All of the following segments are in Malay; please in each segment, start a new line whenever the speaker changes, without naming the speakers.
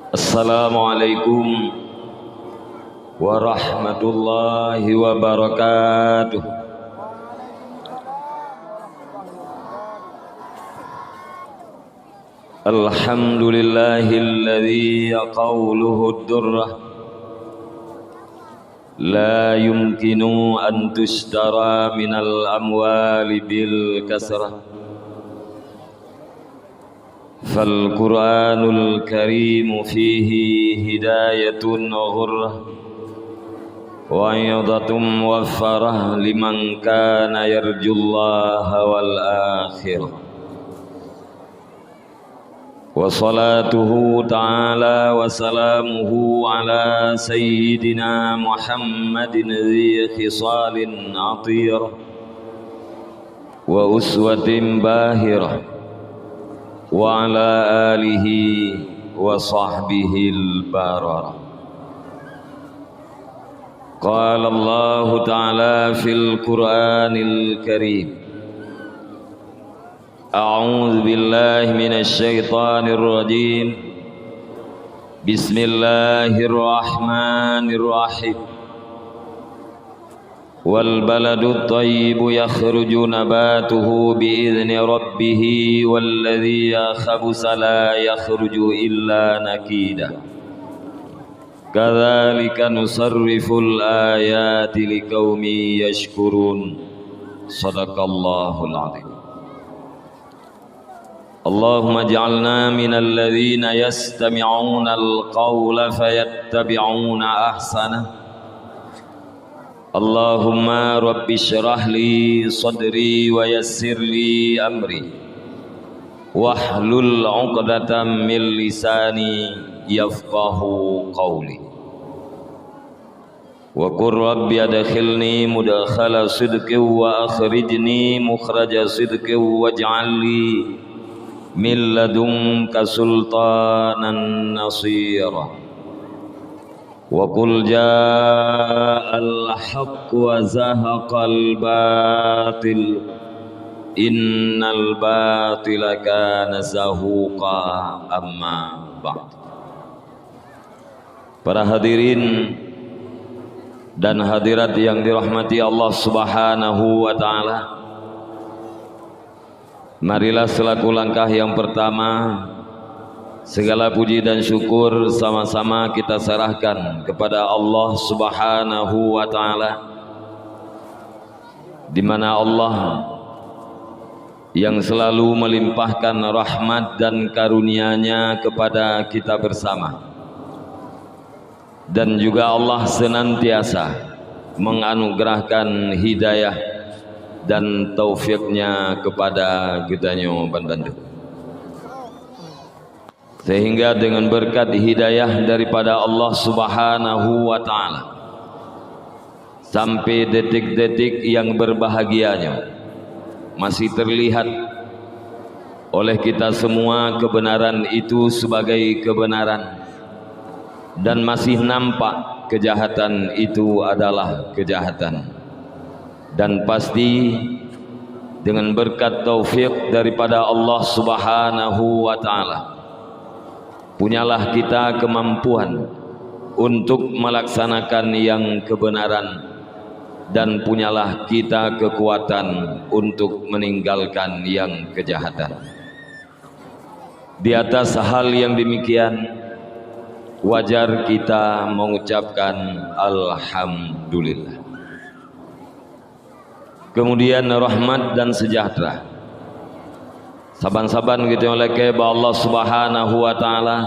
Assalamualaikum warahmatullahi wabarakatuh. Alhamdulillahilladzi qawluhu ad-durrah la yumkinu an tushtara minal amwali bil kasrah. فالقرآن الكريم فيه هداية وغرة وعظة موفرة لمن كان يرجو الله والآخرة وصلاته تعالى وسلامه على سيدنا محمد ذي خصال عطيرة وأسوة باهرة وعلى آله وصحبه البررة. قال الله تعالى في القرآن الكريم: أعوذ بالله من الشيطان الرجيم. بسم الله الرحمن الرحيم. والبلد الطيب يخرج نباته بإذن ربه والذي خبث لا يخرج إلا نكيدا كذلك نصرف الآيات لقوم يشكرون. صدق الله العظيم. اللهم اجعلنا من الذين يستمعون القول فيتبعون أحسنه. اللهم رب اشرح لي صدري ويسر لي أمري واحلل عقدة من لساني يفقه قولي وقل رب أدخلني مدخل صدق وأخرجني مخرج صدق واجعل لي من لدنك سلطانا نصيرا وقل جاء الحق وزهق الباطل إن الباطل كان زهوقا. أما بعد. Para hadirin dan hadirat yang dirahmati Allah Subhanahu wa taala, marilah selaku langkah yang pertama segala puji dan syukur sama-sama kita serahkan kepada Allah Subhanahu wa taala, di mana Allah yang selalu melimpahkan rahmat dan karunia-Nya kepada kita bersama, dan juga Allah senantiasa menganugerahkan hidayah dan taufik-Nya kepada kitanya bantu, sehingga dengan berkat hidayah daripada Allah Subhanahu wa taala sampai detik-detik yang berbahagianya masih terlihat oleh kita semua kebenaran itu sebagai kebenaran, dan masih nampak kejahatan itu adalah kejahatan. Dan pasti dengan berkat taufik daripada Allah Subhanahu wa taala, punyalah kita kemampuan untuk melaksanakan yang kebenaran, dan punyalah kita kekuatan untuk meninggalkan yang kejahatan. Di atas hal yang demikian, wajar kita mengucapkan alhamdulillah. Kemudian rahmat dan sejahtera saban-saban kita oleh keba Allah Subhanahu wa taala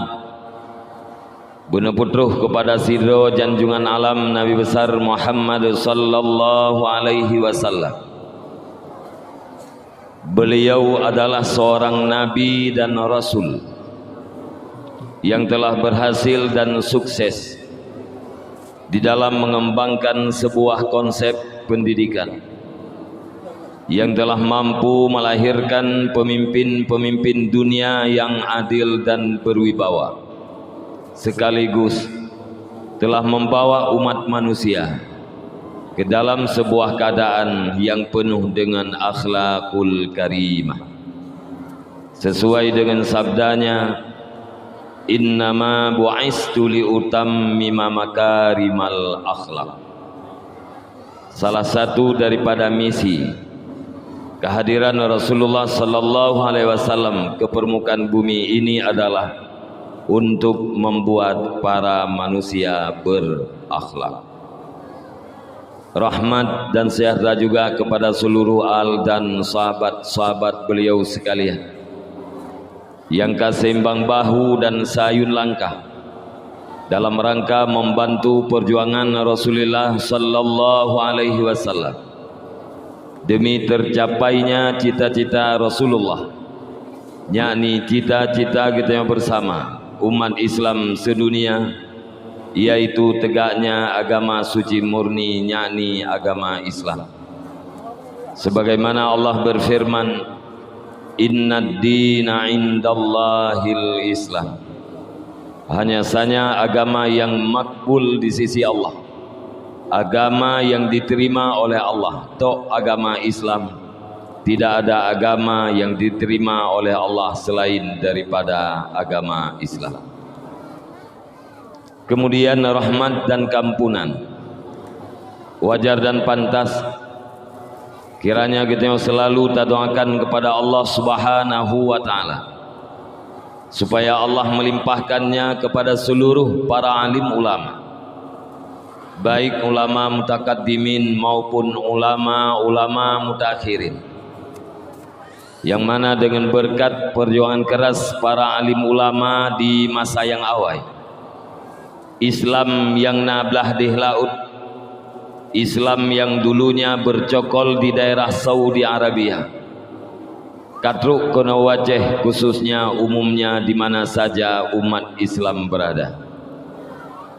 guna putruh kepada sidro janjungan alam Nabi besar Muhammad sallallahu alaihi wasallam. Beliau adalah seorang nabi dan rasul yang telah berhasil dan sukses di dalam mengembangkan sebuah konsep pendidikan yang telah mampu melahirkan pemimpin-pemimpin dunia yang adil dan berwibawa, sekaligus telah membawa umat manusia ke dalam sebuah keadaan yang penuh dengan akhlakul karimah, sesuai dengan sabdanya, innama bu'istu liutammima makarimal akhlaq. Salah satu daripada misi kehadiran Rasulullah sallallahu alaihi wasallam ke permukaan bumi ini adalah untuk membuat para manusia berakhlak. Rahmat dan sejahtera juga kepada seluruh al dan sahabat-sahabat beliau sekalian yang keseimbang bahu dan sayun langkah dalam rangka membantu perjuangan Rasulullah sallallahu alaihi wasallam demi tercapainya cita-cita Rasulullah, yakni cita-cita kita yang bersama umat Islam sedunia, yaitu tegaknya agama suci murni, yakni agama Islam. Sebagaimana Allah berfirman, innad dina indallahil Islam, hanya saja agama yang makbul di sisi Allah, agama yang diterima oleh Allah, tok agama Islam. Tidak ada agama yang diterima oleh Allah selain daripada agama Islam. Kemudian rahmat dan kampunan, wajar dan pantas kiranya kita selalu doakan kepada Allah Subhanahu wa taala supaya Allah melimpahkannya kepada seluruh para alim ulama, baik ulama mutakaddimin maupun ulama mutakhirin, yang mana dengan berkat perjuangan keras para alim ulama di masa yang awal, Islam yang nablah di laut, Islam yang dulunya bercokol di daerah Saudi Arabia, katruk kena wajah khususnya umumnya di mana saja umat Islam berada.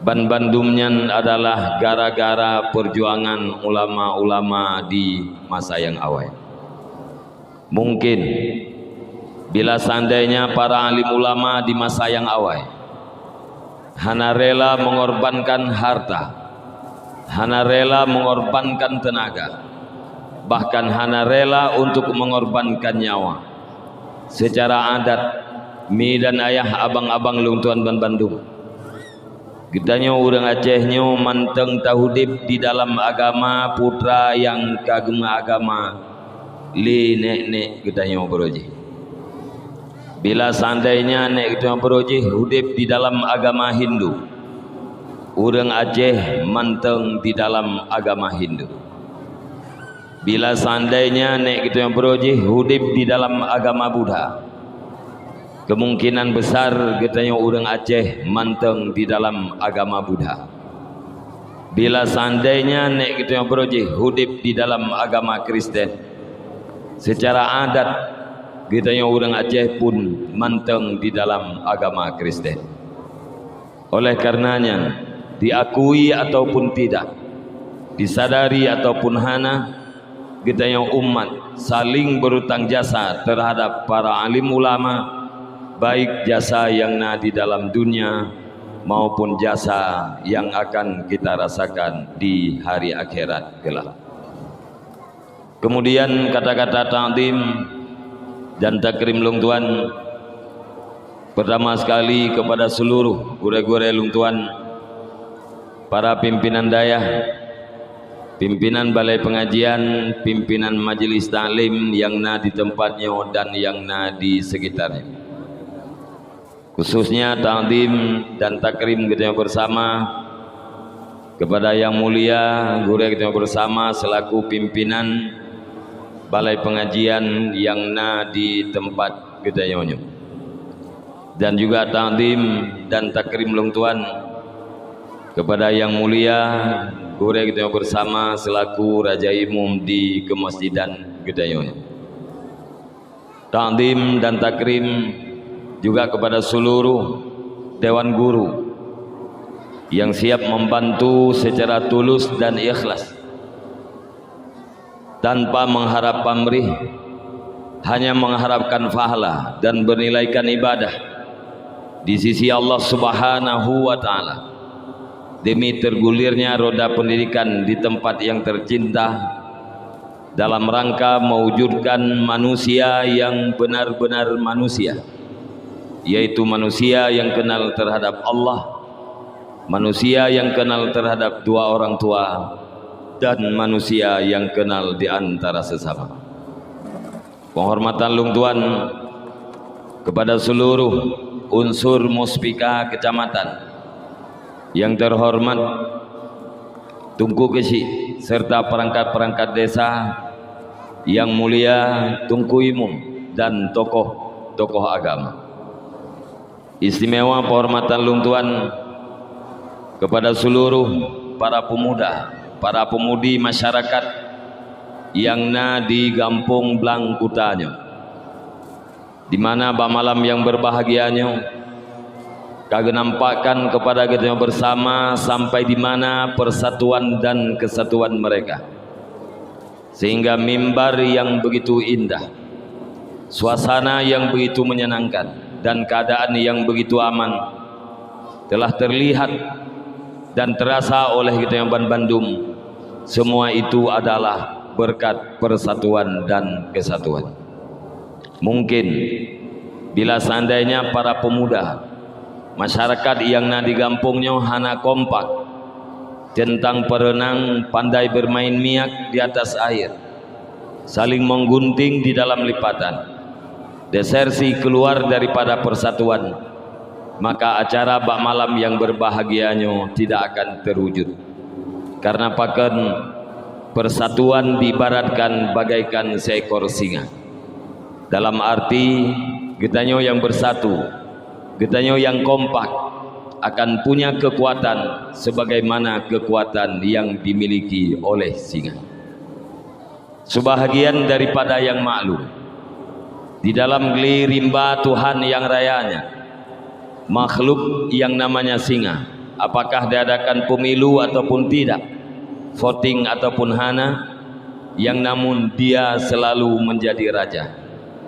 Ban-bandumnya adalah gara-gara perjuangan ulama-ulama di masa yang awal. Mungkin bila seandainya para alim ulama di masa yang awal hana rela mengorbankan harta, hana rela mengorbankan tenaga, bahkan hana rela untuk mengorbankan nyawa, secara adat mi dan ayah abang-abang lungtuan ban Bandung kitanya urang Acehnya manteng tahudip di dalam agama putra yang kagem agama li nek kitanya beroji. Bila seandainya nek kita beroji hudip di dalam agama Hindu, urang Aceh manteng di dalam agama Hindu. Bila seandainya nek kita beroji hudip di dalam agama Buddha, kemungkinan besar kitanya urang Aceh manteng di dalam agama Buddha. Bila seandainya nek kita beroji hudip di dalam agama Kristen, secara adat kitanya orang Aceh pun manteng di dalam agama Kristen. Oleh karenanya diakui ataupun tidak, disadari ataupun hana, kitanya umat saling berutang jasa terhadap para alim ulama, baik jasa yang di dalam dunia maupun jasa yang akan kita rasakan di hari akhirat kelak. Kemudian kata-kata ta'zim dan takrim lungtuan pertama sekali kepada seluruh gure-gure lungtuan, para pimpinan dayah, pimpinan balai pengajian, pimpinan majelis taklim yang di tempatnya dan yang di sekitarnya. Khususnya ta'zim dan takrim kita bersama kepada yang mulia guru kita bersama selaku pimpinan balai pengajian yang di tempat kita nyonyo, dan juga ta'zim dan takrim lungtuan kepada yang mulia guru kita bersama selaku raja imum di kemasjidan kita nyonyo. Ta'zim dan takrim juga kepada seluruh dewan guru yang siap membantu secara tulus dan ikhlas tanpa mengharap pamrih, hanya mengharapkan pahala dan bernilaikan ibadah di sisi Allah Subhanahu wa taala demi tergulirnya roda pendidikan di tempat yang tercinta dalam rangka mewujudkan manusia yang benar-benar manusia, yaitu manusia yang kenal terhadap Allah, manusia yang kenal terhadap dua orang tua, dan manusia yang kenal di antara sesama. Penghormatan lung tuan kepada seluruh unsur muspika kecamatan yang terhormat, Tunku Kesi serta perangkat-perangkat desa yang mulia, Tunku Imum dan tokoh-tokoh agama. Istimewa penghormatan lung tuan kepada seluruh para pemuda, para pemudi masyarakat yang di Gampung Blang Kutanyo, di mana ba malam yang berbahagianya kagak nampakkan kepada kita bersama sampai di mana persatuan dan kesatuan mereka, sehingga mimbar yang begitu indah, suasana yang begitu menyenangkan, dan keadaan yang begitu aman telah terlihat dan terasa oleh kita yang Bandung. Semua itu adalah berkat persatuan dan kesatuan. Mungkin bila seandainya para pemuda masyarakat yang di kampungnya hana kompak tentang perenang, pandai bermain miak di atas air, saling menggunting di dalam lipatan, desersi keluar daripada persatuan, maka acara bak malam yang berbahagianya tidak akan terwujud. Karena pakan persatuan diibaratkan bagaikan seekor singa, dalam arti getanya yang bersatu, getanya yang kompak akan punya kekuatan sebagaimana kekuatan yang dimiliki oleh singa. Sebahagian daripada yang maklum di dalam geli rimba Tuhan yang rayanya, makhluk yang namanya singa, apakah diadakan pemilu ataupun tidak, voting ataupun hana, yang namun dia selalu menjadi raja.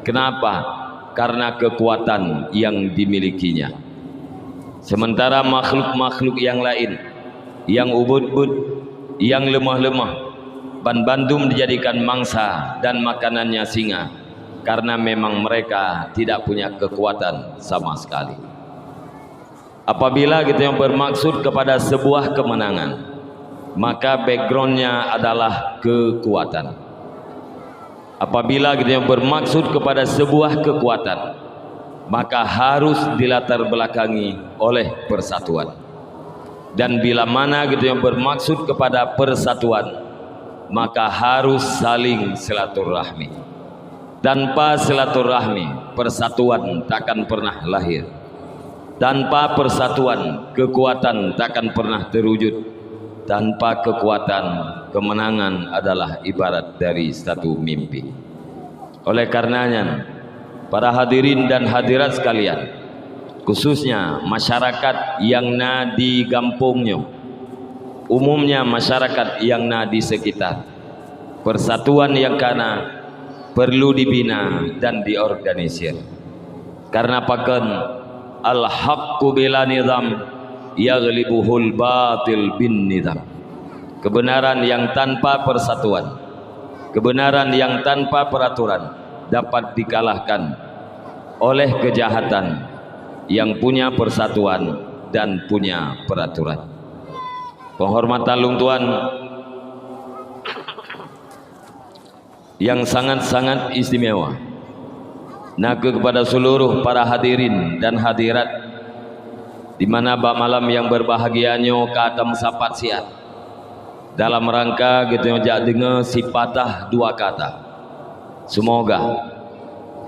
Kenapa? Karena kekuatan yang dimilikinya. Sementara makhluk-makhluk yang lain, yang ubud-ubud, yang lemah-lemah, bandum dijadikan mangsa dan makanannya singa, karena memang mereka tidak punya kekuatan sama sekali. Apabila kita yang bermaksud kepada sebuah kemenangan, maka backgroundnya adalah kekuatan. Apabila kita yang bermaksud kepada sebuah kekuatan, maka harus dilatar belakangi oleh persatuan. Dan bila mana kita yang bermaksud kepada persatuan, maka harus saling silaturahmi. Tanpa silaturahmi, persatuan takkan pernah lahir. Tanpa persatuan, kekuatan takkan pernah terwujud. Tanpa kekuatan, kemenangan adalah ibarat dari satu mimpi. Oleh karenanya, para hadirin dan hadirat sekalian, khususnya masyarakat yang di kampungnya, umumnya masyarakat yang di sekitar, persatuan yang kana perlu dibina dan diorganisir. Karena pakan al-haqqu bila nizam yaghlibuhul batil bin nizam. Kebenaran yang tanpa persatuan, kebenaran yang tanpa peraturan dapat dikalahkan oleh kejahatan yang punya persatuan dan punya peraturan. Penghormatan lung tuan yang sangat-sangat istimewa, naga kepada seluruh para hadirin dan hadirat di mana bak malam yang berbahagianya katam sapat siat dalam rangka kita jak dengar si patah dua kata. Semoga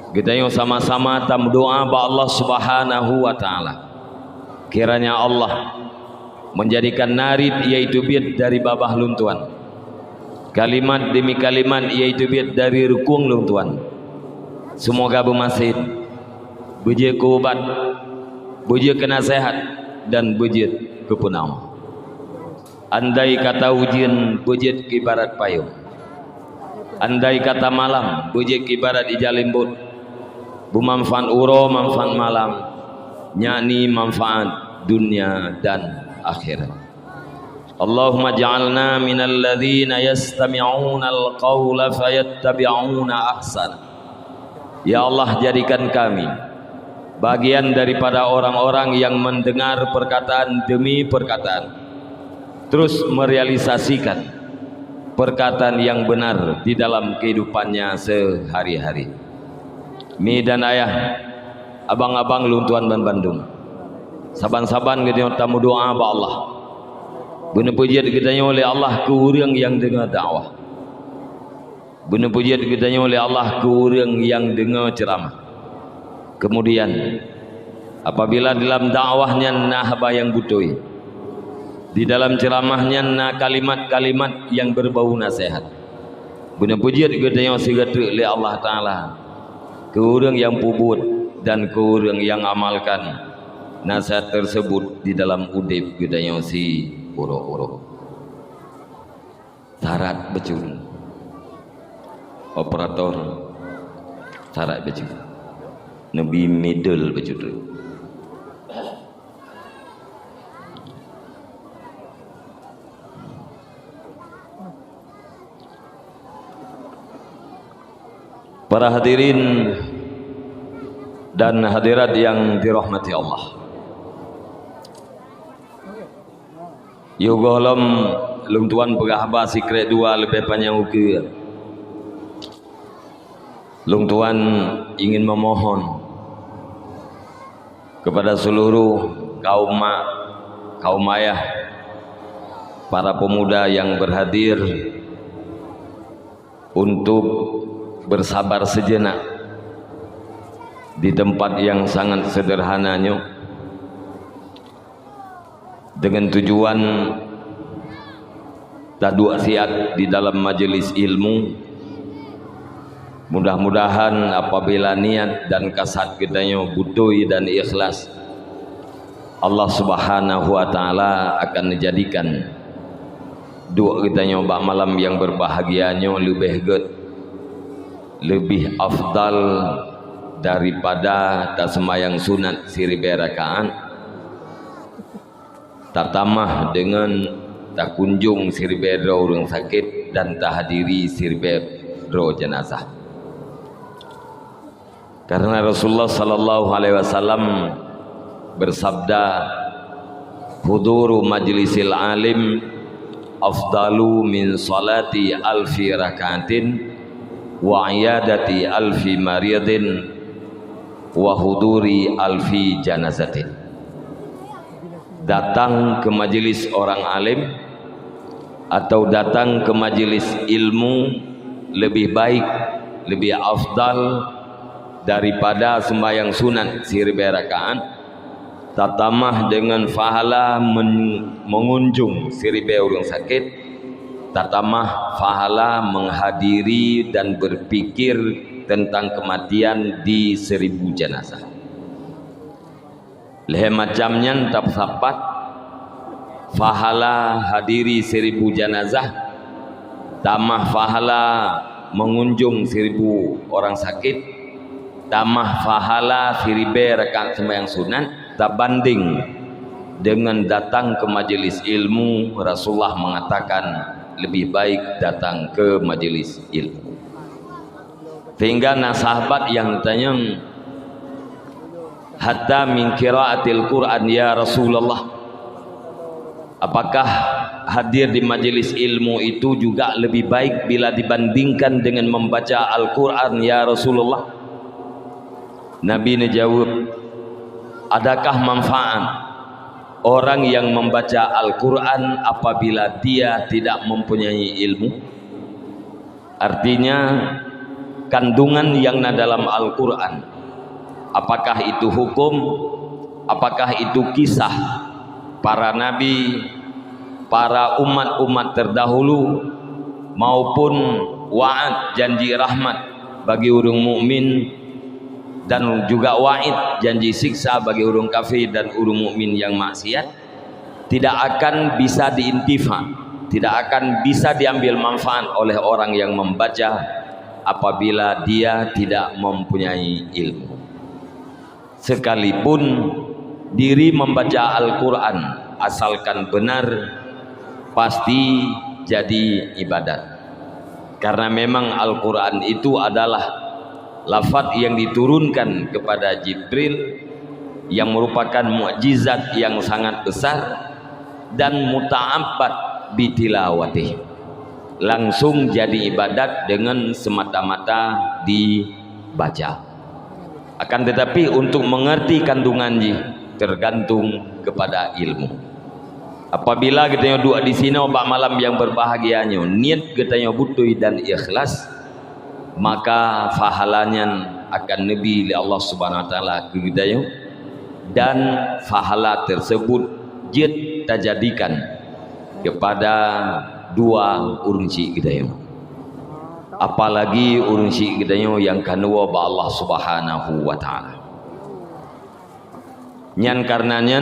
kita yang sama-sama tam doa ba Allah Subhanahu wa taala, kiranya Allah menjadikan narid yaitu bid dari babah luntuan, kalimat demi kalimat yaitu bid dari rukung luntuan. Semoga bermasid, bejik keubat, bejik kenasehat, dan bejik kepunau. Andai kata ujian, bejik ibarat payung. Andai kata malam, bejik ibarat ijalimbut. Bumanfaat uro, manfaat malam, nyani manfaat dunia dan akhirat. Allahumma ja'alna minal ladzina yastami'una al-qawla fayattabi'una ahsan. Ya Allah, jadikan kami bagian daripada orang-orang yang mendengar perkataan demi perkataan, terus merealisasikan perkataan yang benar di dalam kehidupannya sehari-hari. Mi dan ayah, abang-abang luntuan dan Bandung, saban-saban kita tamu doa ba Allah, benar pujian kitanya oleh Allah ke orang yang dengar dakwah, benar pujian kitanya oleh Allah ke orang yang dengar ceramah. Kemudian apabila dalam dakwahnya nah yang butoi, di dalam ceramahnya nah kalimat-kalimat yang berbau nasihat, benar pujian kitanya segera oleh Allah Ta'ala ke orang yang puput dan ke orang yang amalkan nasihat tersebut di dalam udip gedanya si uro-uro. Syarat becun operator, syarat becun Nabi middle becun. Para hadirin dan hadirat yang dirahmati Allah, Yogolom lung tuan pegahba sikret dua lebih panjang uki. Lung tuan ingin memohon kepada seluruh kaum ayah, para pemuda yang berhadir untuk bersabar sejenak di tempat yang sangat sederhananya, dengan tujuan tadua siat di dalam majelis ilmu. Mudah-mudahan apabila niat dan kasat kitanya butoi dan ikhlas, Allah Subhanahu wa Ta'ala akan menjadikan dua kitanya bak malam yang berbahagianya lebih afdal daripada tak semayang sunat siribe rakaat, tak tamah dengan tak kunjung siribe orang sakit dan tak hadiri siribe jenazah. Karena Rasulullah sallallahu alaihi wasallam bersabda, huduru majlisil alim afdalu min salati alfi rakaatin wa iyadati alfi maridin wa huduri alfi janazatin. Datang ke majelis orang alim atau datang ke majelis ilmu lebih baik, lebih afdal daripada sembahyang sunat siribe rakaat, tatamah dengan pahala mengunjung siribe orang sakit, tatamah pahala menghadiri dan berpikir tentang kematian di 1000 jenazah. Leh macamnya tak sapat pahala hadiri 1000 jenazah, tamah pahala mengunjung 1000 orang sakit, tamah pahala siribe rakaat sembahyang sunat, tak banding dengan datang ke majelis ilmu. Rasulullah mengatakan lebih baik datang ke majelis ilmu. Sehingga sahabat yang tanya, hatta min qiraatil Quran ya Rasulullah, apakah hadir di majelis ilmu itu juga lebih baik bila dibandingkan dengan membaca Al-Quran ya Rasulullah? Nabi menjawab, adakah manfaat orang yang membaca Al-Quran apabila dia tidak mempunyai ilmu? Artinya kandungan yang dalam Al-Quran, apakah itu hukum, apakah itu kisah para nabi, para umat-umat terdahulu, maupun wa'ad janji rahmat bagi orang mukmin, dan juga wa'id janji siksa bagi orang kafir dan orang mukmin yang maksiat, tidak akan bisa diintifa, tidak akan bisa diambil manfaat oleh orang yang membaca apabila dia tidak mempunyai ilmu. Sekalipun diri membaca Al-Quran asalkan benar, pasti jadi ibadat. Karena memang Al-Quran itu adalah lafaz yang diturunkan kepada Jibril yang merupakan mukjizat yang sangat besar dan muta'abbad bitilawatih, langsung jadi ibadat dengan semata-mata dibaca. Akan tetapi untuk mengerti kandungannya tergantung kepada ilmu. Apabila kita duduk di sini obat malam yang berbahagianya, niat kita butuh dan ikhlas, maka pahalanya akan nabi oleh Allah Subhanahu wa taala ke kita, dan pahala tersebut kita jadikan kepada dua urunci kita, apalagi urunci kita yang kanwa ba Allah Subhanahu wa taala. Nyan karenanya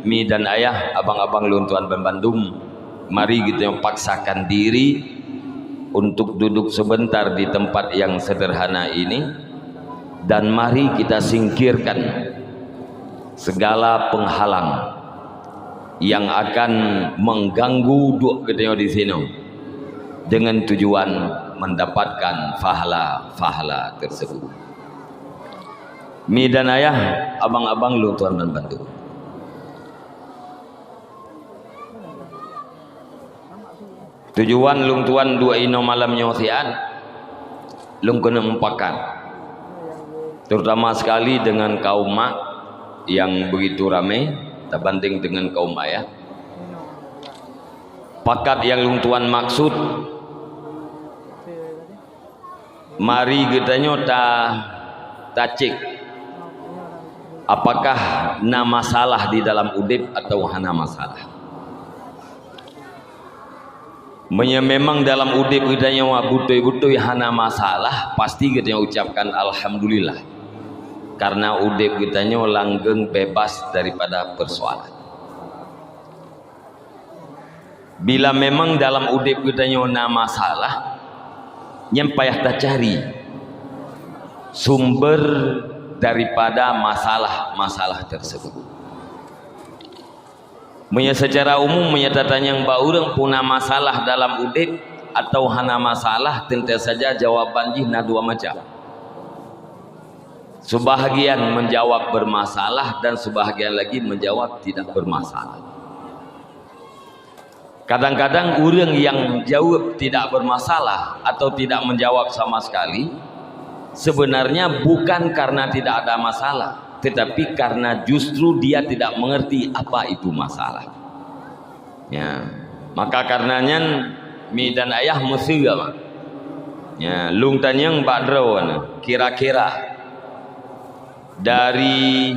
mi dan ayah, abang-abang luntuan Bandung, mari kita paksakan diri untuk duduk sebentar di tempat yang sederhana ini, dan mari kita singkirkan segala penghalang yang akan mengganggu duduk kita di sini dengan tujuan mendapatkan pahala tersebut. Mi dan ayah, abang-abang luntuan Bandung, tujuan lung tuan dua ino malam nyosian lung kena mempakan, terutama sekali dengan kaum mak yang begitu ramai tak banding dengan kaum ayah. Pakat yang lung tuan maksud, mari kita nyota tacik apakah na masalah di dalam udip atau hana masalah. Memang dalam udip kita nyawa butuh hana masalah, pasti kita ucapkan alhamdulillah, karena udip kita nyawa langgeng bebas daripada persoalan. Bila memang dalam udip kita nyawa masalah, yang payah kita cari sumber daripada masalah tersebut. Secara umum menyatakan yang baurang puna masalah dalam udip atau hana masalah, tentu saja jawaban jihna dua macam. Sebahagian menjawab bermasalah dan sebahagian lagi menjawab tidak bermasalah. Kadang-kadang orang yang jawab tidak bermasalah atau tidak menjawab sama sekali, sebenarnya bukan karena tidak ada masalah, tetapi karena justru dia tidak mengerti apa itu masalah. Ya, maka karenanya mi dan ayah mesti apa? Ya, lung tanyang badrawan kira-kira dari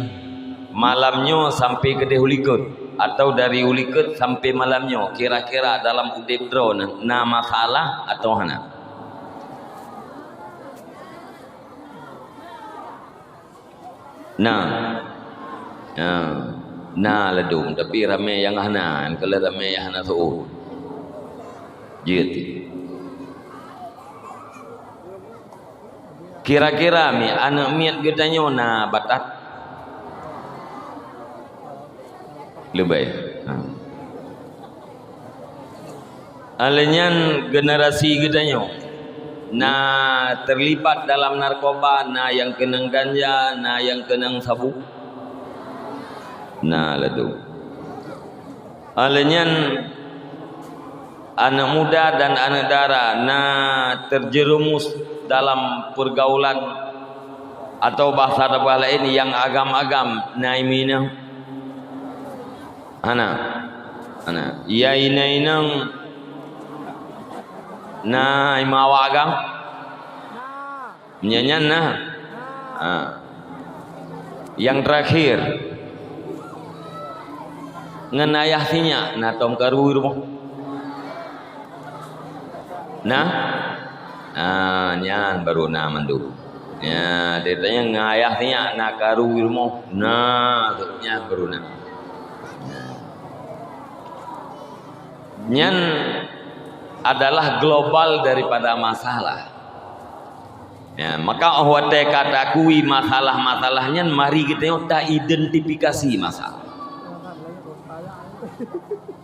malamnya sampai ke dehulikut atau dari ulikut sampai malamnya, kira-kira dalam udip drone na masalah atau hana? Nah ledung, tapi ramai yang hanan, kalau ramai yang hana tu gitu. Kira-kira mi anak miat gedanya na batat lebih. Alenyan generasi gedanya nah terlibat dalam narkoba, nah yang kenang ganja, nah yang kenang sabu, nah ladu. Alenyan anak muda dan anak dara nah terjerumus dalam pergaulan atau bahasa dakwah lain yang agam-agam, nah iminang anak ya inang nah imawa agam nyanyan nah. Yang terakhir ngenayahnya nah tom karu rumah nah nyan baru na mandu ya ditanya ngayahnya nah karu rumah nah nya baru na nyan adalah global daripada masalah. Ya, maka awate katakui masalah-masalahnya, mari kita tak identifikasi masalah.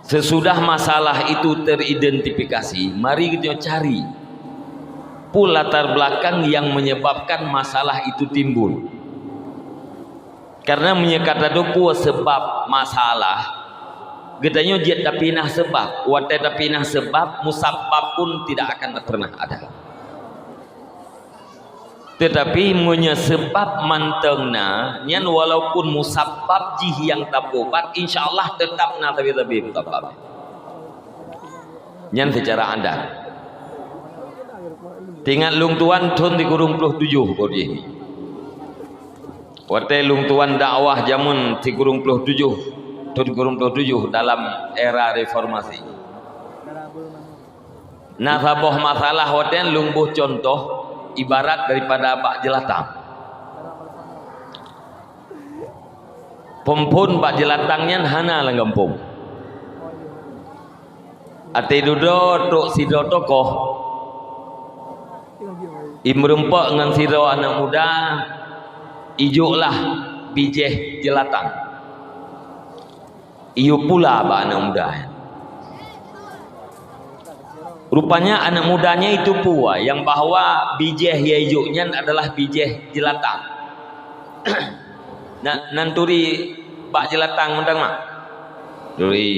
Sesudah masalah itu teridentifikasi, mari kita cari pula latar belakang yang menyebabkan masalah itu timbul. Karena menyekata doku sebab masalah. Getanya jet dapinah sebab, wate dapinah sebab, musabab pun tidak akan pernah ada. Tetapi punya sebab mantengna, nyan walaupun musabab jih yang tapobat, insyaallah tetap na tapi musabab. Nyan secara anda. Tinggal lung tuan tun di kurung 27 bodi. Wate lung tuan dakwah jamun di kurung 27, tun kurung 27 dalam era reformasi. Nasaboh masalah wate lungbuh contoh ibarat daripada bak jelatang. Pompon bak jelatangnya hana langgampung. Ate dudo tok sido tokoh. Imrumpak dengan sido anak muda, ijuk lah bijeh jelatang. Iyu pula bak anak muda. Rupanya anak mudanya itu pua yang bahwa bijeh yaiuknya adalah bijeh jelatang. Nanturi bak jelatang mentang mak. Duri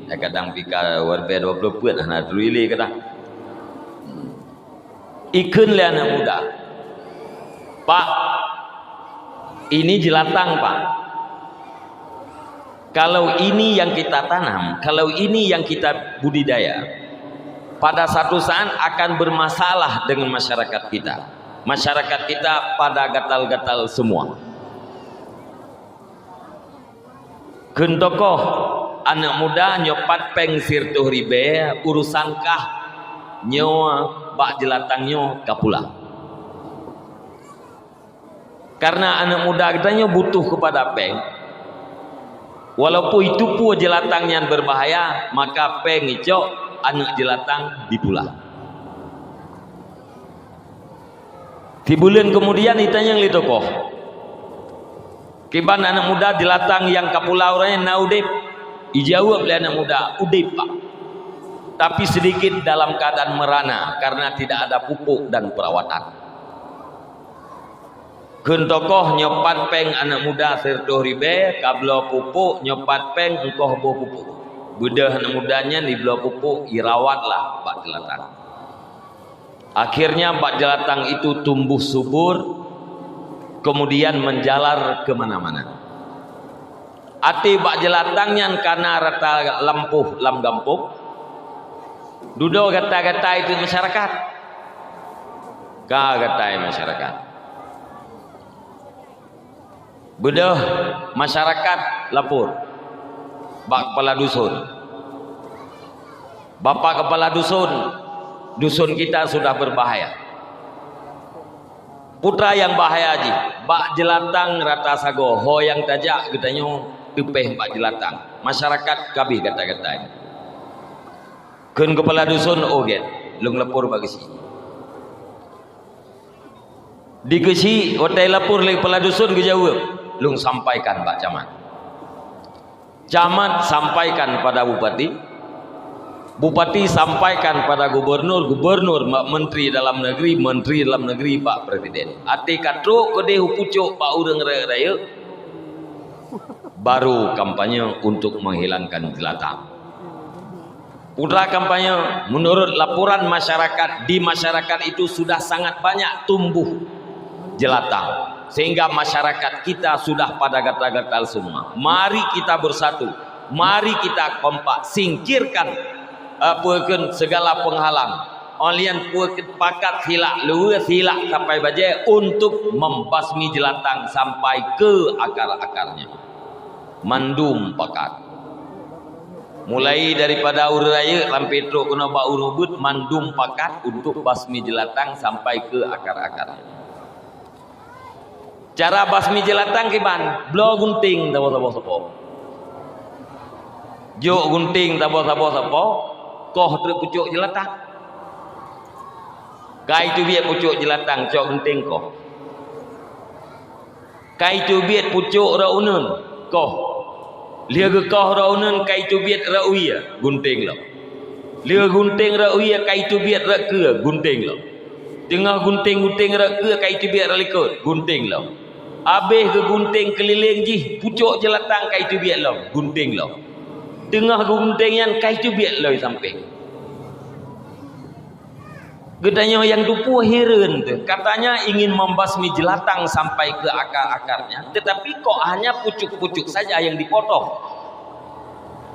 kadang pika warbe 20 put nah duri le kata. Ikun le anak muda. Pak, ini jelatang, Pak. Kalau ini yang kita tanam, kalau ini yang kita budidaya, pada satu saat akan bermasalah dengan masyarakat kita. Masyarakat kita pada gatal-gatal semua. Kentokoh anak muda nyopat pengsir tuh ribe urusan kah nyawa bak jelatangnya kapula. Karena anak muda katanya butuh kepada peng. Walaupun itu pun jelatangnya berbahaya, maka peng icok anak jelatang dipula. Di bulan kemudian ditanya yang tokoh. Kiban anak muda jelatang yang kapula orangnya naudip. Dijawab oleh anak muda, udip Pak. Tapi sedikit dalam keadaan merana karena tidak ada pupuk dan perawatan. Kentokoh nyopat peng anak muda sertuh ribe, kablo pupuk nyopat peng engkoh bo pupuk. Bedah anak mudanya di belah pupuk irawatlah bak jelatang. Akhirnya bak jelatang itu tumbuh subur, kemudian menjalar kemana-mana. Ati bak jelatangnya karena rata lampuh lam gampung. Dudo kata-kata itu masyarakat. Kata masyarakat. Bedah masyarakat lapor. Bak kepala dusun. Bapak kepala dusun, dusun kita sudah berbahaya. Putra yang bahaya ji, bak jelatang rata sago, ho yang tajak katanya tepeh bak jelatang. Masyarakat kabi kata-kata ini. Kun kepala dusun oget, lung lapor bagasi. Dikesi hotel lapor le kepala dusun kejawab, lung sampaikan bak camat. Camat sampaikan pada bupati, bupati sampaikan pada gubernur, gubernur menteri dalam negeri Pak Presiden. Ati katro kode hupucuk Pak urang raya baru kampanye untuk menghilangkan jelatang. Putra kampanye menurut laporan masyarakat, di masyarakat itu sudah sangat banyak tumbuh jelatang. Sehingga masyarakat kita sudah pada gatal-gatal semua. Mari kita bersatu. Mari kita kompak. Singkirkan segala penghalang. Olian pakat hilak luas hilak sampai baje untuk membasmi jelatang sampai ke akar-akarnya. Mandum pakat. Mulai daripada uraya sampai truk kena bau rubut, mandum pakat untuk basmi jelatang sampai ke akar-akarnya. Cara basmi jelatang kiban, blo gunting tabo sapo. Jo gunting tabo sapo, koh truk pucuk jelatang. Kai tu biat pucuk jelatang, cok gunting koh. Kai tu biat pucuk raunun, koh. Lia ke kau raunan kai tu biat rauia gunting lo. Lia gunting rauia kai tu biat rakua gunting lo. Tengah gunting rak ke kai tu biat ralikut gunting lo. Habis ke gunting keliling jih, pucuk jelatang kai tu biak lo, gunting lo. Tengah gunting yang kai tu biak lo sampai. Gedanya yang dupu heran tu, katanya ingin membasmi jelatang sampai ke akar-akarnya, tetapi kok hanya pucuk-pucuk saja yang dipotong.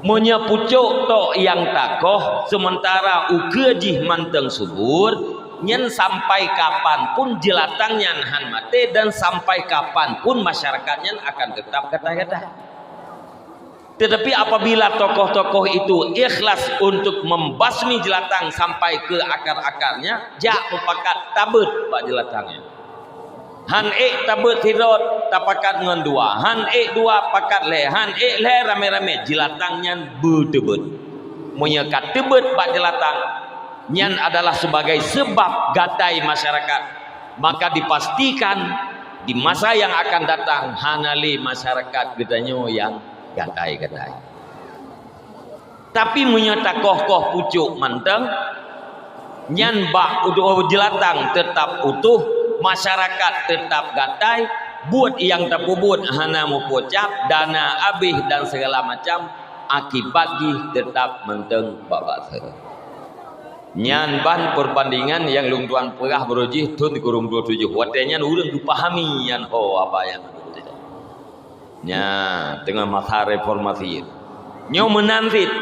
Monya pucuk tok yang takoh, sementara ukejih manteng subur, nyen sampai kapanpun jelatangnya han mate, dan sampai kapanpun masyarakatnya akan tetap kata-kata. Tetapi apabila tokoh-tokoh itu ikhlas untuk membasmi jelatang sampai ke akar-akarnya, jak mepakat tabut pak jelatangnya. Han tabut hirot tapakat ngan dua, han dua pakat le, han le rame-rame jelatangnya betebut. Menyekat tebut pak jelatang, nyan adalah sebagai sebab gatai masyarakat. Maka dipastikan di masa yang akan datang hanali masyarakat getanya yang gatai-gatai. Tapi menyata koh-koh pucuk manteng, nyan bak udah jelatang tetap utuh, masyarakat tetap gatai, buat yang tak buat hana mau pocap, dana habis dan segala macam, akibat jih tetap menteng babak ser. Nyan ban perbandingan yang lung tuan perah berujih tun kurung 27. Watenya urang dipahami yan ho apa yang nya tengah masa reformasi nyo menantit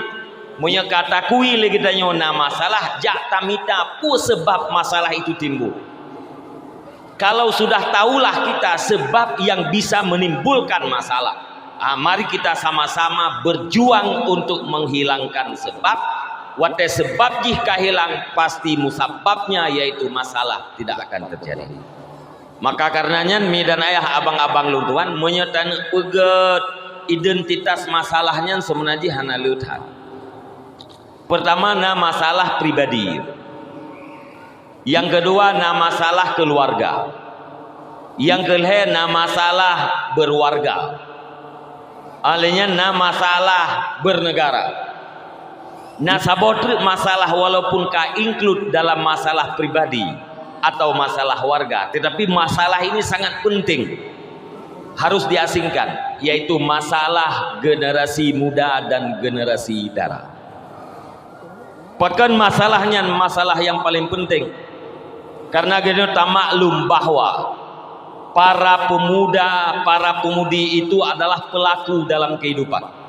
punya kata kuil kita nyo na masalah jak tamita pu sebab masalah itu timbul. Kalau sudah tahulah kita sebab yang bisa menimbulkan masalah, mari kita sama-sama berjuang untuk menghilangkan sebab. Wate sebab jika hilang pasti musababnya yaitu masalah tidak akan terjadi. Maka karenanya mi dan ayah abang-abang luntuan menyatan peget identitas masalahnya sebenarnya hana leuthan. Pertama na masalah pribadi. Yang kedua na masalah keluarga. Yang ketiga na masalah berwarga. Alenya na masalah bernegara. Nah sabotri masalah walaupun ka include dalam masalah pribadi atau masalah warga, tetapi masalah ini sangat penting harus diasingkan, yaitu masalah generasi muda dan generasi dara. Bahkan masalahnya masalah yang paling penting, karena kita maklum bahwa para pemuda, para pemudi itu adalah pelaku dalam kehidupan.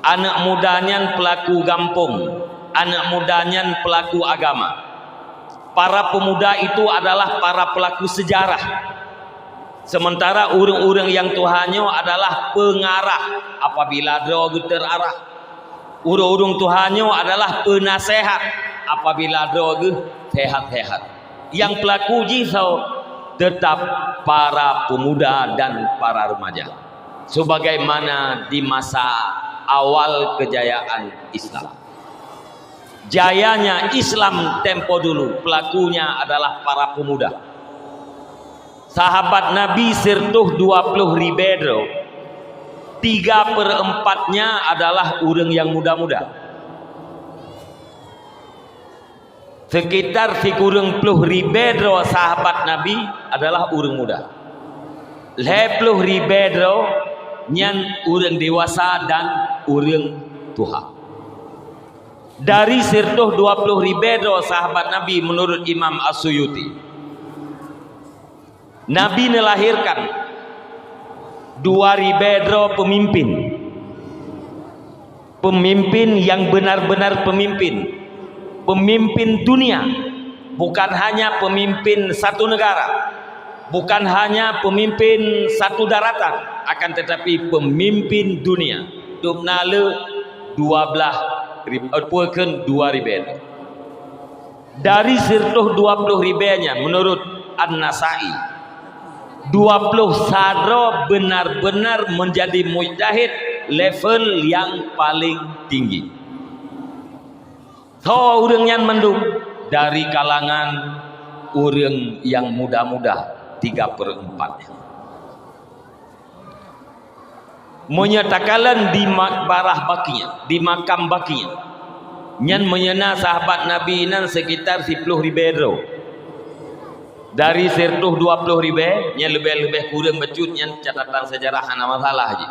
Anak mudanya pelaku kampung, anak mudanya pelaku agama. Para pemuda itu adalah para pelaku sejarah. Sementara urang-urang yang Tuhannya adalah pengarah apabila doa terarah. Urang-urang Tuhannya adalah penasehat apabila doa sehat-sehat. Yang pelaku jisau tetap para pemuda dan para remaja. Sebagaimana di masa awal kejayaan Islam. Jayanya Islam tempo dulu pelakunya adalah para pemuda. Sahabat Nabi sertuh 20 ribedro, 3/4-nya adalah orang yang muda-muda. Sekitar 30 ribedro sahabat Nabi adalah orang muda. 20 ribedro nyan orang dewasa dan orang tua. Dari sertuh 20 ribedro sahabat Nabi menurut Imam As-Suyuti, Nabi melahirkan 2 ribedro pemimpin. Pemimpin yang benar-benar pemimpin. Pemimpin dunia. Bukan hanya pemimpin satu negara. Bukan hanya pemimpin satu daratan. Akan tetapi pemimpin dunia. Dumnale 2 ribedro. Dari sertuh 20 ribednya menurut An-Nasai, 20 sadro benar-benar menjadi mujtahid level yang paling tinggi. So urang yang mendung dari kalangan urang yang muda-muda 3/4. Menyatakan di makbarah bakinya, di makam bakinya, nyan menyena sahabat Nabi nan sekitar 10 ribedro. Dari 120 ribu nya lebih kurang becutnya catatan sejarah ana masalah je.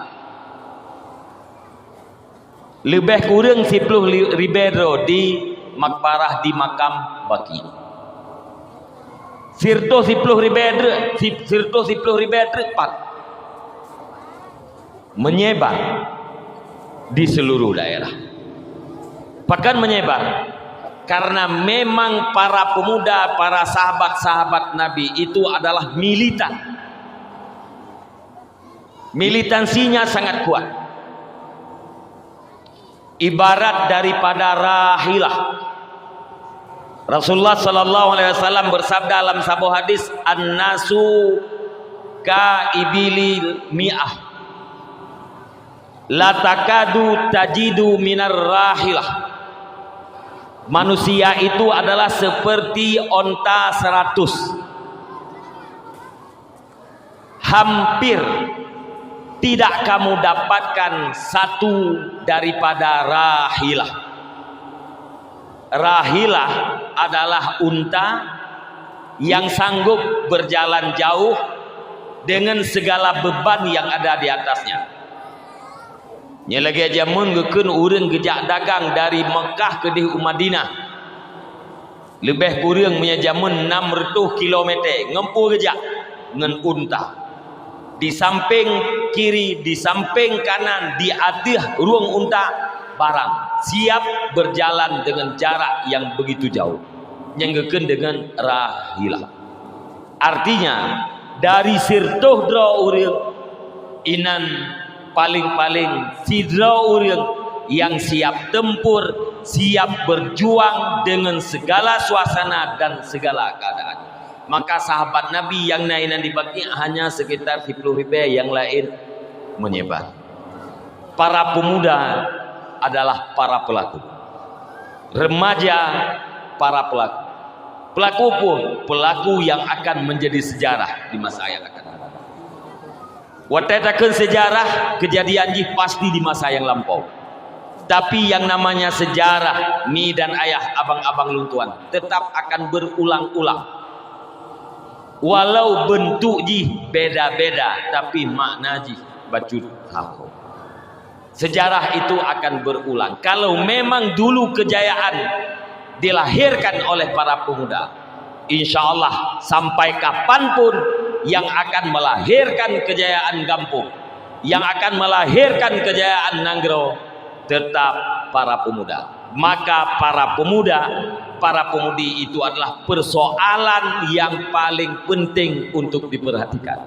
Lebih kurang 10 ribu di makbarah di makam Baki. Sirto 10 ribu tepat menyebar di seluruh daerah. Bahkan menyebar karena memang para pemuda, para sahabat-sahabat Nabi itu adalah militan. Militansinya sangat kuat. Ibarat daripada rahilah. Rasulullah sallallahu alaihi wasallam bersabda dalam sebuah hadis, "An-nasu ka ibilil mi'ah. La takadu tajidu minar rahilah." Manusia itu adalah seperti onta 100. Hampir tidak kamu dapatkan satu daripada rahilah. Rahilah adalah unta yang sanggup berjalan jauh dengan segala beban yang ada di atasnya. Nya lagi aja mun gekeun urang gejak dagang dari Mekah ke di Madinah. Lebih kurang punya jamun 600 km ngempu gejak ngan unta. Di samping kiri, di samping kanan, di atas ruang unta barang siap berjalan dengan jarak yang begitu jauh. Yang gekeun dengan rahilah. Artinya dari sirtuh dra urang inan paling-paling sidra urang yang siap tempur, siap berjuang dengan segala suasana dan segala keadaan. Maka sahabat Nabi yang nainan di Baki hanya sekitar 10 ribu, yang lain menyebar. Para pemuda adalah para pelaku, remaja para pelaku, pelaku pun pelaku yang akan menjadi sejarah di masa yang akan datang. Watetakeun sejarah kejadian jih pasti di masa yang lampau. Tapi yang namanya sejarah mi dan ayah abang-abang luntuan tetap akan berulang-ulang. Walau bentuk jih beda-beda tapi makna jih bacut hako. Sejarah itu akan berulang. Kalau memang dulu kejayaan dilahirkan oleh para pemuda, insya Allah sampai kapanpun yang akan melahirkan kejayaan Gampung, yang akan melahirkan kejayaan Nanggro tetap para pemuda. Maka para pemuda, para pemudi itu adalah persoalan yang paling penting untuk diperhatikan.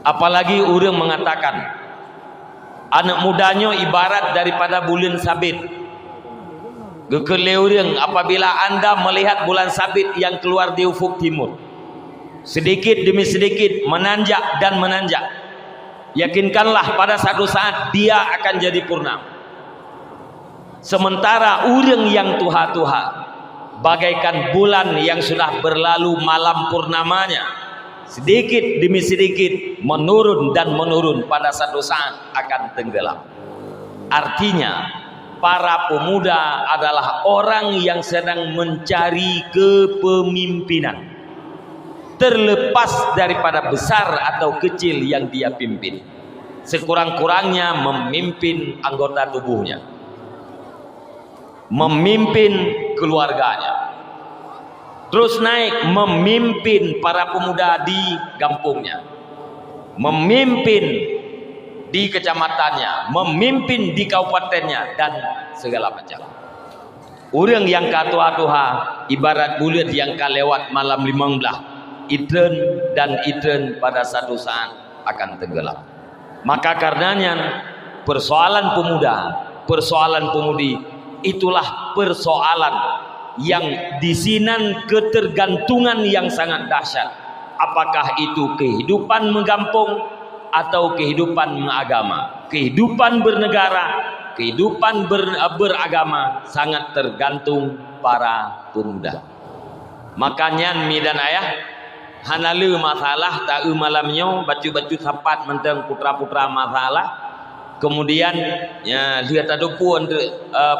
Apalagi orang mengatakan anak mudanya ibarat daripada bulan sabit. Gekele orang apabila anda melihat bulan sabit yang keluar di ufuk timur, sedikit demi sedikit menanjak dan menanjak, yakinkanlah pada satu saat dia akan jadi purnama. Sementara urang yang tuha-tuha bagaikan bulan yang sudah berlalu malam purnamanya, sedikit demi sedikit menurun dan menurun, pada satu saat akan tenggelam. Artinya para pemuda adalah orang yang sedang mencari kepemimpinan, terlepas daripada besar atau kecil yang dia pimpin. Sekurang-kurangnya memimpin anggota tubuhnya, memimpin keluarganya, terus naik memimpin para pemuda di kampungnya, memimpin di kecamatannya, memimpin di kabupatennya, dan segala macam. Orang yang katua-tuha ibarat bulan yang kalewat malam 15, itren dan itren pada satu saat akan tenggelam. Maka karenanya persoalan pemuda, persoalan pemudi, itulah persoalan yang disinan ketergantungan yang sangat dahsyat. Apakah itu kehidupan menggampung atau kehidupan mengagama, kehidupan bernegara, kehidupan beragama, sangat tergantung para pemuda. Makanya mi dan ayah hanalu masalah tak malamnya baju-baju sapat mentang putra-putra masalah, kemudian ya lihat ada pun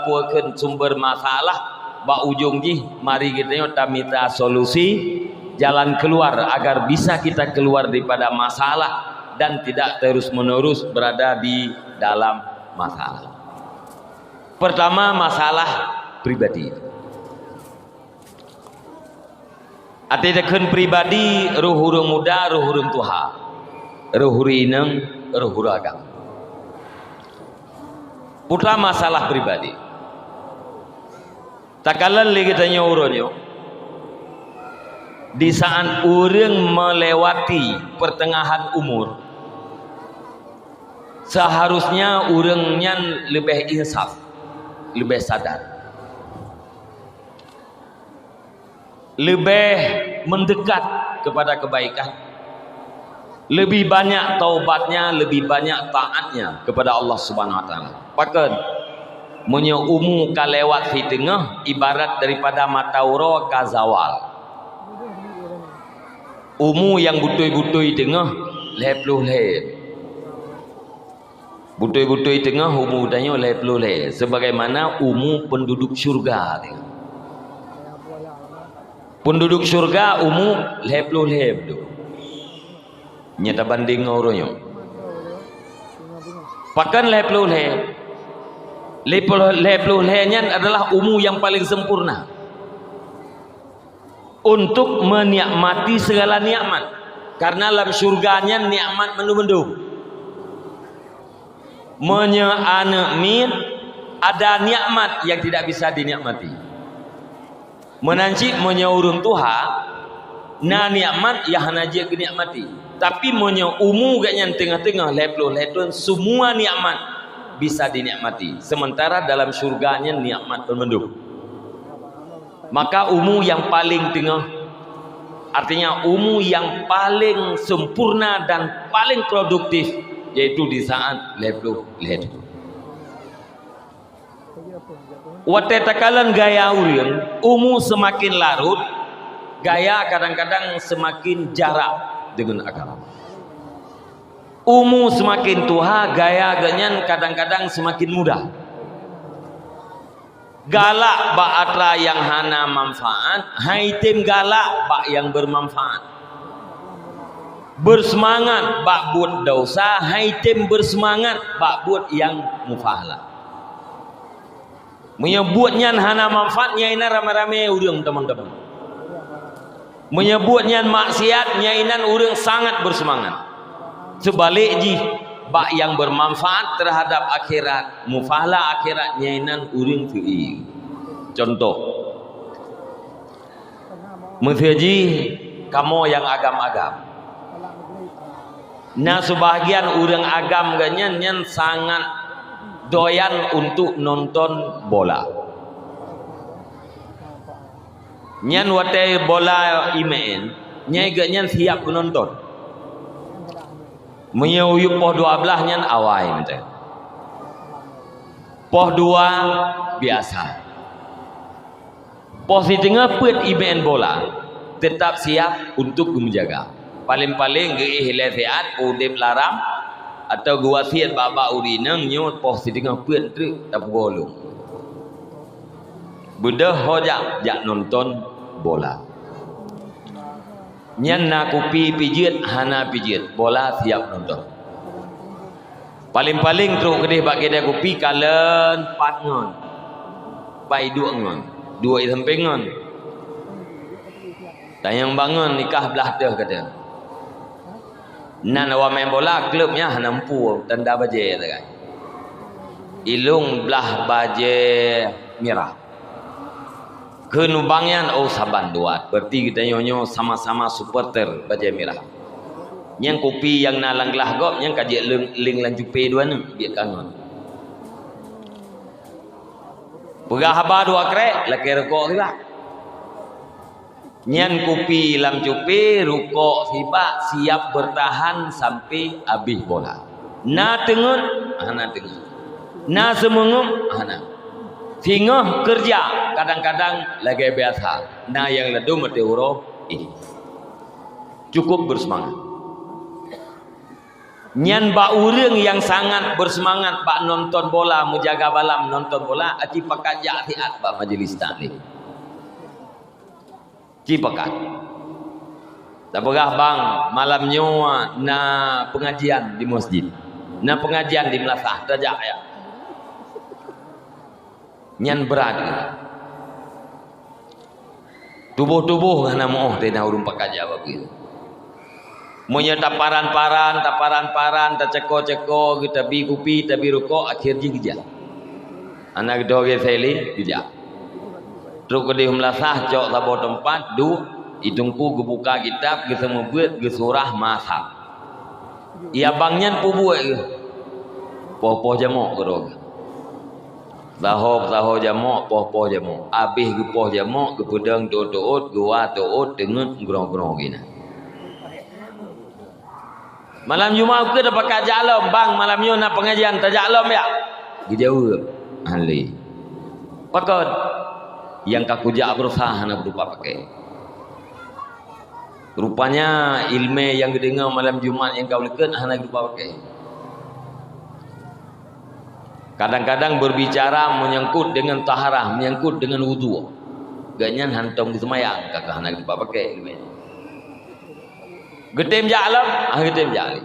puakeun sumber masalah ba ujung ji mari kita minta solusi jalan keluar agar bisa kita keluar daripada masalah dan tidak terus-menerus berada di dalam masalah. Pertama, masalah pribadi. Artinya pribadi ruhurung muda, ruhurung tuha, ruhurineng, ruhuragam. Putra masalah pribadi. Takalan lagi tanya uronyo. Di saat orang melewati pertengahan umur, seharusnya orangnya lebih insaf, lebih sadar, lebih mendekat kepada kebaikan, lebih banyak taubatnya, lebih banyak taatnya kepada Allah Subhanahu Wa Taala. Pakan munyo umu kalewat di tengah ibarat daripada matauro kazawal. Umu yang butui-butui tengah lepluh lep. Butui-butui tengah umu danyo lepluh lep. Sebagaimana umu penduduk syurga. Penduduk syurga umu lepluh lep. Nyata banding orangnya. Pakan lepluh lep. Lepluh lepnya adalah umu yang paling sempurna. Untuk menikmati segala nikmat, karena dalam surganya nikmat mendung-mendung. Menyeanamin ada nikmat yang tidak bisa dinikmati. Menanci menyaurun Tuha, na nikmat yang hanaje kenikmati. Tapi umu gaknya tengah-tengah leplo semua nikmat bisa dinikmati. Sementara dalam surganya nikmat mendung. Maka umu yang paling tengah, artinya umu yang paling sempurna dan paling produktif, yaitu di saat lepluh. Wate takalan gaya urang, umu semakin larut, gaya kadang-kadang semakin jarak dengan agama. Umu semakin tua, gaya ganyan kadang-kadang semakin mudah. Galak bak atra yang hana manfaat, haitim galak bak yang bermanfaat. Bersemangat bak buat dosa, haitim bersemangat bak buat yang mufahala. Menyebutnya hana manfaatnya ini rame-rame urang teman-teman. Menyebutnya maksiatnya ini urang sangat bersemangat. Sebaliknya bak yang bermanfaat terhadap akhirat, mufahala akhirat nyainan uring fi'i. Contoh, mengkaji kamu yang agam-agam. Nah sebahagian orang agam ganyan sangat doyan untuk nonton bola. Nyan wate bola imen, nyai ganyan siap menonton. Menyuyup poh 12 nyan awai nanti. Poh 2 biasa. Poh si tengah pet iben bola tetap siap untuk menjaga. Paling-paling ge hilasiat udip laram atau gua siat baba urinang nyut poh si tengah pet tu tak bolong. Budah hojak jak nonton bola. Nyan na kupi pijit hana pijit bola siap nonton. Paling-paling teruk kedih bak kedai kopi kalen 4 ngon. Pai 2 ngon. 2 samping ngon. Tayang bangun nikah belah teh kata. Nan awak main bola klubnya hana empu tanda baje tak. Ilung belah baje merah. Kenubangnya saban duat. Berarti kita nyonyo sama-sama supporter baja merah. Yang kopi yang nalang gelah gop, yang kaji ling lanjupe dua ni biar kangen. Pegah haba 2 krek, laki rokok tiba. Nyan kopi lam cupe, rokok tiba siap bertahan sampai habis bola. Na tengun, hana tengun. Na semengum, hana. Sehingga kerja kadang-kadang lagi biasa. Nah yang ledu meteoro ini cukup bersemangat. Nyan ba urang yang sangat bersemangat bak nonton bola, menjaga balam nonton bola, aci pakat jak hiat bak majlis taklim. Ci pakat. Tak pegah bang, malamnya na pengajian di masjid. Na pengajian di Melasah, tajak ya. Nyan berat. Tubuh-tubuh ngana moh teh na urung pakaja begitu. Monya taparan-paran, tak ceko-ceko, kita bi kupi, tapi rukuk akhir jigja. Anak doge seli gija. Terus ke di Melasah cok sabo tempat du itungku gebuka kitab ge semua buat ge surah masak. Ia bangnya pubuh ge. Poh-poh jamok gerog. Zahob jamok, poh-poh jamok. Abih ge poh jamok, ge pedang doot, ge wa doot dengan grong-grong gina. Malam Jumaat ke dapat kajalom bang, malamnya nak pengajian tajalom ya. Gejauh ahli. Pakot yang kaku jak berusaha nak berupa pakai. Rupanya ilmu yang didengar malam Jumat yang kau leken hana berupa pakai. Kadang-kadang berbicara menyangkut dengan taharah, menyangkut dengan wudu. Ganyan hantam di semayang kakak hana berupa pakai ilmu. Getem jalam, getem jali.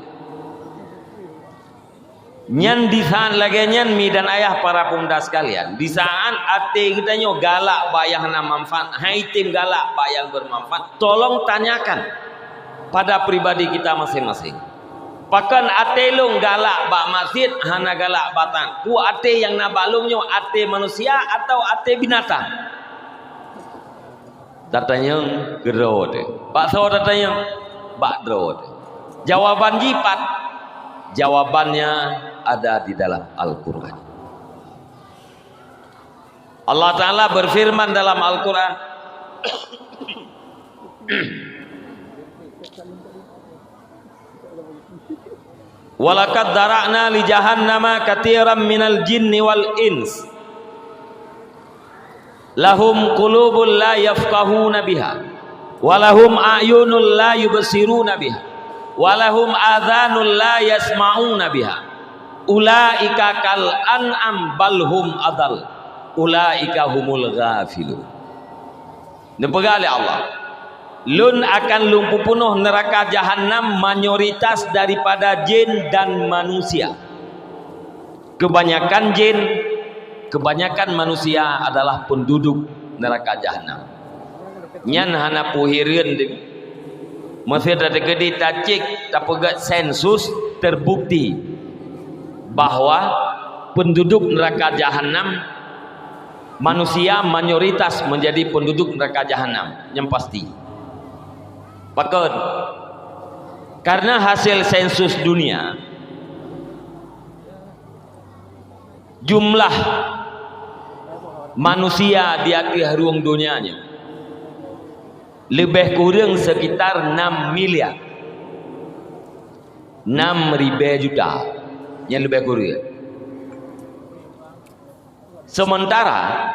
Nyan di saat lagi nyan mi dan ayah para pemuda sekalian. Di saat ate kita nyo galak bayang na manfaat, hai tim galak bayang bermanfaat. Tolong tanyakan pada pribadi kita masing-masing. Pakan ate lung galak bak masjid, hana galak batang. Ku ate yang nabalung nyo ate manusia atau ate binatang? Datanya gerod. Pak Saw datanya Ba'drod. Jawaban jipat, jawabannya ada di dalam Al-Quran. Allah Ta'ala berfirman dalam Al-Quran, walaqad dara'na li jahannama katsiran minal jinni wal ins lahum qulubun la yafqahuna biha walahum a'yunul la yubsiruna biha walahum adhanul la yasma'una biha ulaika kal an'am balhum adal ulaika humul ghafilun. Nepegale Allah lun akan lumpuh penuh neraka jahanam mayoritas daripada jin dan manusia. Kebanyakan jin, kebanyakan manusia adalah penduduk neraka jahanam. Nyan hana puhireun masih ada gede tacik tapegat sensus terbukti bahwa penduduk neraka jahanam manusia mayoritas menjadi penduduk neraka jahanam yang pasti. Pakon karena hasil sensus dunia jumlah manusia di akhir ruang dunianya lebih kurang sekitar 6 miliar 6.000 juta yang lebih kurang. Sementara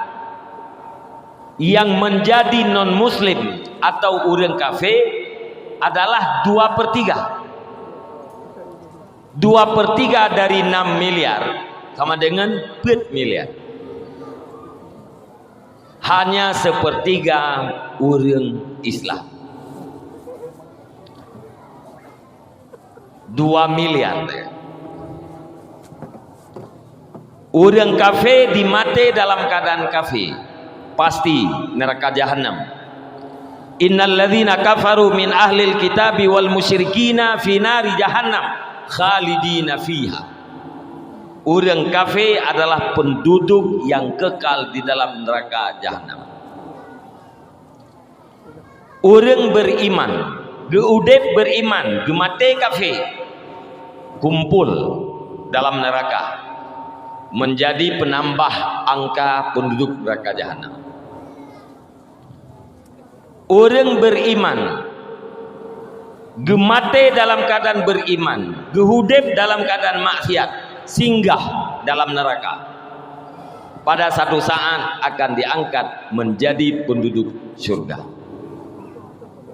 yang menjadi non muslim atau orang kafir adalah 2/3 dari 6 miliar sama dengan 4 miliar. Hanya 1/3 orang Islam. 2 miliar. Orang kafir dimati dalam keadaan kafir, pasti neraka jahanam. Innal ladzina kafaru min ahlil kitabi wal musyrikina fi nari jahannam khalidina fiha. Orang kafir adalah penduduk yang kekal di dalam neraka jahanam. Orang beriman, geudep beriman, gemate kafir, kumpul dalam neraka, menjadi penambah angka penduduk neraka jahanam. Orang beriman, gemate dalam keadaan beriman, gehudep dalam keadaan maksiat, singgah dalam neraka. Pada satu saat akan diangkat menjadi penduduk surga.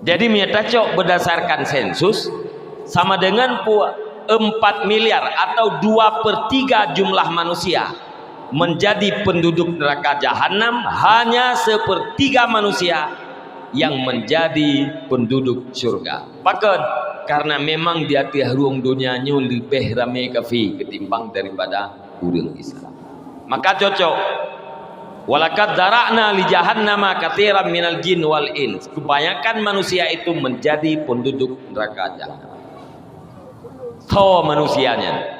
Jadi miatacok berdasarkan sensus sama dengan 4 miliar atau 2/3 jumlah manusia menjadi penduduk neraka jahanam. Hanya 1/3 manusia yang menjadi penduduk syurga. Pakan karena memang di hati ruang dunianya lebih ramai kafir ketimbang daripada orang Islam. Maka cocok. Walakad dara'na li jahannama katsiran minal jin wal ins. Kebanyakan manusia itu menjadi penduduk neraka jahanam. Thaw manusianya.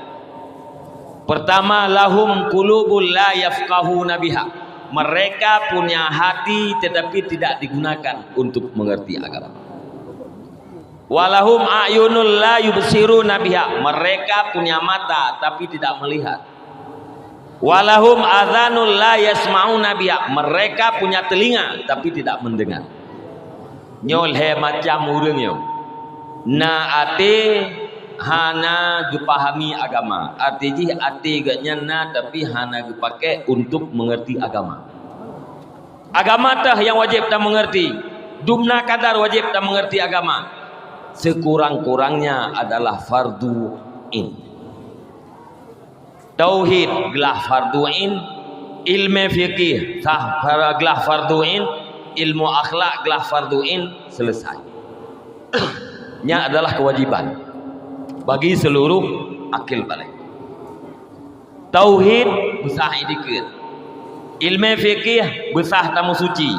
Pertama, lahum qulubul la yafqahuna biha. Mereka punya hati tetapi tidak digunakan untuk mengerti agama. Walahum a'yunul la yubsiruna biha. Mereka punya mata tapi tidak melihat. Walahum adhanul la yasma'una biha. Mereka punya telinga tapi tidak mendengar. Nyol he macam urang yo. Na ate hana gepahami agama. Artinya ate gaknya na tapi hana gepake untuk mengerti agama. Agama tah yang wajib kita mengerti. Dumna kadar wajib kita mengerti agama. Sekurang-kurangnya adalah fardu in. Tauhid gelah fardu in, ilmu fikih sah gelah fardu in, ilmu akhlak gelah fardu in, selesai. Nya adalah kewajiban bagi seluruh akil balik. Tauhid besah dikit, ilmu fikih besah tamu suci,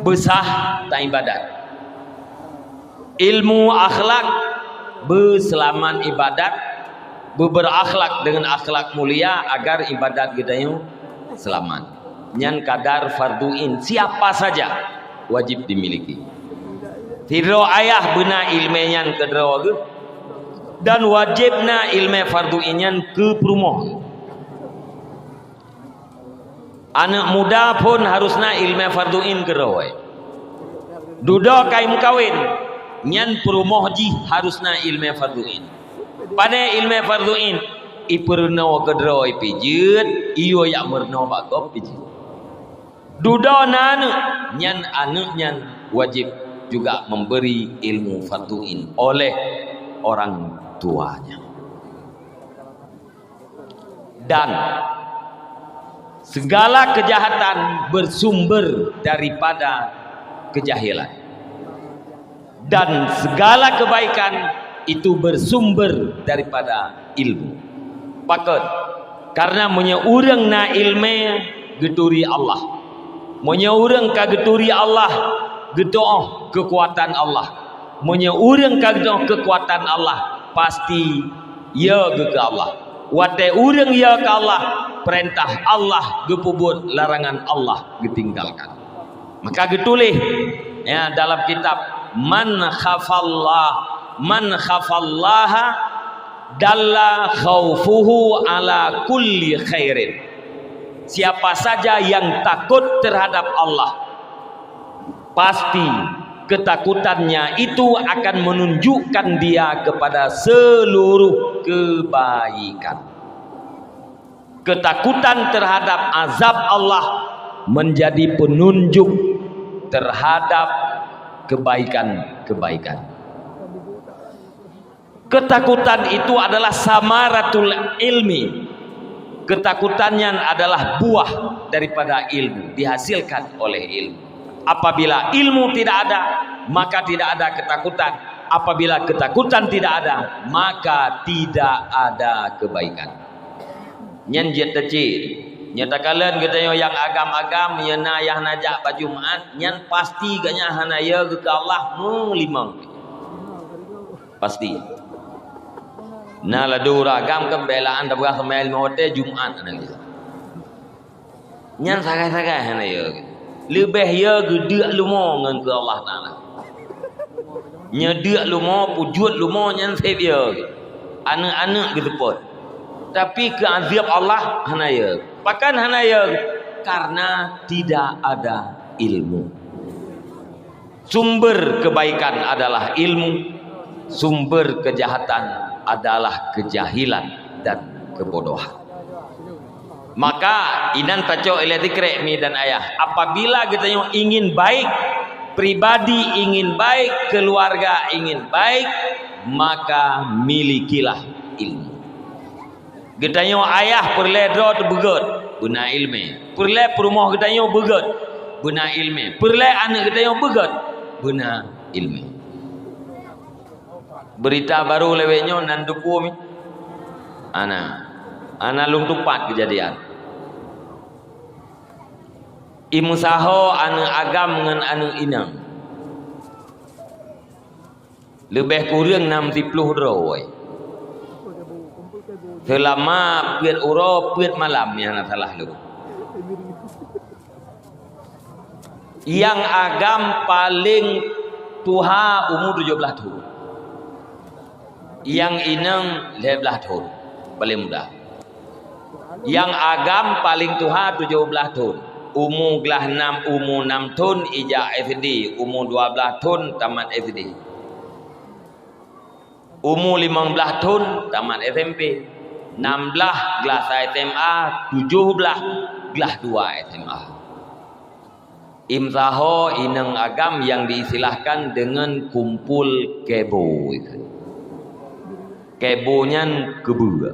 besah tak ibadat. Ilmu akhlak berselaman ibadat, berakhlak dengan akhlak mulia agar ibadat kita selamat. Nyan kadar farduin siapa saja wajib dimiliki. Tidro ayah bena ilmenyan kedro dan wajibna ilmu farduinyan ke perumoh. Anak muda pun harusna ilmu farduin kedro. Duda kai mukawin nyan perumoh ji harusna ilmu farduin. Pada ilmu farduin iperno kedro ipijut iyo yak merno bakop pijut. Duda nanu nyan anu nyan wajib juga memberi ilmu farduin oleh orang tuanya. Dan segala kejahatan bersumber daripada kejahilan. Dan segala kebaikan itu bersumber daripada ilmu. Pakat karena menyeurang na ilmu geturi Allah. Menyeurang ka geturi Allah gedoh kekuatan Allah. Menyeurang ka gedoh kekuatan Allah pasti ya ke Allah. Wate urang ya ke Allah perintah Allah gepubut larangan Allah ditinggalkan. Maka getulih ya dalam kitab man khafallaha dalla khaufuhu ala kulli khairin. Siapa saja yang takut terhadap Allah pasti ketakutannya itu akan menunjukkan dia kepada seluruh kebaikan. Ketakutan terhadap azab Allah menjadi penunjuk terhadap kebaikan-kebaikan. Ketakutan itu adalah samaratul ilmi. Ketakutannya adalah buah daripada ilmu, dihasilkan oleh ilmu. Apabila ilmu tidak ada, maka tidak ada ketakutan. Apabila ketakutan tidak ada, maka tidak ada kebaikan. Nyen jet tecil, nyata kalian kita yang agam-agam, nyana yang najak Jumat, nyen pasti gaknya hanaya ke Allah limang. Pasti. Nah ladu ragam kebelaan tabah semel mote Jumat nanti. Nyan sagai-sagai hanaya. Lebih ya gede lumo ngan ke Allah Taala. Nyedek lumo pujud lumo nyan sevia. Anak-anak gitu pun. Tapi ke azab Allah hanaya. Pakan hanaya karena tidak ada ilmu. Sumber kebaikan adalah ilmu, sumber kejahatan adalah kejahilan dan kebodohan. Maka inan taco elektrik mi dan ayah. Apabila kita ingin baik, pribadi ingin baik, keluarga ingin baik, maka milikilah ilmu. Kita ayah perle dro tu begut guna ilmu. Perle perumah kita begut Bena ilmu. Perlai anak kita yang begat. Bena ilmu. Berita baru lewetnya nan duku mi. Ana lung tupat kejadian. Imu saho anu agam dengan anu inang. Lebih kurang 60 droi. Selama piat uro piat malam yang salah lu. Yang agam paling tuha umur 17 tahun. Yang inang 15 tahun. Paling mudah. Yang agam paling tuha 17 tahun. Umur gelah 6 tahun ijak FD. Umur 12 tahun tamat FD. Umur 15 tahun tamat SMP. 16 gelah SMA, 17 gelah 2 SMA. Imsaho inang agam yang diistilahkan dengan kumpul kebo. Kebonya kebua.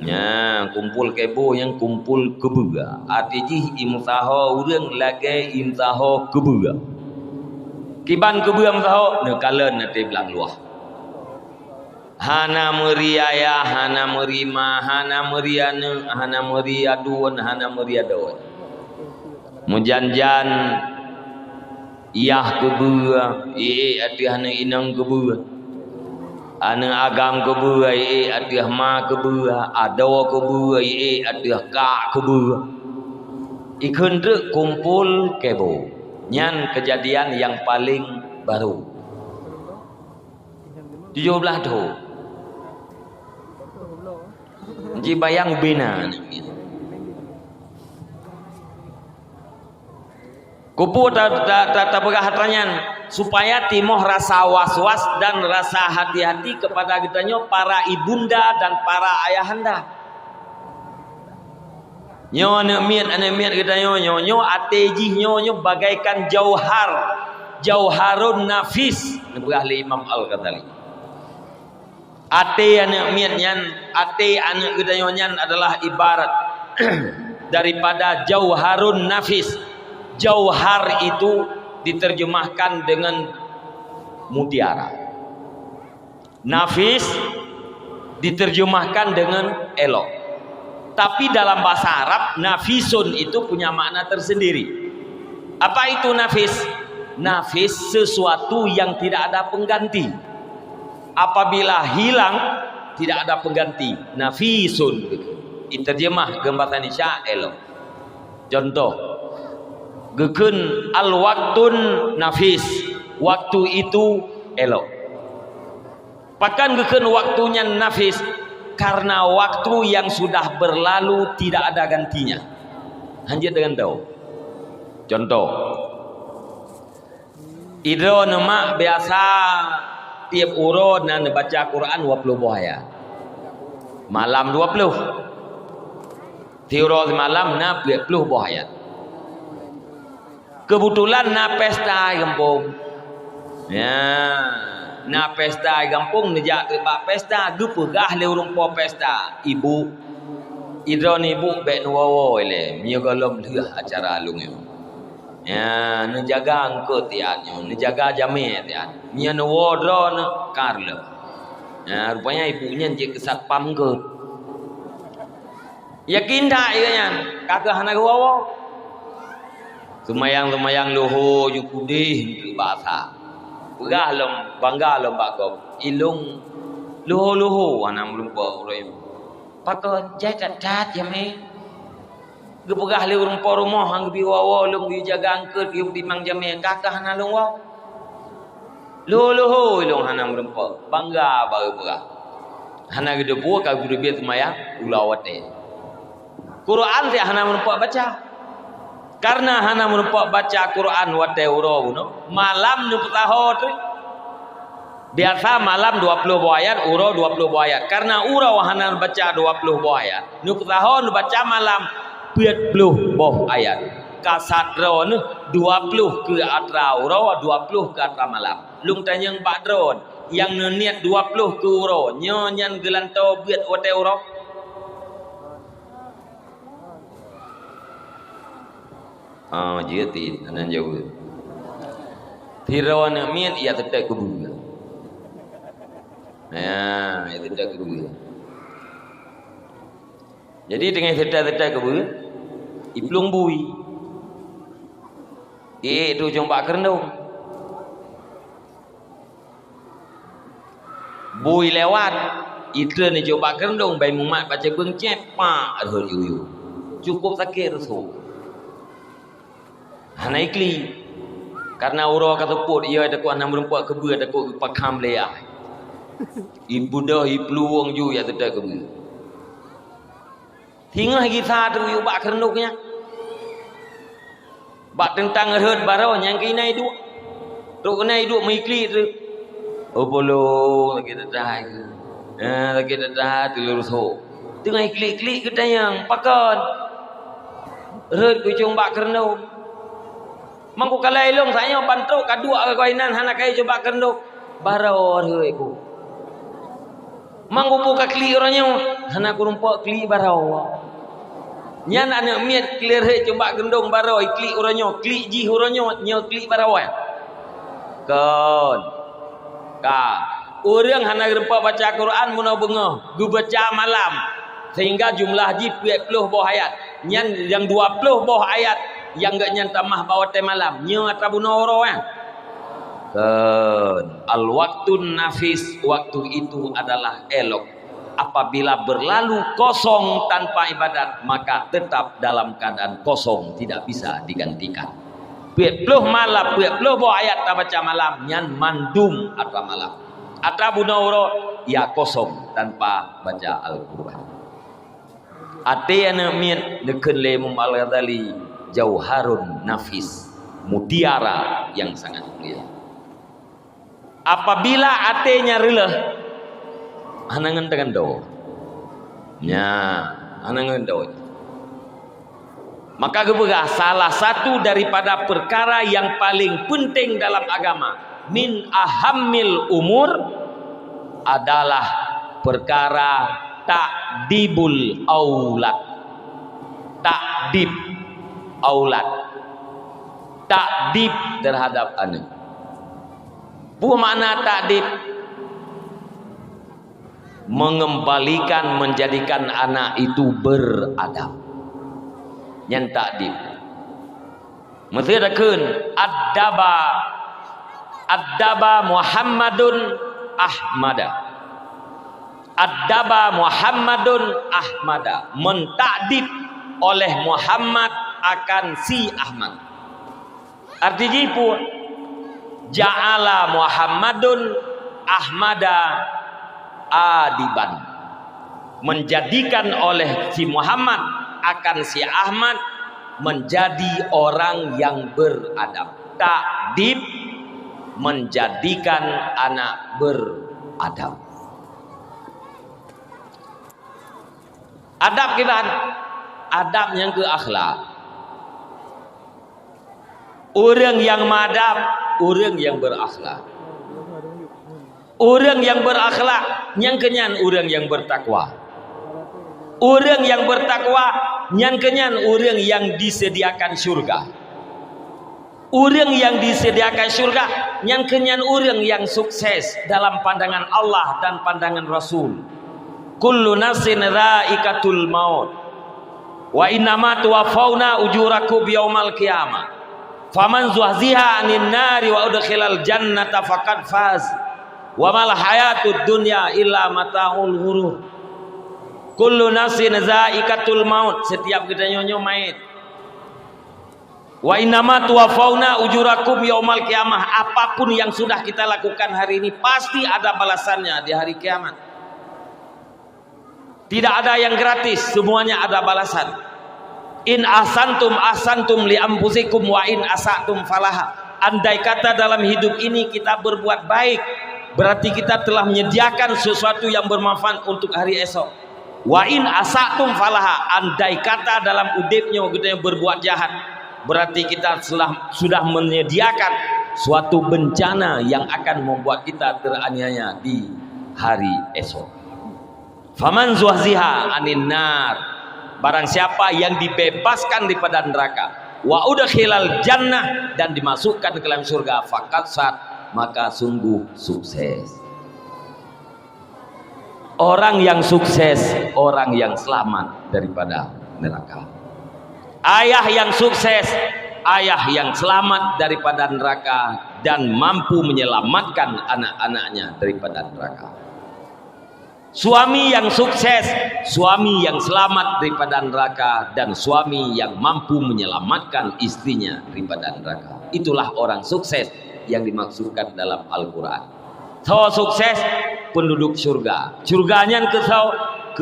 Ya, kumpul kebo yang kumpul kebua. Artinya imsaho urang lagi imsaho kebua. Kiban kebua imsaho nekalan nanti belang luah. Hana meriaya, hana merima, hana meriana, hana meriaduan, hana meriaduan. Mujanjan iyah kebua, ati hana inang kebua. Hana agam kebua, ati ma kebua, adawa kebua, ati ka kebua. Ikun kumpul kebo. Nyan kejadian yang paling baru. 17 tahun. Ji bayang bina. Kupu tak berhatanyan supaya timoh rasa was-was dan rasa hati-hati kepada kitanya para ibunda dan para ayahanda. Nyo miat kitanya nyo ateji nyo bagaikan jauharun nafis. Ahli Imam Al-Ghazali. Ate anak miatnyan, ate anak gedayonyan adalah ibarat daripada jauharun nafis. Jauhar itu diterjemahkan dengan mutiara. Nafis diterjemahkan dengan elok. Tapi dalam bahasa Arab, nafisun itu punya makna tersendiri. Apa itu nafis? Nafis sesuatu yang tidak ada pengganti. Apabila hilang tidak ada pengganti. Nafisun. Terjemah bahasa Indonesia elok. Contoh, gekun al-waktun nafis. Waktu itu elok. Pakan gekun waktunya nafis karena waktu yang sudah berlalu tidak ada gantinya. Hanya dengan tahu. Contoh, idro nama biasa tiap urut dan baca Quran 20 ayat. Malam 20. Tiurut malam na 20 ayat. Kebetulan na pesta kampung. Ya, na pesta kampung nejak tempat pesta gepegah le urung po pesta. Ibu idron ibu bek nuwawo le mio golom leuh acara alung yo. Ya, nejaga angkut tianyo, nejaga jame tian. Nya nuwo dron karle. Ya, rupanya ibunya cek satpam ke. Yakin tak ianya? Kakak hana wawo. Lumayang luhu yukudih untuk bahasa. Pegah lom bangga lom bakop. Ilung luhu anam lumpa urem. Pakon jagat cat jame. Gepegah le urung po rumah hang bi wawo lung bi jaga angkeut bi bimang jame kakah hana lung waw. Luhu lung hana merempo bangga baru pegah. Hana gede buah ka gede biat maya ulawat eh. Quran teh hana merempo baca. Karena hana merempo baca Quran wate uro no. Malam nu petahot. Biasa malam 20 ayat, uro 20 ayat. Karena uro hana baca 20 ayat. Nu petahot nu baca malam 40 ayat. Kasadron 20 ke atra uro 20 ke atra malam. Lung tanyang Pak Dron yang niat 20 ke uro nyan gelantau biat wate uro. Jadi anan jauh. Firawan mian ia tetek kebu. Ya, ia tetek kebu. Jadi dengan tetek kebu, iplung bui. Itu jomba kerendong. Bui lewat, itu ni jomba kerendong. Bayi mumat baca bengcet, pak, yuyu. Cukup sakit tu. Hana ikli karena uro kata pot ia ada kuat nama perempuan kebu ada kuat pakam leah ibu dah ipluang ju ya tidak kebu hingga kita tu yuk bak kerenduknya bak tentang erhut barau yang kena hidup tu kena hidup mengikli tu oh bolo lagi tedah lagi tedah telur so tengah ikli kita yang pakan erhut kucing bak kerenduk mangku kalai long saya bantruk kadua ke kainan hana kai coba kenduk barau heuy ku mangku buka kli orangnya hana ku rumpok kli barau nyan anak miet clear he coba gendong barau kli orangnya kli ji orangnya nyel kli barau ya kon ka urang hana rempa baca Quran mun beungoh gu baca malam sehingga jumlah ji 20 boh ayat nyan yang 20 boh ayat yang gak nyanta mah bawa teh malam nyo atabunoro ya al waktun nafis waktu itu adalah elok apabila berlalu kosong tanpa ibadat maka tetap dalam keadaan kosong tidak bisa digantikan 20 malam 20 bawa ayat tak baca malam nyan mandum atau malam atabunoro ya kosong tanpa baca Al-Quran atena min deken le Imam Al-Ghazali Jauharun nafis mutiara yang sangat mulia apabila atenya releh anangan dengan do nya anangan do maka gebegah salah satu daripada perkara yang paling penting dalam agama min ahammil umur adalah perkara ta'dibul aulad ta'dib aulad ta'dib terhadap anak buah makna ta'dib mengembalikan menjadikan anak itu beradab yang ta'dib mesti ada kun addaba Muhammadun Ahmada mentakdib oleh Muhammad akan si Ahmad artinya pun ja'ala Muhammadun Ahmada adiban menjadikan oleh si Muhammad akan si Ahmad menjadi orang yang beradab takdib menjadikan anak beradab adab kita adab yang ke akhlak orang yang madab orang yang berakhlak orang yang berakhlak yang kenyan orang yang bertakwa orang yang bertakwa yang kenyan orang yang disediakan surga orang yang disediakan surga yang kenyan orang yang sukses dalam pandangan Allah dan pandangan Rasul kullu nafsin dha'iqatul maut wa innama tuwaffawna ujurakum yaumal qiyamah faman zuhziha 'anil nari wa udkhilal jannata faqad faz wa mal hayatud dunya illa mataul ghurur kullu nafsin dha'iqatul maut setiap kita nyonyo mait wa innama tuwaffawna ujurakum yaumal qiyamah apapun yang sudah kita lakukan hari ini pasti ada balasannya di hari kiamat. Tidak ada yang gratis, semuanya ada balasan. In ahsantum li anfusikum wa in asatum falaha. Andai kata dalam hidup ini kita berbuat baik, berarti kita telah menyediakan sesuatu yang bermanfaat untuk hari esok. Wa in asatum falaha. Andai kata dalam udipnya kita berbuat jahat, berarti kita sudah menyediakan suatu bencana yang akan membuat kita teraniaya di hari esok. Faman zuhziha 'anil nar, barang siapa yang dibebaskan daripada neraka, wa udkhilal jannah, dan dimasukkan ke dalam surga, faqad sat, maka sungguh sukses. Orang yang sukses, orang yang selamat daripada neraka. Ayah yang sukses, ayah yang selamat daripada neraka dan mampu menyelamatkan anak-anaknya daripada neraka. Suami yang sukses, suami yang selamat daripada neraka, dan suami yang mampu menyelamatkan istrinya daripada neraka. Itulah orang sukses yang dimaksudkan dalam Al-Quran. So sukses penduduk surga. Surganya ke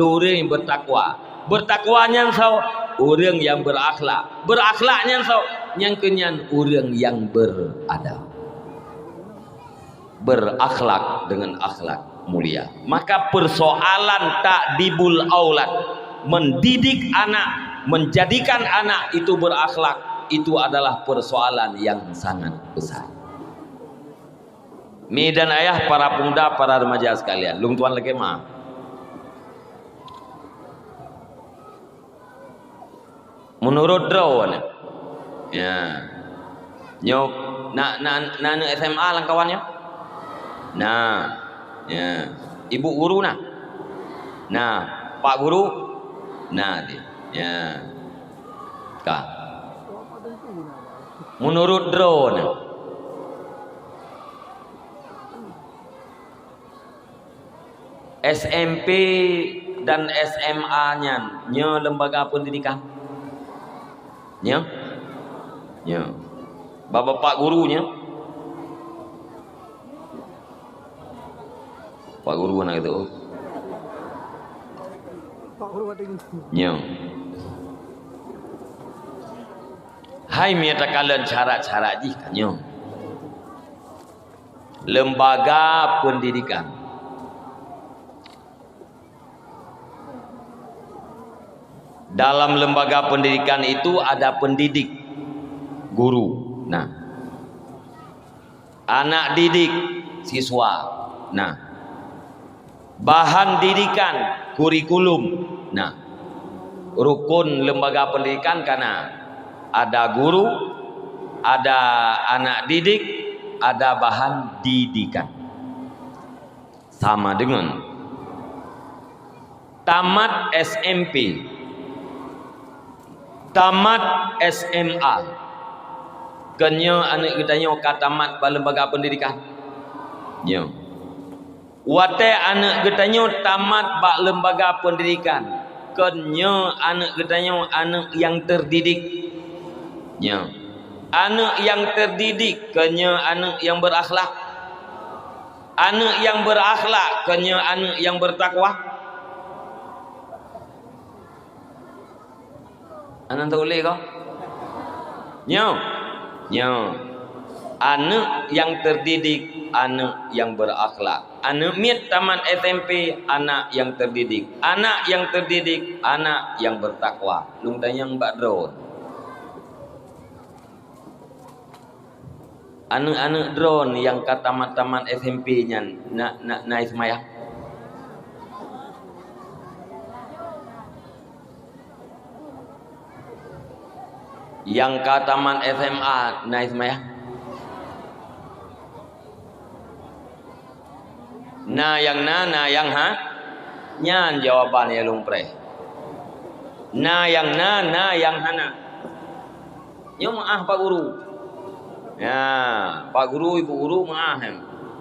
orang yang bertakwa. Bertakwanya orang yang berakhlak. Berakhlaknya yang kenyan orang yang beradab. Berakhlak dengan akhlak mulia. Maka persoalan takdibul aulad, mendidik anak, menjadikan anak itu berakhlak, itu adalah persoalan yang sangat besar. Mi dan ayah, para pemuda, para remaja sekalian, lung tuan lagi mah. Menurut drone, ya, nyok, nak SMA lang kawannya, nah. Ya, ibu guru nah, pak guru, ya, kak. Menurut drone, SMP dan SMA-nya, lembaga pendidikan, bapak gurunya. Pak guru nak itu. Pak guru ada ini. Hai mita kalian cara-cara jika lembaga pendidikan. Dalam lembaga pendidikan itu ada pendidik, guru. Nah, anak didik, siswa. Nah, bahan didikan, kurikulum. Nah, rukun lembaga pendidikan karena ada guru, ada anak didik, ada bahan didikan. Sama dengan tamat SMP, tamat SMA, kenya anak kita nyoka tamat lembaga pendidikan. Wate anak getanyo tamat bak lembaga pendidikan, kenya anak getanyo anak yang terdidik. Anak yang terdidik kenya anak yang berakhlak. Anak yang berakhlak kenya anak yang bertakwa. Anak tak boleh kau? Anak yang terdidik, anak yang berakhlak. Anak mit taman SMP, anak yang terdidik. Anak yang terdidik, anak yang bertakwa. Lung tanyang Mbak Drone. Anak-anak drone yang kata taman SMP-nya naik semayang. Yang kata taman SMA naik semayang. Yang nyan jawabannya lungpre. Yang hana. Maaf Pak Guru. Ya, Pak Guru, Ibu Guru maaf.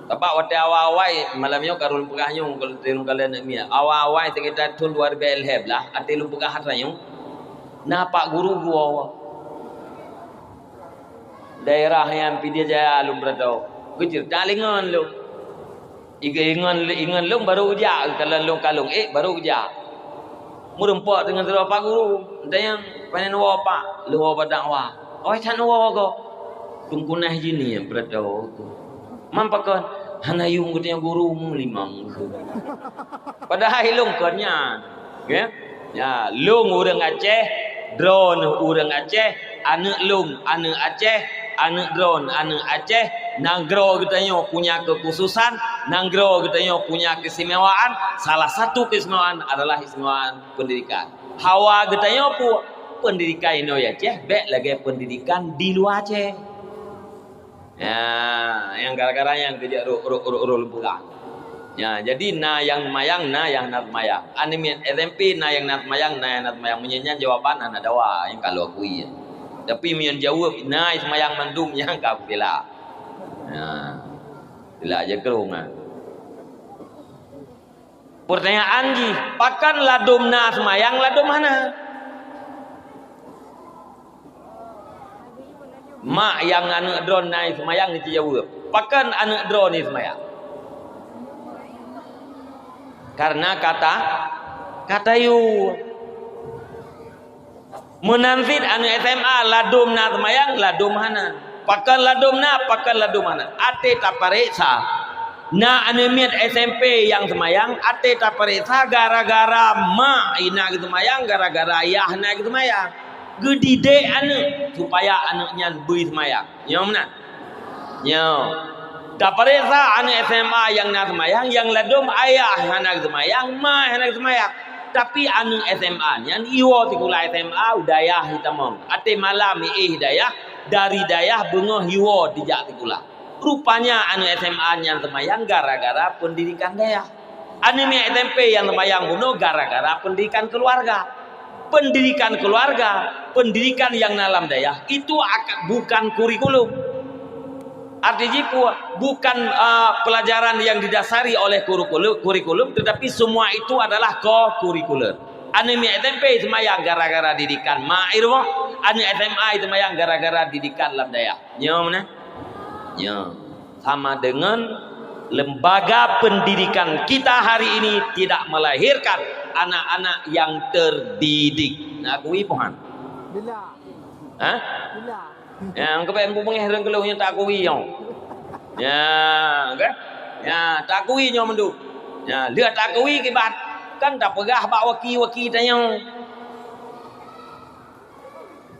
Tapi waktu awal-awal malamnya karun pegahnya kalau tenu kalian nak mia. Awal-awal kita tun luar belheb lah, ati lu pegah hatanya. Nah Pak Guru gua daerah yang pidia jaya lu beratau. Gujir talingan lu. Ingan lu baru uja kalau kalung baru uja. Murempak dengan terus Pak Guru. Dan yang panen wapa, lu wapa dakwah. Oh can wapa tungkunah jini yang beratau. Mampakon hanayung gutnya guru limang. Padahal lungkanya. Ya. Ya, lung urang Aceh, drone urang Aceh, anak lung, anak Aceh, anak drone, anak Aceh. Nanggro katanya punya kekhususan, Nanggro katanya punya keistimewaan. Salah satu keistimewaan adalah istimewaan pendidikan. Hawa katanya pendidikan Indo Aceh, baik lagi pendidikan di luar Aceh. Ya, yang gara-gara yang kerja pulang. Ya, jadi na yang mayang, na yang nat mayang. Anime SMP na yang nat mayang, na yang nat mayang. Menyanyi jawaban anak dawa yang kalau aku iya. Tapi mian jawab na mayang mandum yang kau bila. Ya, bila aja kerungan. Pertanyaan ji, pakan ladum na semayang ladum mana? Mak yang anak drone naik semayang ni jawab. Pakan anak drone ni semayang. Karena kata yu menanfid anu SMA ladum na semayang ladum mana? Pakan ladum mana? Ate taparesa. Na anu miat SMP yang semayang ate taparesa gara-gara mak ina semayang gara-gara ayah na semayang. Gedide anu supaya anaknya bui semayang. Nyom na. Nyom. Daparesa anu SMA yang nak semayang, yang ladum ayah anak semayang, mah anak semayang. Tapi anu SMA nya iwo tikula SMA udayah hitamong. Ate malam hidayah dari dayah bengoh iwo dijak tikula. Rupanya anu SMA nya semayang gara-gara pendidikan dayah. Anu mi SMP yang semayang bunuh gara-gara pendidikan keluarga. Pendidikan keluarga, pendidikan yang dalam dayah itu akan bukan kurikulum. Artinya bukan pelajaran yang didasari oleh kurikulum, tetapi semua itu adalah co-curricular. Anu SMP semayang gara-gara didikan ma'irwah, anu SMA semayang gara-gara didikan dalam dayah. Nyom nah? Nyom. Sama dengan lembaga pendidikan kita hari ini tidak melahirkan anak-anak yang terdidik. Nak akui pohon? Bila. Hah? Bila. Yang kepen pupung yang rengkeluh yang tak akui yang. Ya, okay? Ya, tak akui yang mendu. Ya, lihat tak akui kibat. Kan tak pegah bak waki tanya.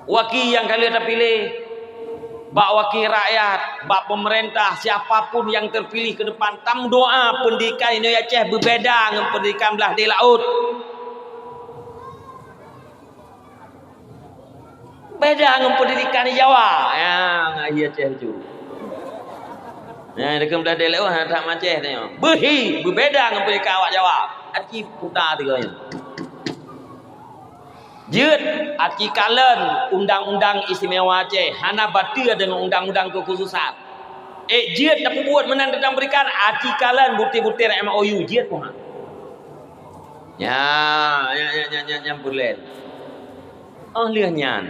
Waki yang kalian tak pilih. Bak wakil rakyat, bak pemerintah, siapapun yang terpilih ke depan, tam doa pendidikan Indonesia Aceh berbeza dengan pendidikan belah di laut. Beda dengan pendidikan di Jawa. Ya, ngaji Aceh tu. Ya, dekat belah di laut tak macam tanya. Berbeza dengan pendidikan awak Jawa. Aci putar tiga ni. Jut aci kalen undang-undang istimewa Aceh hana batil dengan undang-undang kekhususan. Jut tak buat menang tentang berikan aci kalen butir-butir MOU jut pun. Ya boleh. Oh lihatnya.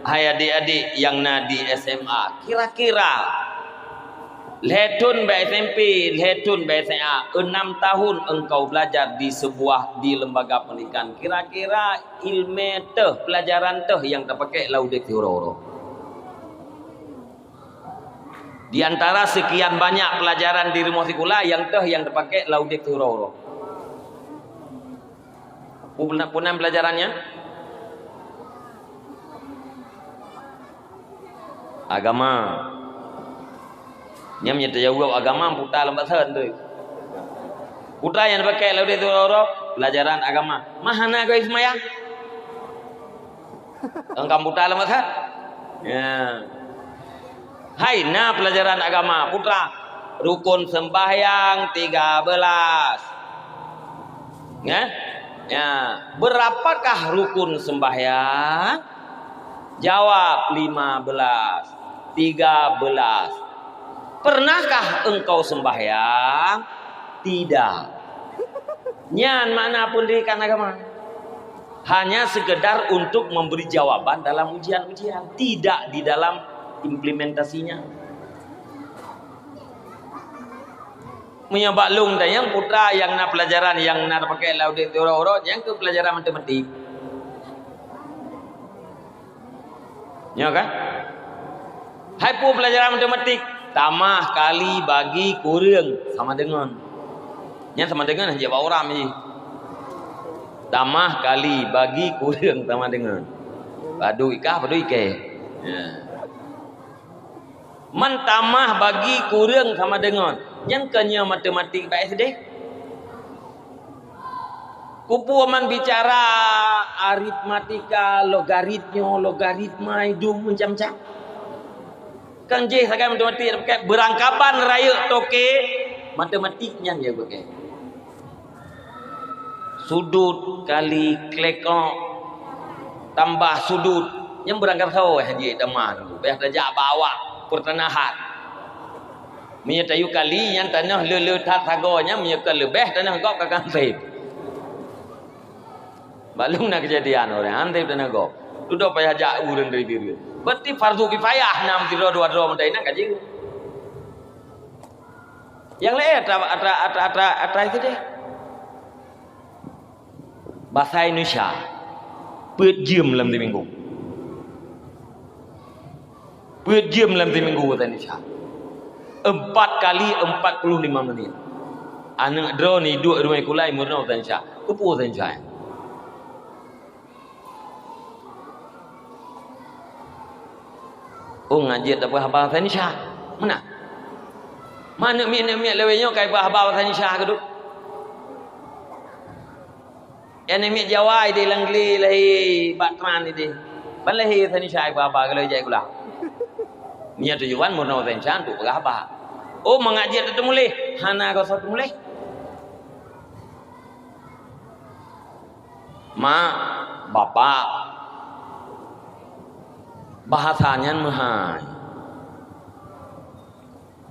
Hai adik-adik yang nadi SMA, kira-kira Letun by SMP, letun by SMA, 6 tahun engkau belajar di lembaga pendidikan. Kira-kira ilmu teh, pelajaran teh yang terpakai laudik huro-huro. Di antara sekian banyak pelajaran di rumah sekolah yang teh yang terpakai laudik huro-huro. Punan pelajarannya? Agama. Nyam nyata jawab agama putar lembat sen tu. Putar yang pakai lalu itu pelajaran agama. Mahana kau ismaya? Engkau putar lembat sen? Ya. Hai, nah pelajaran agama putra rukun sembahyang 13. Ya? Ya. Berapakah rukun sembahyang? Jawab 15. 13. Pernahkah engkau sembahyang? Tidak. Nyan mana pendidikan agama? Hanya sekedar untuk memberi jawaban dalam ujian-ujian, tidak di dalam implementasinya. Menyabaklung dan yang putra yang nak pelajaran yang nak pakai laudik oro-oro yang ke pelajaran matematik. Ya kan? Hai pu pelajaran matematik tambah kali bagi kurang sama dengan yang sama dengan hanya orang ni tambah kali bagi kurang sama dengan padu ikah padu ike ya. Mentambah bagi kurang sama dengan yang kenya matematik baik sedih Kupu man bicara aritmatika, logaritma itu macam-macam. Kan je sekarang matematik pakai berangkapan raya toke matematiknya dia pakai. Sudut kali klekok tambah sudut yang berangkat tahu dia teman. Biar dah bawa pertanahan. Minyak tayu kali yang tanah lele tagonya minyak lebih tanah kau kakang sahib. Balung nak kejadian orang antai tanah kau. Tu dah payah jak urun dari diri. Berarti fardu kifayah nam tiro dua mendai nak kaji. Yang lain atra itu deh. Bahasa Indonesia. Put jam dalam minggu. Put jam dalam minggu bahasa Indonesia. 4 kali 45 menit. Anak drone ni duduk rumah kulai murna bahasa Indonesia. Kupu bahasa Indonesia. Oh ngaji tak bahasa Indonesia. Mana? Mana miak lewenya kai bahasa Indonesia ke tu? Yang miak Jawa ide Langli lahi Batman ide. Ban lahi bahasa Indonesia bahasa kalau jai kula. Miak tujuan murna bahasa Indonesia tu bahasa. Oh mengaji tu mulai. Hana kau satu mulai. Ma bapak bahasanya mahal.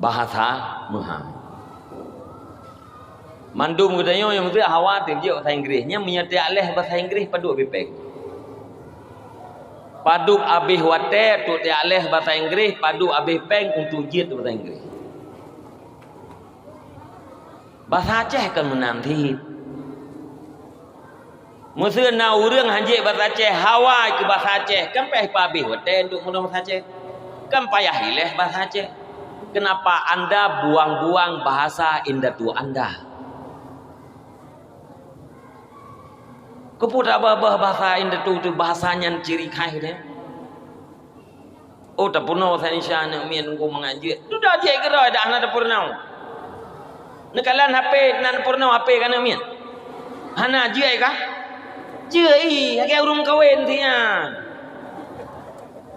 Bahasa mahal. Mandum katanya yang mesti khawatir je bahasa Inggerisnya menyati alih bahasa Inggeris padu bepek. Padu abih wate tu ti alih bahasa Inggeris, padu abih peng untuk jit bahasa Inggeris. Bahasa Aceh kan menanti. Mesti nak urang hanjik bahasa Aceh, Hawaii ke bahasa Aceh, kan payah pabih hotel untuk mula bahasa Aceh. Kan payah hileh bahasa Aceh. Kenapa anda buang-buang bahasa indatu anda? Kepudak bahasa indatu itu bahasanya ciri khas dia. Oh tak pernah bahasa Indonesia nak mian ku mengaji. Tu dah je gerai dah nak pernah. Nekalan HP nak pernah HP kan mian. Hana je kah? Jai, agak urung kawin dia.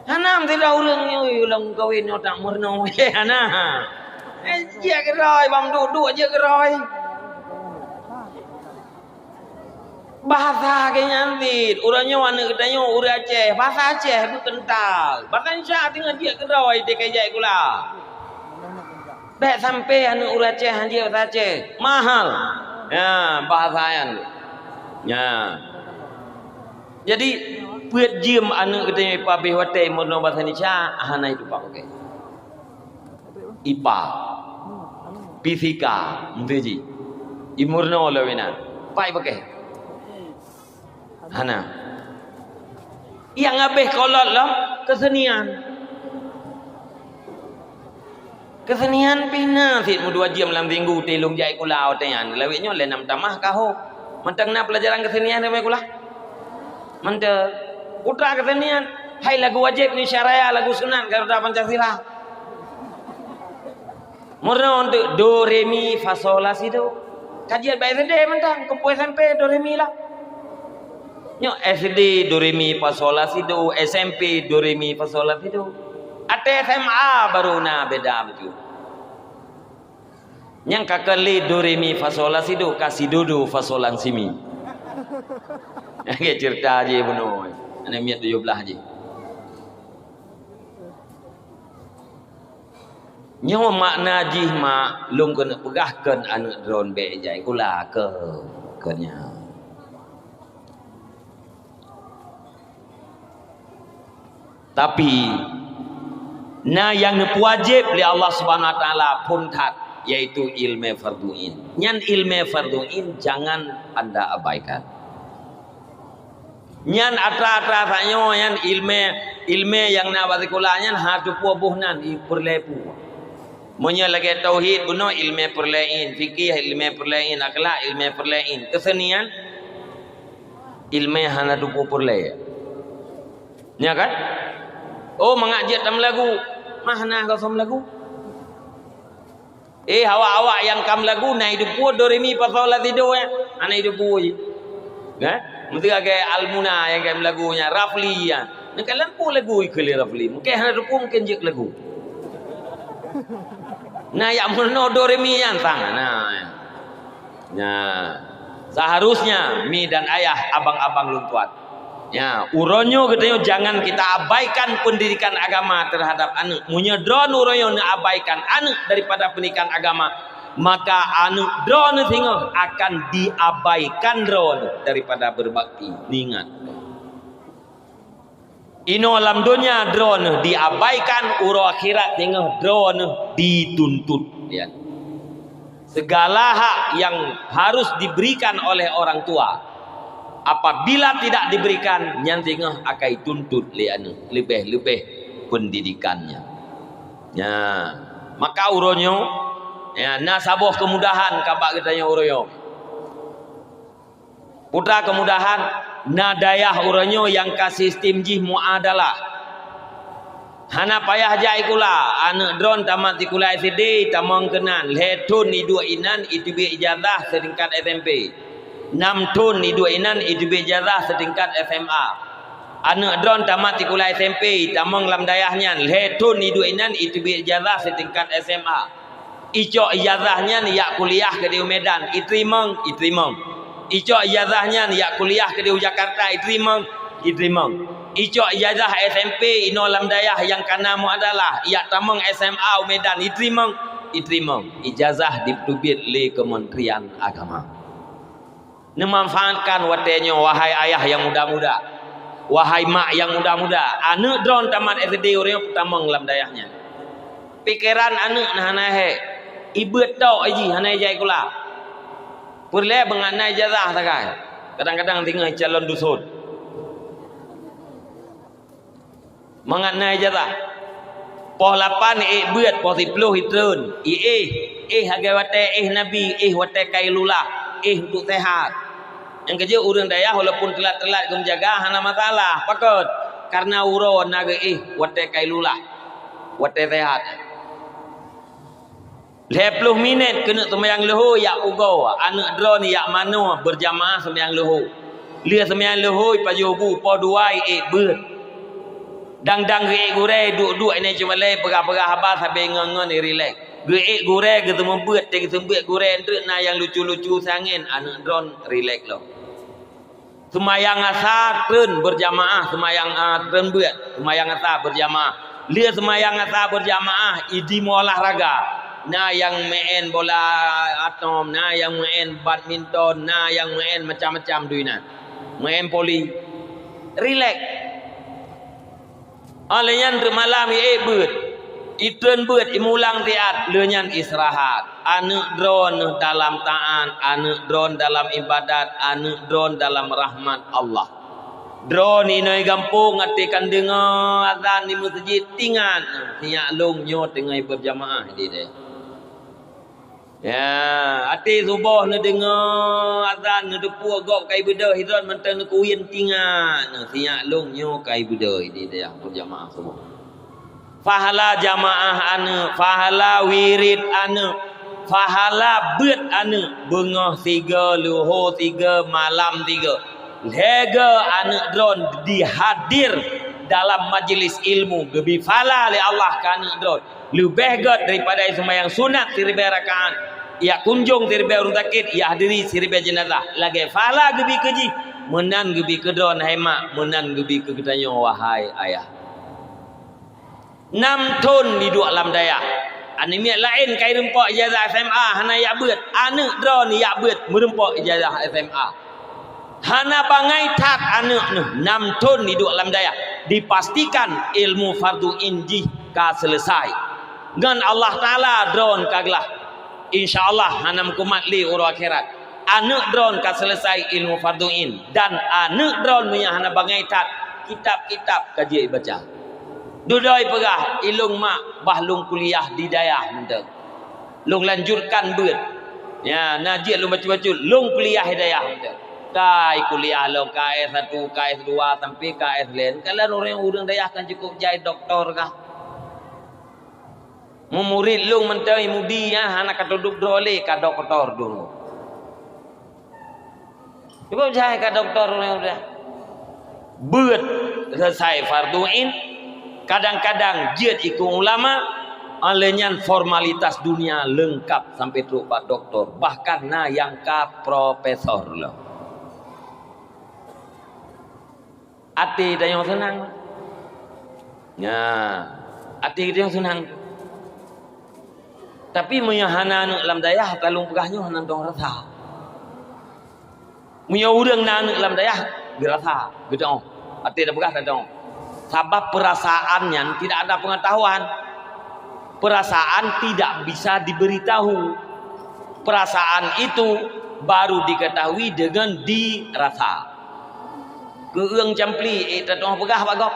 Hanam tidak urung ni, ulang kawin ni tak murno. Hana, dia kerai, bang duduk je kerai. Bahasa kayaknya nanti, orangnya mana katanya orang Aceh, bahasa Aceh bukan kental. Bahasa Indonesia tinggal dia kerai, dia kayak gula. Baik sampai anak orang Aceh, dia bahasa Aceh mahal. Ya, bahasa yang, ya. Jadi buat jam anak katanya pabeh watai murno bahasa Indonesia hana itu pak okey. IPA, fisika, mesti imurno lawinan. Pak pakai. Hana. Yang abeh kolot lah kesenian. Kesenian pina sit mu 2 jam dalam minggu telung jai kula otean. Lawiknya le 6 tamah kaho. Mentang na pelajaran kesenian ramai kula. Manda putra kesenian hai lagu wajib ni syaraya lagu sunat Garuda Pancasila murno untuk do re mi fa sol la si do kajian baik SD mentang ke SMP do re mi lah nyo SD do re mi fa sol la si do SMP do re mi fa sol la si do ate SMA baru na beda betul yang kakali do re mi fa sol la si do kasih do fa sol lang si mi. Yang cerita je penuh. Anak miat 17 je. Nyawa makna jih mak lung kena pegahkan anak drone be jai kula ke nya. Tapi na yang wajib li Allah Subhanahu wa taala pun tat yaitu ilmu farduin. Nyan ilmu farduin jangan anda abaikan. Nyan atra sanyo yan ilme yang nak bazikulah nyan hatu puabuh nan perlepu. Monya lagi tauhid buno ilmu perlain, fikih ilmu perlain, akhlak ilmu perlain, kesenian ilmu hana dupu perlai. Ya kan? Oh mengaji dalam lagu, mana kau som lagu? Awak yang kam lagu na hidup do re mi pa sol la ti do ya. Ana hidup je. Kan? Mesti kayak Almuna yang kayak lagunya Rafli ya. Nak kalian pun lagu ikli Rafli. Mungkin ada pun mungkin je lagu. Nah ya mono do re mi yang tang. Nah. Seharusnya mi dan ayah abang-abang lumpuat. Ya, uronyo katanya jangan kita abaikan pendidikan agama terhadap anak. Munya drone uronyo abaikan anak daripada pendidikan agama, maka anak drone tengok akan diabaikan drone daripada berbakti. Ingat. Ino alam dunia drone diabaikan, uro akhirat tengok drone dituntut. Ya. Segala hak yang harus diberikan oleh orang tua, apabila tidak diberikan, nyantingah akai tuntut lianu lebih pendidikannya. Ya, maka uronyo, ya, nasaboh kemudahan kabak katanya uronyo. Putra kemudahan, nadayah uronyo yang kasih sistem jih muadalah. Hana payah jai kula anak drone tamat di kula SD tamang kenan letun ni dua inan itu bi ijazah setingkat SMP 6 tun ni dua inan itu bi ijazah setingkat SMA anak drone tamat di kula SMP tamang lam dayahnya letun ni dua inan itu bi ijazah setingkat SMA ico ijazahnya ni yak kuliah ke di Medan itrimang ico ijazahnya ni yak kuliah ke di Jakarta itrimang ico ijazah SMP ino lam dayah yang kanamu adalah ia tamang SMA Medan itrimang ijazah ditubit le Kementerian Agama. Memanfaatkan watenya wahai ayah yang muda-muda, wahai mak yang muda-muda, anak drone tamat SD orang tamang lam dayahnya. Pikiran anak nah he ibet tau aji hanai jai kula. Perle mengenai ijazah takai. Kadang-kadang tinggal calon dusun. Mengenai jatah poh 8 beut poh 10 hitreun harga wate nabi wate kailullah untuk sehat yang kerja urang dayah walaupun telat-telat ke menjaga hana masalah pakot karena uron naga wate kailullah wate sehat 20 minit kena sembahyang luhur yak ugo anak drone yak mano berjamaah sembahyang luhur lia sembahyang luhur pajubu poh 2 beut dang-dang ge gure duk ini cuma le pegah-pegah habas sampai ngengen relax ge gure ke temu beut ke sembet gure entre na yang lucu-lucu sangin anak drone relax lo semayang asar treun berjamaah semayang treun beut semayang asar berjamaah lia semayang asar berjamaah idi olahraga na yang main bola atom na yang main badminton na yang main macam-macam duinan main poli relax Alayan malam beut itun beut imulang tiat lenyan istirahat anak drone dalam taat anak drone dalam ibadat anak drone dalam rahmat Allah drone inoi gampung atikan dengar azan di masjid tingan tiak long nyot tengah berjamaah di dia ya ati subuh ne dengar azan ne depu gok kai beda hidran mentang ne kuyin tingan tiak long nyo kai beda di dia berjamaah semua fahala jamaah ane fahala wirid ane fahala beut ane bengah 3 luhur 3 malam 3 lega ane drone dihadir dalam majlis ilmu gebi fala oleh Allah kana drone lebih god daripada sembahyang sunat 3 rakaat ia kunjung 3 orang sakit ia hadiri 3 jenazah lagi fala gebi keji menan gebi ke drone hai mak menan gebi ke katanya wahai ayah 6 ton di dua alam daya animiat lain kai rempok ijazah SMA hana ya beut anak drone ya beut merempok ijazah SMA hana bangai tak anak 6 ton di dua alam daya dipastikan ilmu fardu injih ka selesai dengan Allah Taala drone kaglah insyaallah hanam kumat li uru akhirat anak drone ka selesai ilmu fardu in dan anak drone punya hana bangai tak kitab-kitab kaji baca dudoi pegah ilung mak bahlung kuliah di dayah mentang lung lanjutkan beut ya najis lung baca-baca lung kuliah hidayah mentang kai kuliah lo KS1 KS2 sampai KS lain kalau orang urang dayah kan cukup jadi doktor kah murid lung mentang mudi ya anak duduk drole ka doktor dulu Cuba cari ke doktor udah. Beut selesai farduin. Kadang-kadang jid ikut ulama alenyan formalitas dunia lengkap sampai tu pak doktor. Bahkan na yang ka profesor lah. Hati kita yang senang. Ya, hati kita yang senang. Tapi menyahana dalam dayah talung pegahnya hanan dong rasa. Punya urang na dalam dayah dirasa gitu. Hati dah pegah dong. Sebab perasaannya tidak ada pengetahuan. Perasaan tidak bisa diberitahu. Perasaan itu baru diketahui dengan dirasa. Keung campli tong pegah Pak Gop.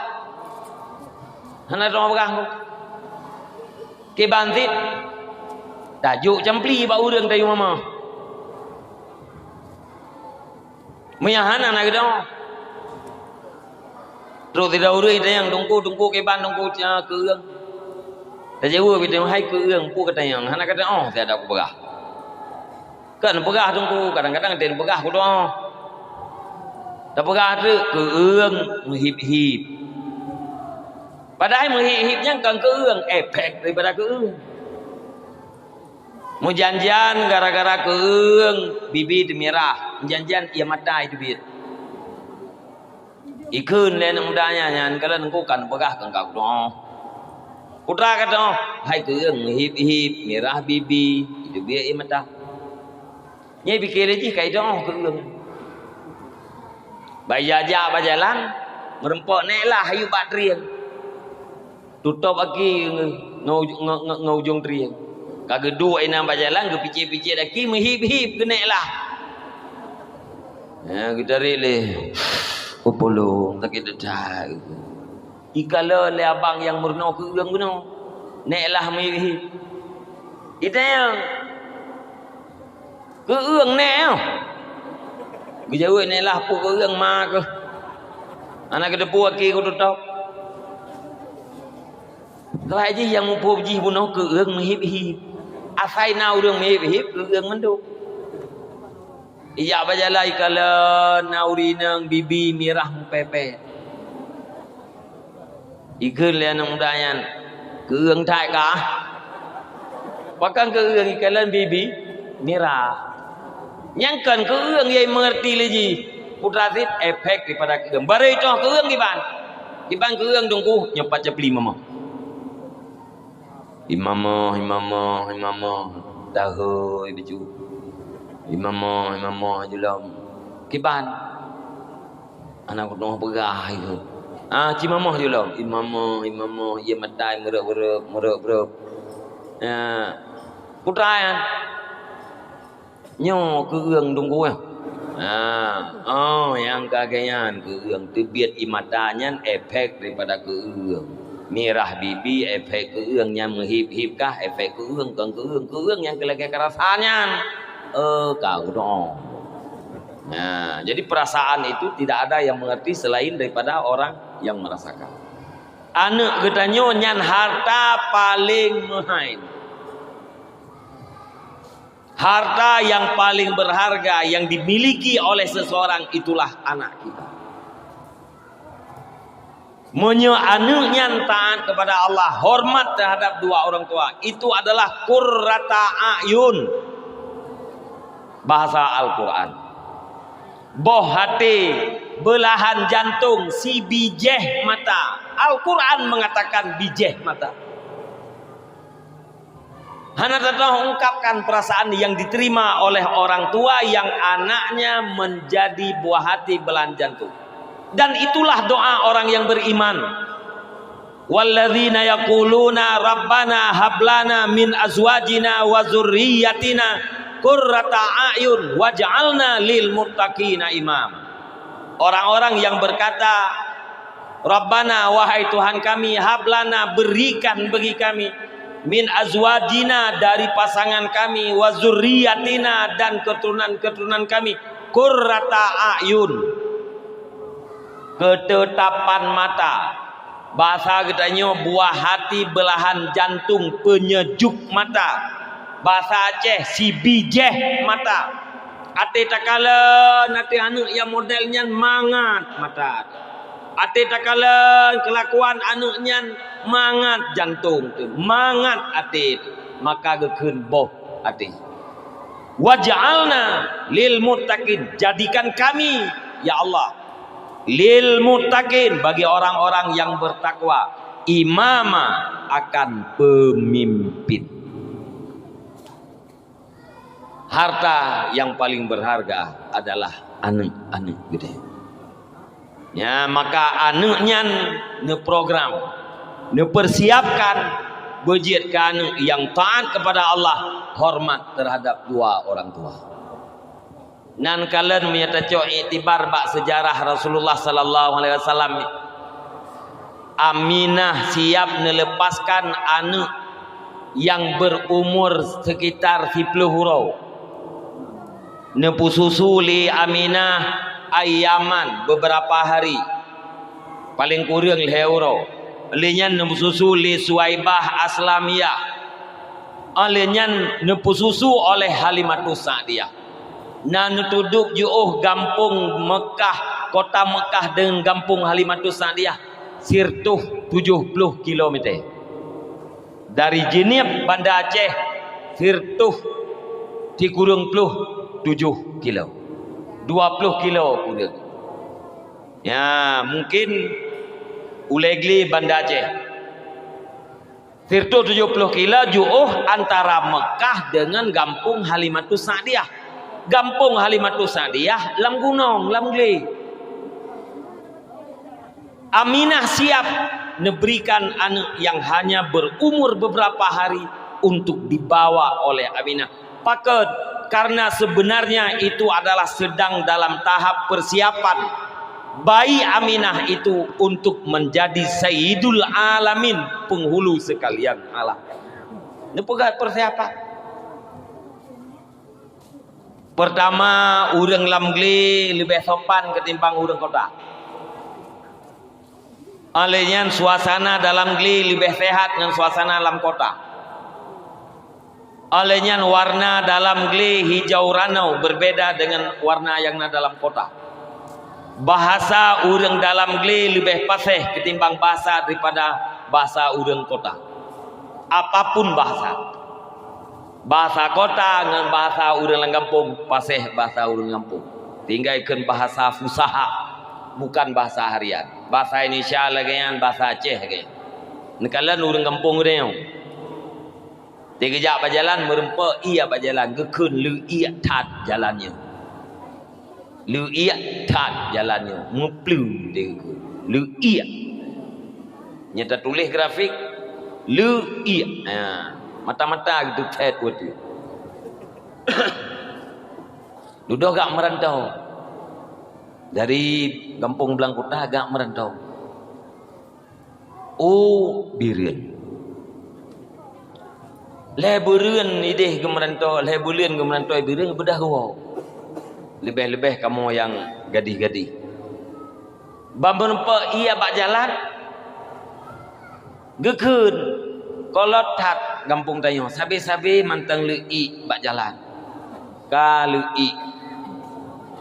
Hana tong pegah. Ke bantit. Tajuk campli ba urang tayu mama. Menyahana nak gitu. Terus tidak urus itu yang dongku ke ban dongku keung. Dah jauh kita hai keung pu kata yang hana kata oh saya ada pegah. Kan pegah dongku kadang-kadang den pegah ku doh. Dah pegah tu keung menghip-hip. Padahal menghip-hipnya kan keung efek daripada keung. Mau janjian gara-gara keung bibit merah, janjian ia mata itu bibit. Ikun le nang mudanya nyan kalau nengku kan pegah kan kau doh. Putra kata oh, hai keung hip merah bibi itu biar ia mata. Nyai pikir aja kai doh keung. Bajaja bajalan merempok neklah hayu bat triang. Tutup lagi ngujung triang. Kagak dua ina bajalan ke picit-picit lagi menghip-hip keneklah. Ya kita rele. Popolong tak ada dah. Ikala le abang yang murno ke urang guna. Neklah mai. Ita yang ke urang nek. Gejawe neklah pu ke urang ma ke. Anak ke depu aki ku tutup. Kalau aja yang mu pu ji buno ke urang mahip-hip. Asai na urang mahip-hip ke urang menduk. Iya bajalai kalau nauri nang bibi mirah pepe. Ikun le nang mudayan keung thai ka. Pakan keung ikalan bibi mirah. Nyangkan keung ye mengerti lagi. Putra sit efek daripada keung. Bare toh keung giban. Giban keung dongku nyepat cepli mama. Imamo tahu biju. Imamo julam kiban anak kau pegah itu cimamo julam imamo ia matai merep putra yang nyo keung dongku yang kagean keung tebiat imatanya efek daripada keung merah bibi efek keungnya menghip-hip kah efek keung yang kelege kerasannya kau dong. Nah, jadi perasaan itu tidak ada yang mengerti selain daripada orang yang merasakan. Anak getanyo nyan harta paling mahal. Harta yang paling berharga yang dimiliki oleh seseorang itulah anak kita. Menyo anak nyan taat kepada Allah, hormat terhadap dua orang tua, itu adalah qurrata ayun. Bahasa Al-Quran. Boh hati, belahan jantung, si bijeh mata. Al-Quran mengatakan bijeh mata. Hana tetap ungkapkan perasaan yang diterima oleh orang tua yang anaknya menjadi buah hati belahan jantung. Dan itulah doa orang yang beriman. Walladzina yaquluna rabbana hablana min azwajina wa dzurriyyatina qurrata a'yun waj'alna lil muttaqina imam. Orang-orang yang berkata, Rabbana wahai Tuhan kami, hablana berikan bagi kami min azwajina dari pasangan kami wa dzurriyyatina dan keturunan-keturunan kami qurrata a'yun ketetapan mata. Bahasa katanya buah hati belahan jantung penyejuk mata. Bahasa Aceh si bijeh mata. Ate takalan ate anak yang modelnya mangat mata. Ate takalan kelakuan anaknya mangat jantung tu. Mangat ate maka gekeun boh ate. Waj'alna lil muttaqin, jadikan kami ya Allah lil muttaqin, bagi orang-orang yang bertakwa, imama, akan pemimpin. Harta yang paling berharga adalah anak-anak gede. Ya, maka anaknya ne program, ne persiapkan bejit ke anak yang taat kepada Allah, hormat terhadap dua orang tua. Nan kalian menyata cok iktibar bak sejarah Rasulullah sallallahu alaihi wasallam. Aminah siap melepaskan anak yang berumur sekitar 10 hurau. Nepu susu li Aminah ayaman beberapa hari, paling kurang leuro. Alinyan nepu susu li Suwaibah Aslamiyah. Alinyan nepu susu oleh Halimatus Sa'diyah. Nah nutuduk juuh gampung Mekah, kota Mekah dengan gampung Halimatus Sa'diyah sirtuh 70 km. Dari Jenib Banda Aceh sirtuh dikurung puluh 7 kilo 20 kilo kurang. Ya mungkin ulegli Banda Aceh sirtuh 70 kilo juuh antara Mekah dengan gampung Halimatus Sa'diyah. Gampung Halimatus Sa'diyah lam gunung lam gli. Aminah siap memberikan anak yang hanya berumur beberapa hari untuk dibawa oleh Aminah. Paket karena sebenarnya itu adalah sedang dalam tahap persiapan bayi Aminah itu untuk menjadi Sayyidul Alamin, penghulu sekalian alam. Ini persiapan. Pertama, urang lamgli lebih sopan ketimbang urang kota. Alenya suasana dalam gli lebih sehat dengan suasana dalam kota. Alenya warna dalam gli hijau ranau berbeda dengan warna yang ada dalam kota. Bahasa urang dalam gli lebih fasih ketimbang bahasa daripada bahasa urang kota. Apapun bahasa. Bahasa kota dengan bahasa urang kampung fasih bahasa urang kampung. Tinggalkan bahasa fusaha, bukan bahasa harian. Bahasa Indonesia lagi yang bahasa Aceh lagi. Nekalan urang kampung dia. Dikejap berjalan merempak ia berjalan gekun lu ia tat jalannya. Lu ia tat jalannya. Ngeplu dia gekun. Lu ia. Nyata tulis grafik lu ia. Mata-mata gitu tat waktu. Duduk gak merantau. Dari kampung Belangkota agak merantau. Oh, birin. Leburan ideh ke merantau, leburan ke merantau birin bedah wow. Lebih-lebih kamu yang gadih-gadih. Bambun pe ia bak jalan. Gekun. Kolot tat kampung tayo. Sabi-sabi mantang lei bak jalan. Ka lei.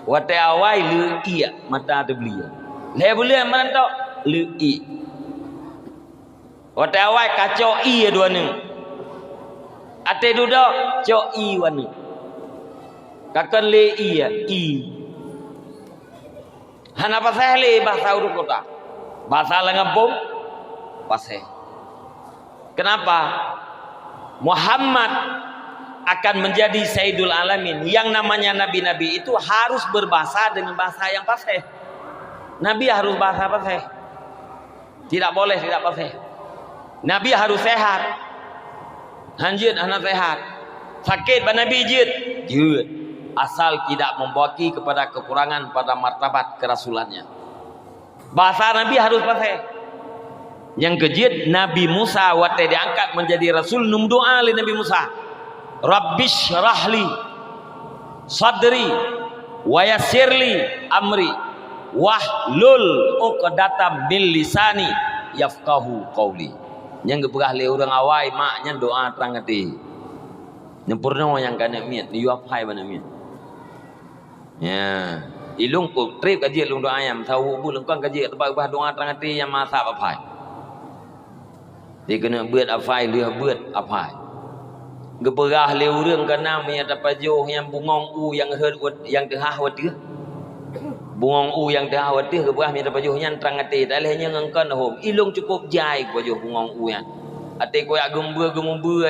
Watai awai lei mata tu belia. Leburan merantau lei. Watai awai kacau i dua ni. Ate duduk cok i wani. Kakan le i. Hana pasal le bahasa urut kota. Bahasa lengampung pasal. Kenapa? Muhammad akan menjadi Sayyidul Alamin. Yang namanya nabi-nabi itu harus berbahasa dengan bahasa yang fasih. Nabi harus bahasa fasih. Tidak boleh tidak fasih. Nabi harus sehat. Hanjut anak sehat. Sakit Nabi jut. Asal tidak membawaki kepada kekurangan pada martabat kerasulannya. Bahasa Nabi harus fasih. Yang kejut Nabi Musa waktu diangkat menjadi rasul num doa oleh Nabi Musa. Rabbish rahli sadri wa yassirli amri wahlul uqdatam min lisani yafqahu qawli. Yang geberah le orang awai maknya doa terang hati. Yang purno yang kana miat ni yuap hai bana miat. Ya, ilung pun trip kaji ilung doa ayam tahu bu lengkang kaji tempat ubah doa terang hati yang masa apa? Dia kena buat apa? Dia buat apa? Geperah leu reung kana mi dapat joh yang bungong yang herd yang tengah wati. Bungong yang tengah wati geperah mi dapat joh yang terang hati. Tak lehnya ngangkan hom. Ilung cukup jai ko joh bungong yang. Ate ko yak gember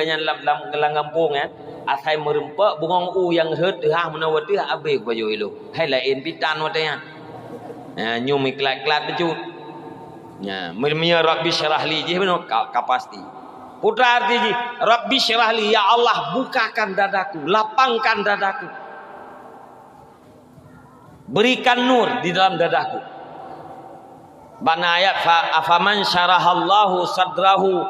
yang lam gelang kampung ya. Asai merempak bungong yang herd tengah menawati abe ko joh ilung. Hai lain pitan wate ya. Nyum iklat-iklat becut. Ya, mirmiya rabbi syarahli je benar kapasti. Putra arti Rabbi syirahli, ya Allah bukakan dadaku, lapangkan dadaku, berikan nur di dalam dadaku. Bana ayat afaman syarahallahu sadrahu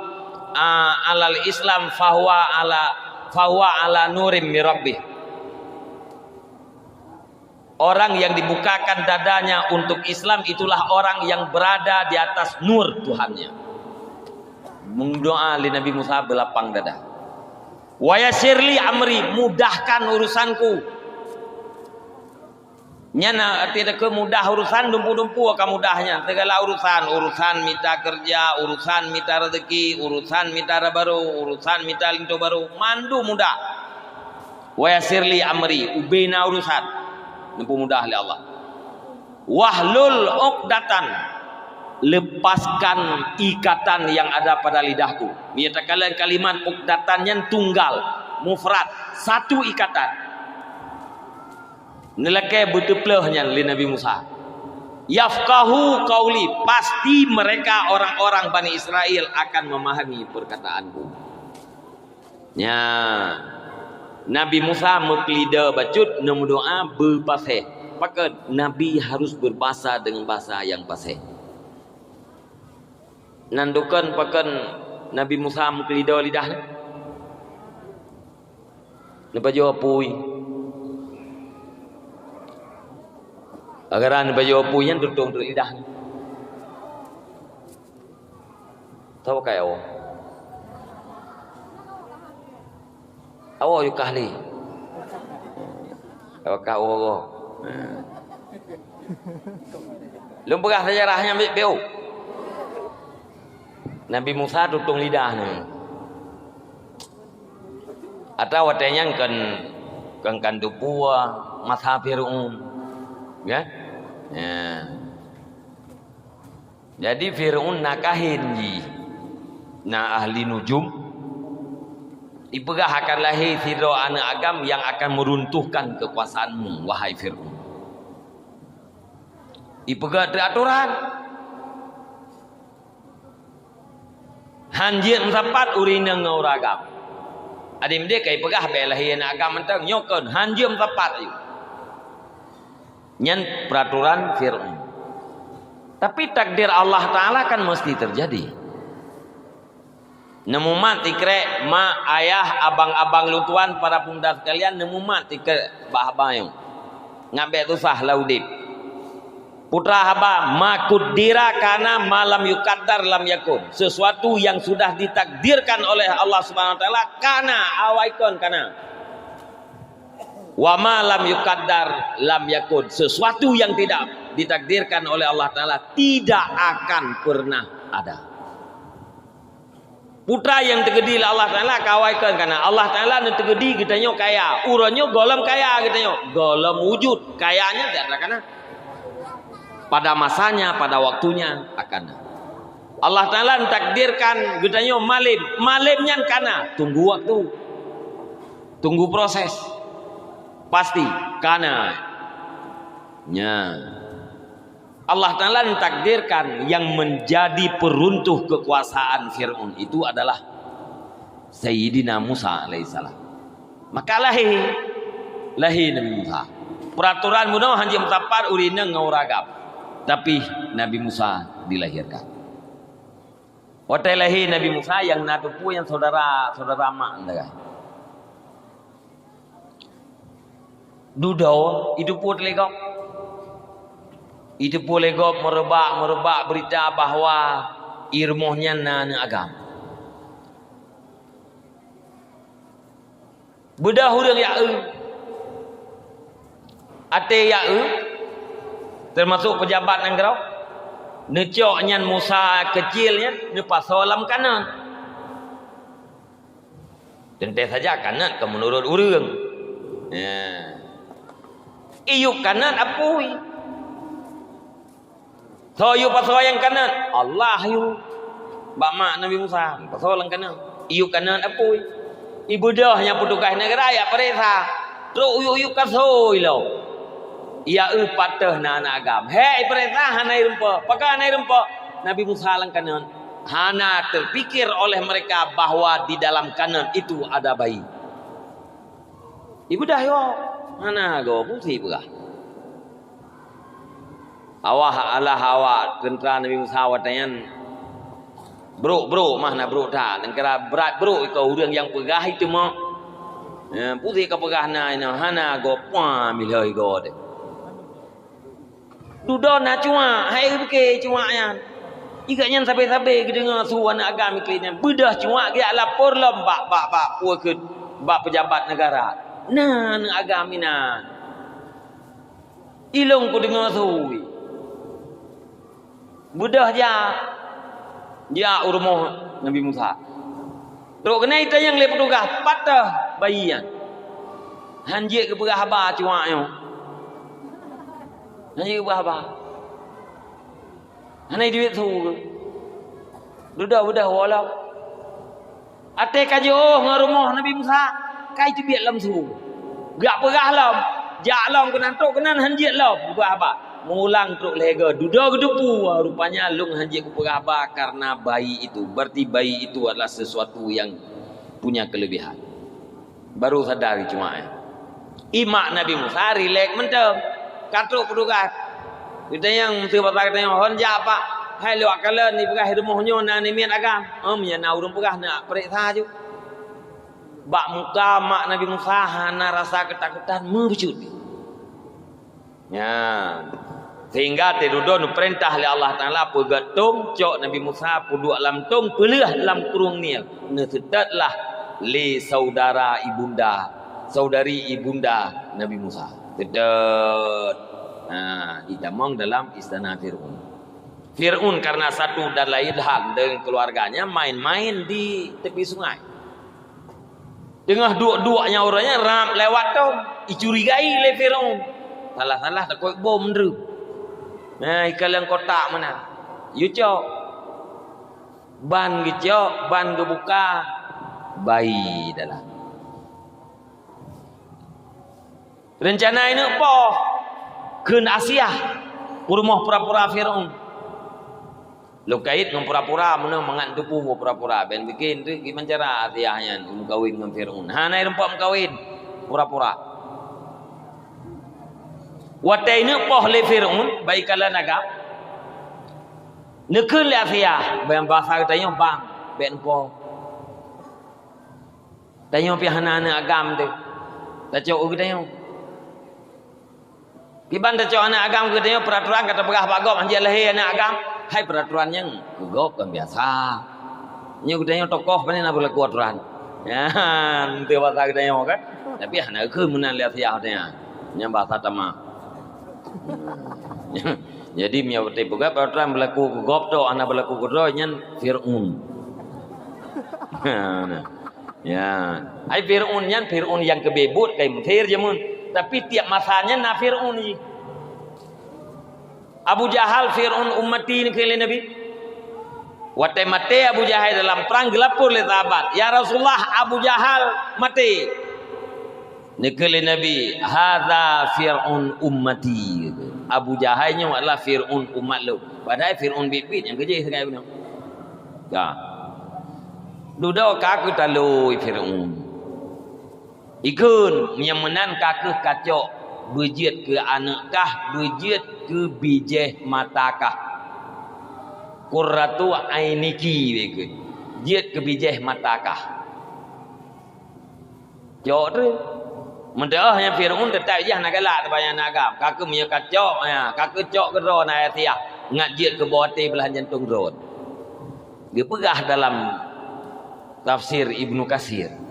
alal Islam fahuwa ala nurim min rabbih. Orang yang dibukakan dadanya untuk Islam itulah orang yang berada di atas nur Tuhannya. Mendoa li Nabi Musa berlapang dada. Wa yassirli amri, mudahkan urusanku. Nyana tidak kemudah urusan dumpu-dumpu akan mudahnya. Segala urusan mita kerja, urusan mita rezeki, urusan mita baru, urusan mita linto baru, mandu mudah. Wa yassirli amri, ubina urusan. Dumpu mudah li Allah. Wahlul uqdatan, lepaskan ikatan yang ada pada lidahku. Menyatakan kalimat uqdatan yang tunggal, mufrad, satu ikatan. Nelakai betuplehnya li Nabi Musa. Yafqahu qauli, pasti mereka orang-orang Bani Israel akan memahami perkataanku. Ya, Nabi Musa meklida bacut nemu doa berpasih. Maka Nabi harus berbahasa dengan bahasa yang pasih. Nandukan pakan Nabi Musa muklidah lidah. Lepas jawab pui. Agaran lepas jawab pui yang tutung tu lidah. Tahu kaya awak? Awak yuk kahli. Awak kau awak. Lumpurah sejarahnya beu. Nabi Musa tutung lidah ni. Atau watanya kan tupua masa Fir'aun. Ya? Ya. Jadi Fir'aun nakahin ji. Na ahli nujum. Ipegah akan lahir sidro anak agam yang akan meruntuhkan kekuasaanmu, wahai Fir'aun. Ipegah aturan. Hanjir mendapat urina ngauragam. Adim dia kai pegah belahian agam mentang nyokon hanjir mendapat itu. Nyan peraturan Fir'aun. Tapi takdir Allah Ta'ala kan mesti terjadi. Nemu mati krek ma ayah abang-abang lutuan para pemuda sekalian nemu mati krek bah-bayung. Ngabe tu sah laudip. Putra haba makudira kana malam yukaddar lam yakun. Sesuatu yang sudah ditakdirkan oleh Allah Subhanahu wa taala kana awaikon kana. Wa ma lam yukaddar lam yakun. Sesuatu yang tidak ditakdirkan oleh Allah taala tidak akan pernah ada. Putra yang tergedi Allah taala kawaikan kana Allah taala nu tergedi kita nyo kaya, uronyo golem kaya kita nyo. Golem wujud, kayanya tidak ada kana. Pada masanya, pada waktunya akan. Allah Ta'ala takdirkan gedanya malimnya kana. Tunggu waktu, tunggu proses, pasti kana. Ya. Allah Ta'ala takdirkan yang menjadi peruntuh kekuasaan Fir'aun itu adalah Sayyidina Musa alaihissalam. Maka lahir Nabi Musa. Peraturan mudah hanya mutapat urina ngauragap. Tapi Nabi Musa dilahirkan. Waktu lahir Nabi Musa yang natupu yang saudara mak anda. Dudau itu pun legok. Itu pun legok merebak berita bahwa irmohnya nana agam. Bedah hurang ya ate ya termasuk pejabat negara necoknya Musa kecilnya ne pasolam kanan tentu saja kanan ke menurut urang iyuk kanan apui so yu pasolang kanan Allah yu bama Nabi Musa pasolang kanan iyuk kanan apui ibu dah yang petugas negara ya perintah terus yu kasoi lo ia patah na anak agam. Hei perintah hanai rempa. Pakai hanai rempa. Nabi Musa lang kanan. Hana terpikir oleh mereka bahwa di dalam kanan itu ada bayi. Ibu dah yo. Hana go fungsi pula. Awah Allah awak tentera Nabi Musa watayan. Bro mana bro dah. Negara berat bro ikau orang yang pegah itu mah. Putih kau pegah na hana go puan milai go deh. Dudo na cuma hai ke cuma yan igaknya sampai kedengar suara anak agama iklinya bedah cuma dia lapor lom bak puak ke bak pejabat negara nah agamina ilung ku dengar suwi bedah dia urmoh Nabi Musa terus kena itu yang le petugas patah bayian hanjik ke berahaba cuma yo Nanti apa? Hanai duit tu. Duda walau. Ate kajo ngarumah Nabi Musa. Kai tu biar lam su. Gak perah lam. Jak lam kenan hanjit lam. Buat apa? Mulang truk lega. Duda gedupu. Rupanya lung hanjit ku perah apa? Karena bayi itu. Berarti bayi itu adalah sesuatu yang punya kelebihan. Baru sadari cuma. Imak Nabi Musa relax mentem. Katruk petugas. Kita yang mesti patah kita yang honja apa? Hai lewat kalian ni pegah rumahnya na ni mian agam. Ya na urung pegah nak periksa je. Bak muka mak Nabi Musa hana rasa ketakutan mercut. Ya. Sehingga terudon perintah oleh Allah Taala pegatung cok Nabi Musa puduk alam tung pelih dalam kurung ni. Nesetatlah li saudara ibunda, saudari ibunda Nabi Musa. Tidak. Ditamong dalam istana Fir'un. Fir'un karena satu dan lain hal dengan keluarganya main-main di tepi sungai. Tengah dua-duanya orangnya ram lewat tu, dicurigai oleh Fir'un. Salah-salah tak kau bom dulu. Nah, ikan yang kotak mana? You cok. Ban gecok, ban gebuka, bayi dalam. Rencana ini apa? Ke Asia, rumah pura-pura Fir'un. Lu kait dengan pura-pura, mana mengat tupu pura-pura. Ben bikin tu gimana cara Asianya mengkawin dengan Fir'un. Hanai rempak mengkawin pura-pura. Watai ini poh le Fir'un, baik kala naga. Nekun le Asia, ben bahasa katanya bang, ben poh. Tanya pi hana agam tu. Tak cok katanya. Kiban dah cakap anak agam katanya peraturan kata pegah bagop anjir lahir anak agam. Hai peraturan yang gugop kan biasa. Nya katanya tokoh mana nak berlaku aturan. Ya, nanti bahasa katanya kan. Tapi anak ke menan lihat siah katanya. Nya bahasa tama. Jadi mia betul pegah peraturan berlaku gugop tu anak berlaku kodro nya Fir'un. Ya, hai Fir'un yang kebebut kai mutir je mun. Tapi tiap masanya na Fir'un ni. Abu Jahal Fir'un ummati ni kele Nabi. Watai mati Abu Jahal dalam perang gelapur le sahabat. Ya Rasulullah Abu Jahal mati. Ni kele Nabi, hadza Fir'un ummati. Abu Jahalnya adalah Fir'un umat lu. Padahal Fir'un bibit yang kerja sekarang ni. Ya. Duda kaku talui Fir'un. Ikun yang menan kakeh kacok berjit ke anakkah berjit ke bijeh matakah qurratu ainiki ikut jit ke bijeh matakah jok tu mendah yang Fir'un tetap jah nak galak terbayang nak agam kakeh punya kacok ya kakeh cok ke ro na tiah ngat jit ke bote belah jantung road dia pegah dalam tafsir Ibnu Katsir.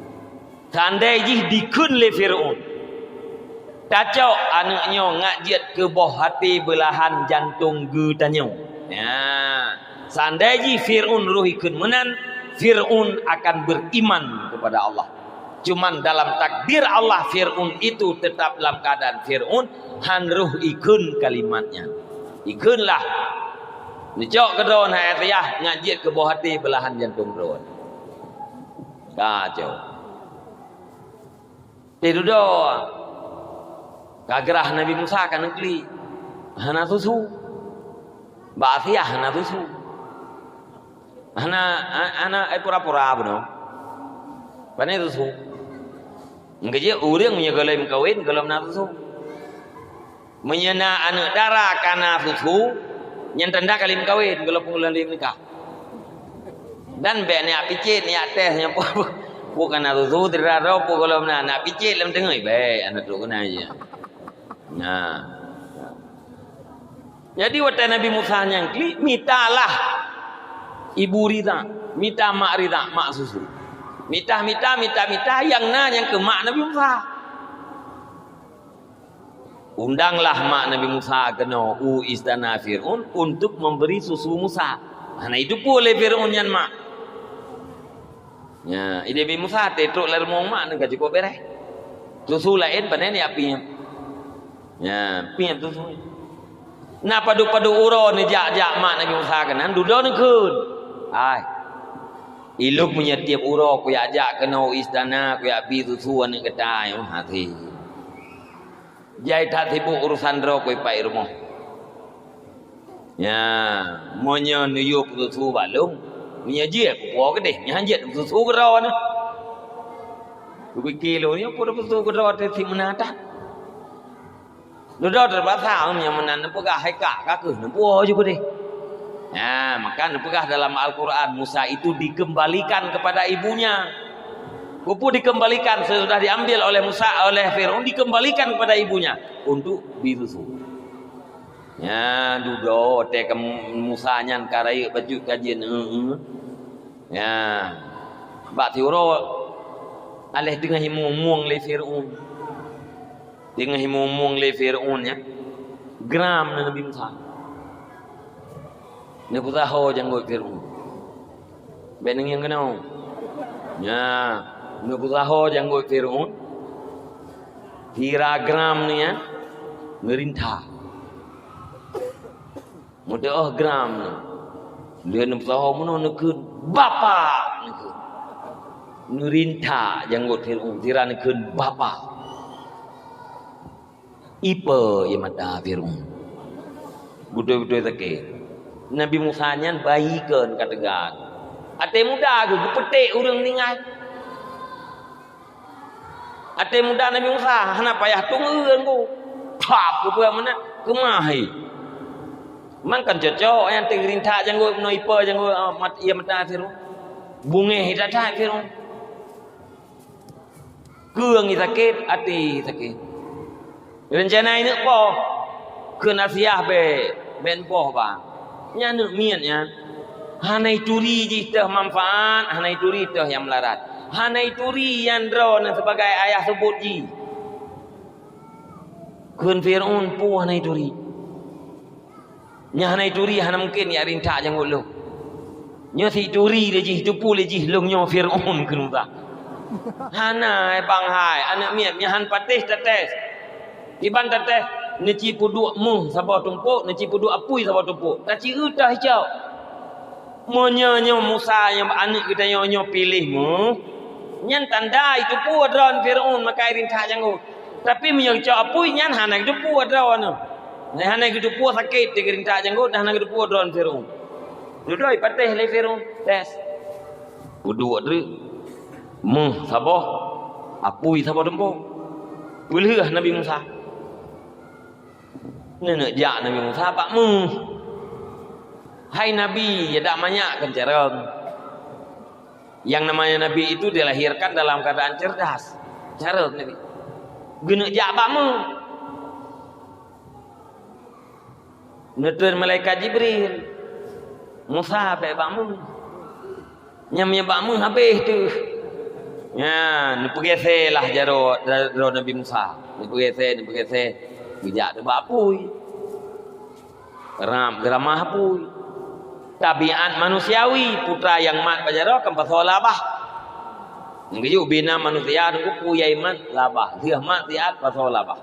Tandai jih dikun le Fir'un. Tacok anaknya ngajit ke bawah hati belahan jantung getanyo. Ya. Seandainya Fir'aun ruhikun menan, Fir'aun akan beriman kepada Allah. Cuman dalam takdir Allah Fir'aun itu tetap dalam keadaan Fir'aun han ruh ikun kalimatnya. Ikunlah. Dicok ke drone hayatiyah ngajit ke bawah hati belahan jantung drone. Kacau. Tidur doa. Kagerah Nabi Musa kan negeri. Hana susu. Ba'athiyah hana susu. Hana pura-pura beno. Panai susu. Ngajit orang menyegalai kawin kalau nak susu. Menyena anak darah karena susu. Yang tanda kali kawin kalau pengulangan dia nikah. Dan be niat picit niat tehnya bukan nak susu tidak ada kalau nak picit dalam tengah be anak tu kena aja. Nah. Jadi waktu Nabi Musa nyangkli mitalah ibu Rida, mita mak Rida, mak susu. Mita yang ke mak Nabi Musa. Undanglah mak Nabi Musa kena istana Fir'aun untuk memberi susu Musa. Nah itu pun oleh Fir'aun yang mak. Ya, ide Nabi Musa tetruk lar mak nak cukup beres. Susu lain pada ni apinya. Ya, pinya susu. Nah padu-padu uro ni jak mak Nabi Musa kanan duduk ni kun. Ai. Iluk punya tiap uro ku jak kena istana ku pi susu ni kedai hati. Jai tak sibuk urusan rok koi pai rumah. Ya, monya nuyup susu balung. Punya je ko ke deh, nyanjet susu ke raw ni. 2 kilo ni ko susu ke raw te si menata. Duduk terbahasa yang menan pegah hai kak ke nempo je ko deh. Ya, maka pegah dalam Al-Qur'an Musa itu dikembalikan kepada ibunya. Kupu dikembalikan sesudah diambil oleh Musa oleh Fir'aun dikembalikan kepada ibunya untuk bisusu. Ya duduk te Musa nyan karai baju kajian ya bak tiuro alih dengan himung le Fir'aun. Dengan himung le Fir'aun ya. Gram Nabi Musa. Ne kuzaho janggut Fir'aun. Beneng yang kenal. Ya Nukuzaho janggut Fir'aun gram ni ya merintah mudah gram ni dia nukuzaho mana nekun bapa nekun merintah janggut Fir'aun tira nekun bapa ipa yang mata Fir'aun betul-betul sakit Nabi Musa nyan bayikan katakan ate muda ke petik orang ningai. Ate muda Nabi Musa hana payah tungguan ku. Pap ku mana kemahai. Man kan cocok yang tingrinta janggo no ipa janggo mat ia mata Fir'aun. Bunge hidata Fir'aun. Keung sakit ati sakit. Rencana ini po ke nasiah ben po ba. Nya neuk mian nya. Hanai turi ji teh manfaat, hanai turi teh yang melarat. Hanai turi yang drone sebagai ayah sebut ji. Kun Fir'aun pu hanai turi. Nya hanai turi hana mungkin ya rinta jangut lu. Nya si turi le ji tu pu le ji long nyo Fir'aun kun ta. Hana bang hai anak miat nya han patih tetes. Tiban tetes neci puduk mu sabar tumpuk, neci puduk apui sabar tumpuk. Ta ci utah hijau. Monyo Musa yang anak kita nyo pilihmu. Nyan tanda itu pu dron Fir'aun maka irin ta jangu. Tapi menyang cak apui nyan hana itu pu dron. Nah hana itu pu sakit dikirin ta jangu dah hana itu pu dron Fir'aun. Dudoi patih le Fir'aun tes. Udu adri. Sabah apui sabah dempo. Ulhah Nabi Musa. Nenek jak Nabi Musa pak Hai Nabi, ya tak banyak kencerong. Yang namanya Nabi itu dilahirkan dalam keadaan cerdas. Cerong Nabi. Guna jak bakmu. Nutun malaikat Jibril. Musa baik bakmu. Nyamnya bakmu habis tu. Ya, ni pergi lah jaro Nabi Musa. Ni pergi bijak tu bapui. Geramah apui. Tabiat manusiawi, putra yang mat bajaro kan pasal labah. Ngeju bina manusia tu puyai mat labah. Dia mat tiat pasal labah.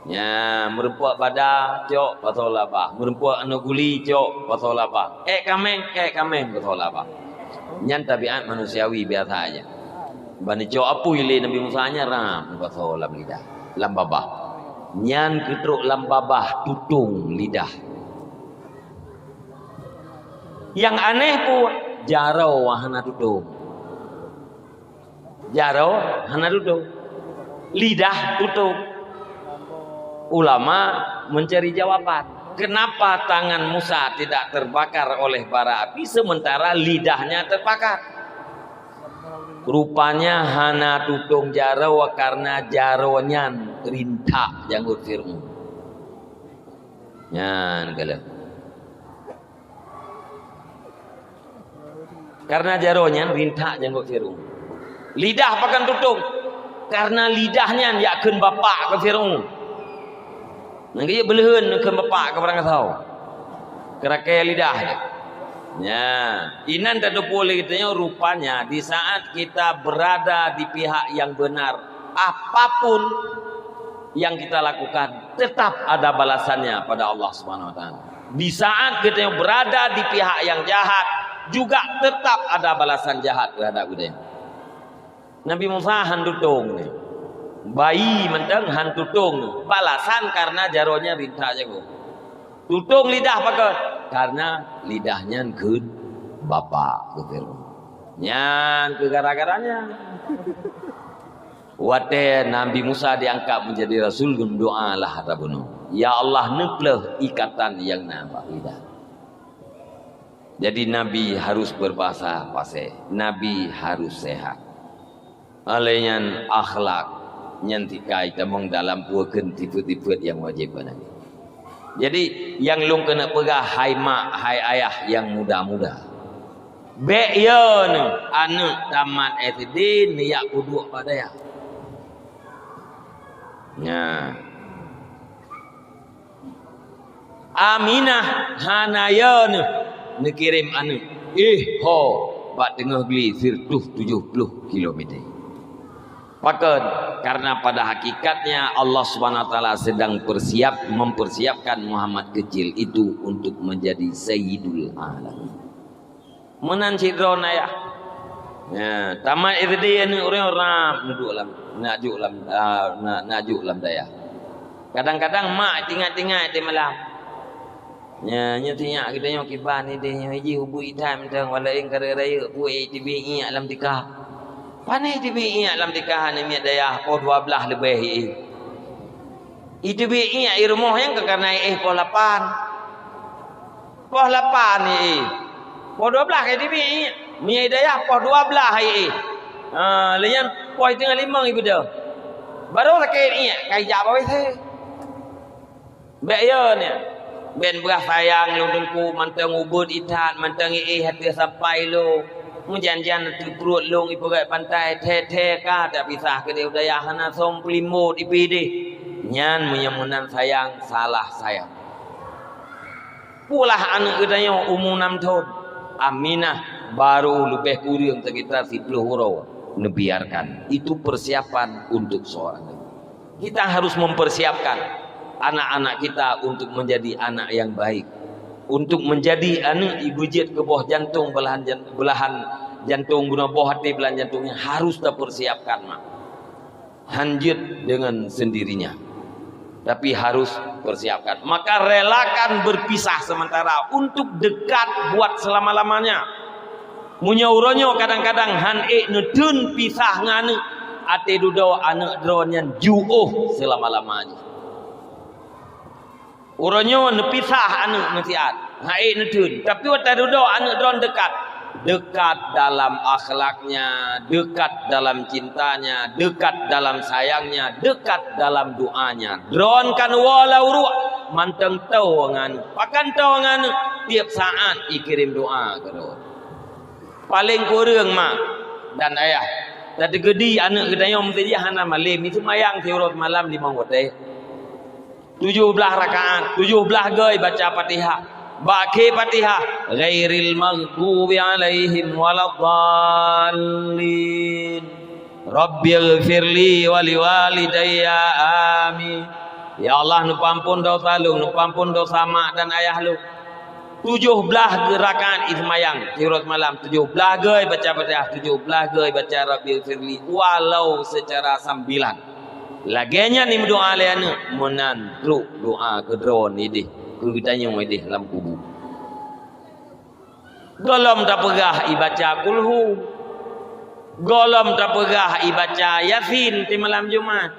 Ya, merempuak pada cok pasal labah. Merempuak anu guli cok pasal labah. Kameng pasal labah. Nyan tabiat manusiawi biasa aja. Bani cok apu ile Nabi Musa nya ram pasal lam lidah, lam babah. Nyan ketruk lam babah tutung lidah. Yang aneh pun jarau hana tutung. Jarau hana tutung. Lidah tutung. Ulama mencari jawaban. Kenapa tangan Musa tidak terbakar oleh bara api sementara lidahnya terbakar? Rupanya hana tutung jarau karena jaronya rintak janggut Fir'aun. Nyan kala. Karena jaronya rintak janggut Fir'aun. Lidah pakan tutung karena lidahnya yakin bapak ke Fir'aun. Nanti belehan ke bapak ke orang tahu. Kerakai lidah. Ya, inan tak boleh kitanya rupanya di saat kita berada di pihak yang benar, apapun yang kita lakukan tetap ada balasannya pada Allah Subhanahu wa taala. Di saat kita berada di pihak yang jahat juga tetap ada balasan jahat terhadap kita. Nabi Musa hantutung ni. Bayi menteng hantutung balasan karena jaronya rintak jago. Tutung lidah pakai karena lidahnya ke bapak ke Fir'aun. Nyan ke gara-garanya. Wate Nabi Musa diangkat menjadi rasul doa lah Rabbuna. Ya Allah neplah ikatan yang nampak lidah. Jadi Nabi harus berbahasa fasih. Nabi harus sehat. Alaiyan akhlak nyantikai tamong dalam puakeun tipe-tipe yang wajib nanti. Jadi yang lung kena pegah hai mak, hai ayah yang muda-muda. Bek yeun anu tamat SD niat kudu pada ya. Nya. Aminah hanayeun nekirim anu. Ho bak tengah geli sirtuh 70 km. Pakat karena pada hakikatnya Allah Subhanahu wa taala sedang mempersiapkan Muhammad kecil itu untuk menjadi sayyidul alamin. Menan sidron ayah. Ya, tamat SD ni orang duduk lam, najuk lam daya. Kadang-kadang mak tinggal di malam. Ya, nya tinyak kita nyo kiban ni dia haji hubu itam tang wala ing kare raya buai tibi alam tikah. Panai tibi alam tikah ni miat daya po 12 lebih itu bi rumah yang karena po 8. Po 8 ni. Po 12 ke tibi miat daya po 12 leyan po tengah 5 ibu dah. Baru rakyat ni kai jak bawe se. Bek yo ni. Ben beras sayang lu dengku mantang ubud itat mantang hati sampai lu mujan-jan tu perut long ibu kat pantai teh ka tak pisah ke dia daya hana som pelimut ipi di nyan menyamunan sayang salah sayang pulah anak kedanya umur 6 tahun Aminah baru lebih kurang sekitar 10 huruf nebiarkan itu persiapan untuk seorang kita harus mempersiapkan anak-anak kita untuk menjadi anak yang baik untuk menjadi anak ibu jid ke bawah jantung belahan jantung guna bawah hati belahan jantungnya harus terpersiapkan mak hanjut dengan sendirinya tapi harus persiapkan maka relakan berpisah sementara untuk dekat buat selama-lamanya munyauronyo kadang-kadang han nedun pisah nganu ate dudo anak dronyan juuh selama-lamanya uronyo nepisah anu mesiat hae nedun tapi wata dudo anu dron dekat dalam akhlaknya dekat dalam cintanya dekat dalam sayangnya dekat dalam doanya dron kan walau ruh manteng tau nganu pakan tau nganu tiap saat ikirim doa ke dron paling kurang mak dan ayah Tadi gedi anak gedayong tadi hana malam itu mayang tiurut malam di mangkote. 17 rakaat, 17 gay baca Fatihah. Baki Fatihah ghairil maghdubi alaihim waladdallin. Rabbighfirli wa liwalidayya amin. Ya Allah nu pampun dosa lu, nu pampun dosa mak dan ayah lu. 17 rakaat ismayang tiurut malam, 17 gay baca Fatihah, 17 gay baca Rabbighfirli walau secara sambilan. Laginya ni doa leana menan doa kedron ini kita nyong ini dalam kubur. Golom tak pegah ibaca kulhu, golom tak pegah ibaca yasin di malam Jumat,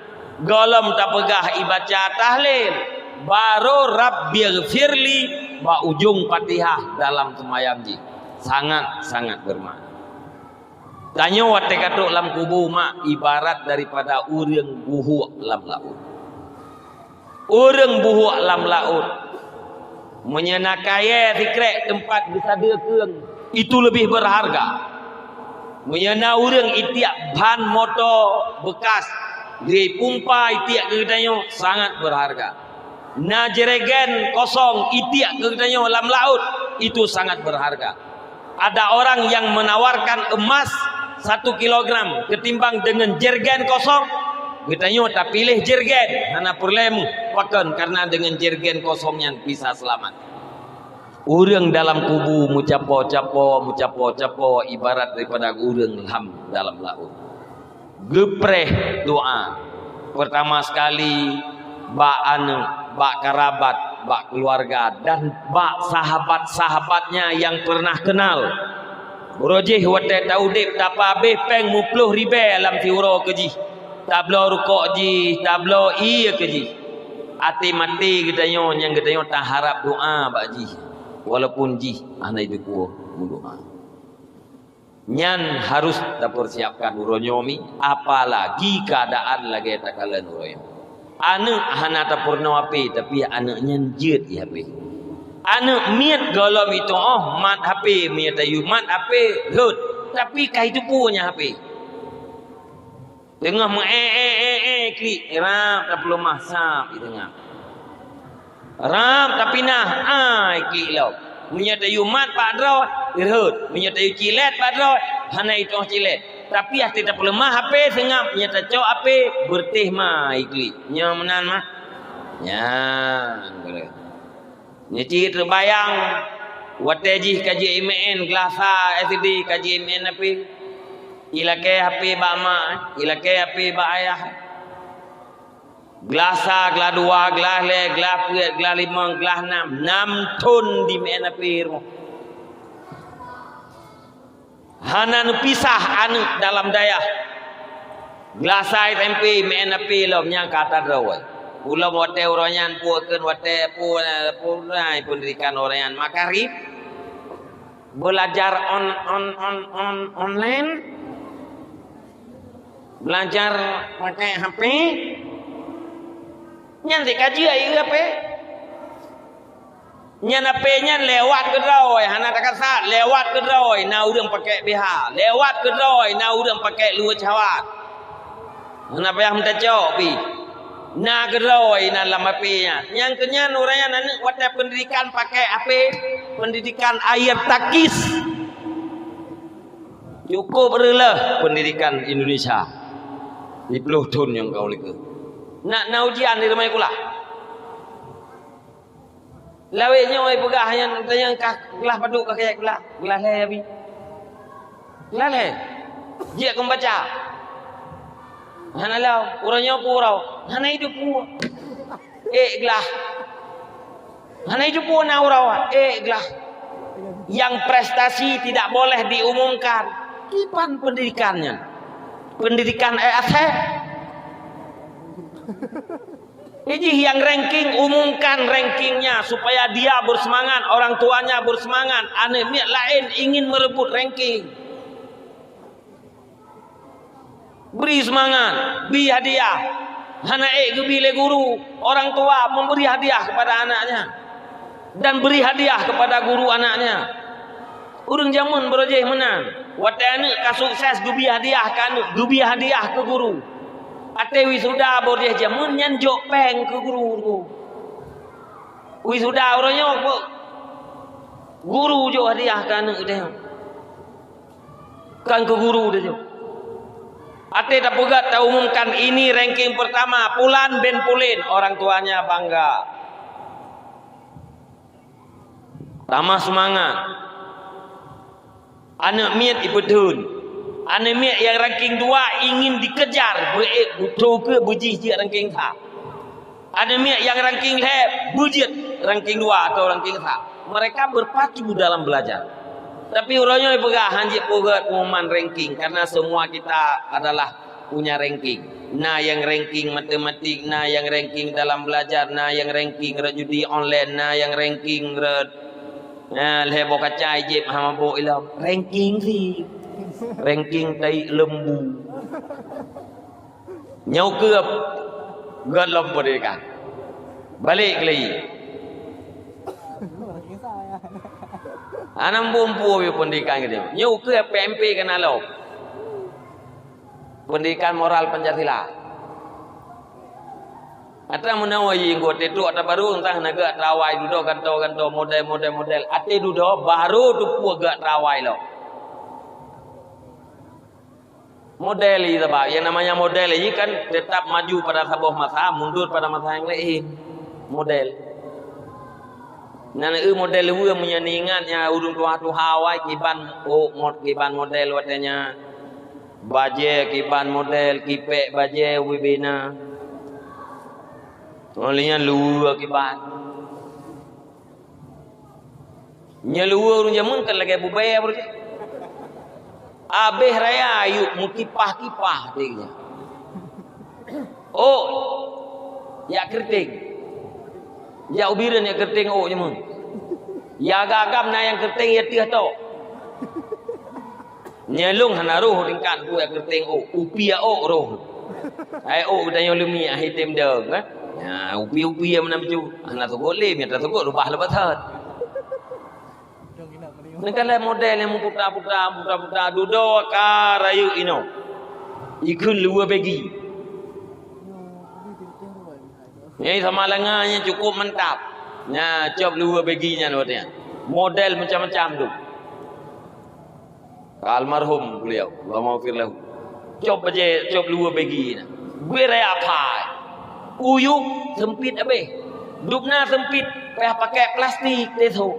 golom tak pegah ibaca tahlil, baru Rabbighfirli ba ujung Fatihah dalam semayang ji. Sangat bermakna. Tanya wate katuk lam kubur mak ibarat daripada urang buhuk lam laut. Urang buhuk lam laut. Menyenakaya tikrek tempat disadiakeun itu lebih berharga. Menyena urang itiak ban motor bekas di pumpa itiak kegedanyo sangat berharga. Na jeregen kosong itiak kegedanyo lam laut itu sangat berharga. Ada orang yang menawarkan emas 1 kilogram ketimbang dengan jergen kosong. Getanyo tak pilih jergen, hana perlemu pakan karena dengan jergen kosongnya bisa selamat. Urang dalam kubu mucapo-capo ibarat daripada urang lam dalam laut. Gepreh doa. Pertama sekali bak anu, bak kerabat, bak keluarga dan bak sahabat-sahabatnya yang pernah kenal. Berojih wate taudip tapa be peng 10 ribe dalam tiuro keji. Tablo rukuk ji, tablo iya ke ji. Ati mati gedanyo yang gedanyo tak harap doa bak ji. Walaupun ji ana itu kuo doa. Nyan harus tak persiapkan uronyomi apalagi keadaan lagi tak kala uroyo. Anu hana tak purna ape tapi anu nyan jeut ya ape. Anu miat golom itu mat HP miat ayu mat HP hut tapi kah itu punya HP. Tengah klik ram tak perlu masam di tengah ram tapi nah klik lo punya tayu mat pak dro irhut punya tayu cilet pak dro hana itu cilet tapi hati tak perlu mah HP sengap punya taco HP bertih mah klik nya menan mah nya boleh nyeci terbayang wateji kaji IMN kelasa SD kaji IMN apa ilake HP bama ilake HP ba ayah glasa gla 2 gla le gla 4 gla 5 gla 6 ton di mena pirmo hanan pisah anu dalam daya glasa tempe mena pilom nya kata drawai ulam wate uronyan pukeun wate punai pendidikan oranyan makarib belajar online belajar pakai HP nyan dikaji ai HP nyan HP nyan lewat ke droy hana takasa lewat ke droy na urang pakai BH lewat ke droy na urang pakai luar cawat hana payah minta cok pi na ke droy na lam HP nya yang kenyan urang anu wate pendidikan pakai HP pendidikan air takis cukup rela pendidikan Indonesia di pelutun yang kau lihat nak ujian di rumah kula lawenya oi pegah yang tanya kelah paduk ka kayak kula kelah le abi kelah le dia kau baca hana law urangnya purau hana hidup pu kelah hana hidup pu na urau kelah yang prestasi tidak boleh diumumkan kipan pendidikannya pendidikan Ini yang ranking umumkan rankingnya supaya dia bersemangat, orang tuanya bersemangat. Anak lain ingin merebut ranking. Beri semangat, beri hadiah. Anak gebile guru, orang tua memberi hadiah kepada anaknya dan beri hadiah kepada guru anaknya. Urang jamun berojeh menang.
Watana ka sukses gubi hadiah kan gubi hadiah ke guru. Ate wisuda bor dia jamun nyan jok peng ke guru. Wisuda orangnya apa? Guru jo hadiah kan dia. Kan ke guru dia jo. Ate tak pegat tak umumkan ini ranking pertama Pulan bin Pulin, orang tuanya bangga. Tambah semangat. Anak miat ipedun. Anak miat yang ranking 2 ingin dikejar. Betul ke bujih dia ranking 3. Anak miat yang ranking 3 bujit ranking 2 atau ranking 3. Mereka berpacu dalam belajar. Tapi orangnya pegang hanjit pegat pengumuman ranking. Karena semua kita adalah punya ranking. Nah yang ranking matematik, nah yang ranking dalam belajar, nah yang ranking judi online, nah yang ranking lebo kacai jeb hama bo ilam ranking sih ranking tai lembu nyau keep gad lom pendidikan balik lagi anam bumpu pendidikan gitu nyau keep PMP kena lo pendidikan moral Pancasila. Atra menawi inggo tetu ata baru entah naga trawai dudo kanto model ate dudo baru tu puga trawai lo. Model itu Pak, yang namanya model ini kan tetap maju pada sebuah masa, mundur pada masa yang lain. Model. Nana model itu menyeningannya urung tua hawai kiban model watanya. Baje kiban model kipek baje wibina. Olehnya luar kibat. Nyeluar orang jamun kan lagi bubaya bro. Abeh raya ayuk mukipah dia. Oh, ya kerting. Ya ubiran ya kerting oh jamun. Ya gagam na yang kerting ya tiah to. Nyelung hanaruh tingkat ku ya kerting oh upia oh roh. Ai oh udah nyolumi hitem dah kan. Ya, upi yang mana baju, anak tu boleh, minta tu rubah lepas hat. Ini kan model yang putra duduk karayu ino, ikut luar bagi. Ini sama lengannya cukup mantap. Nya cob luar baginya namanya. Model macam-macam tu. Almarhum beliau, Allah maafir lahu. Cob aja cob luar bagi. Berai apa? Uyuk sempit abe. Dupna sempit, payah pakai plastik deso.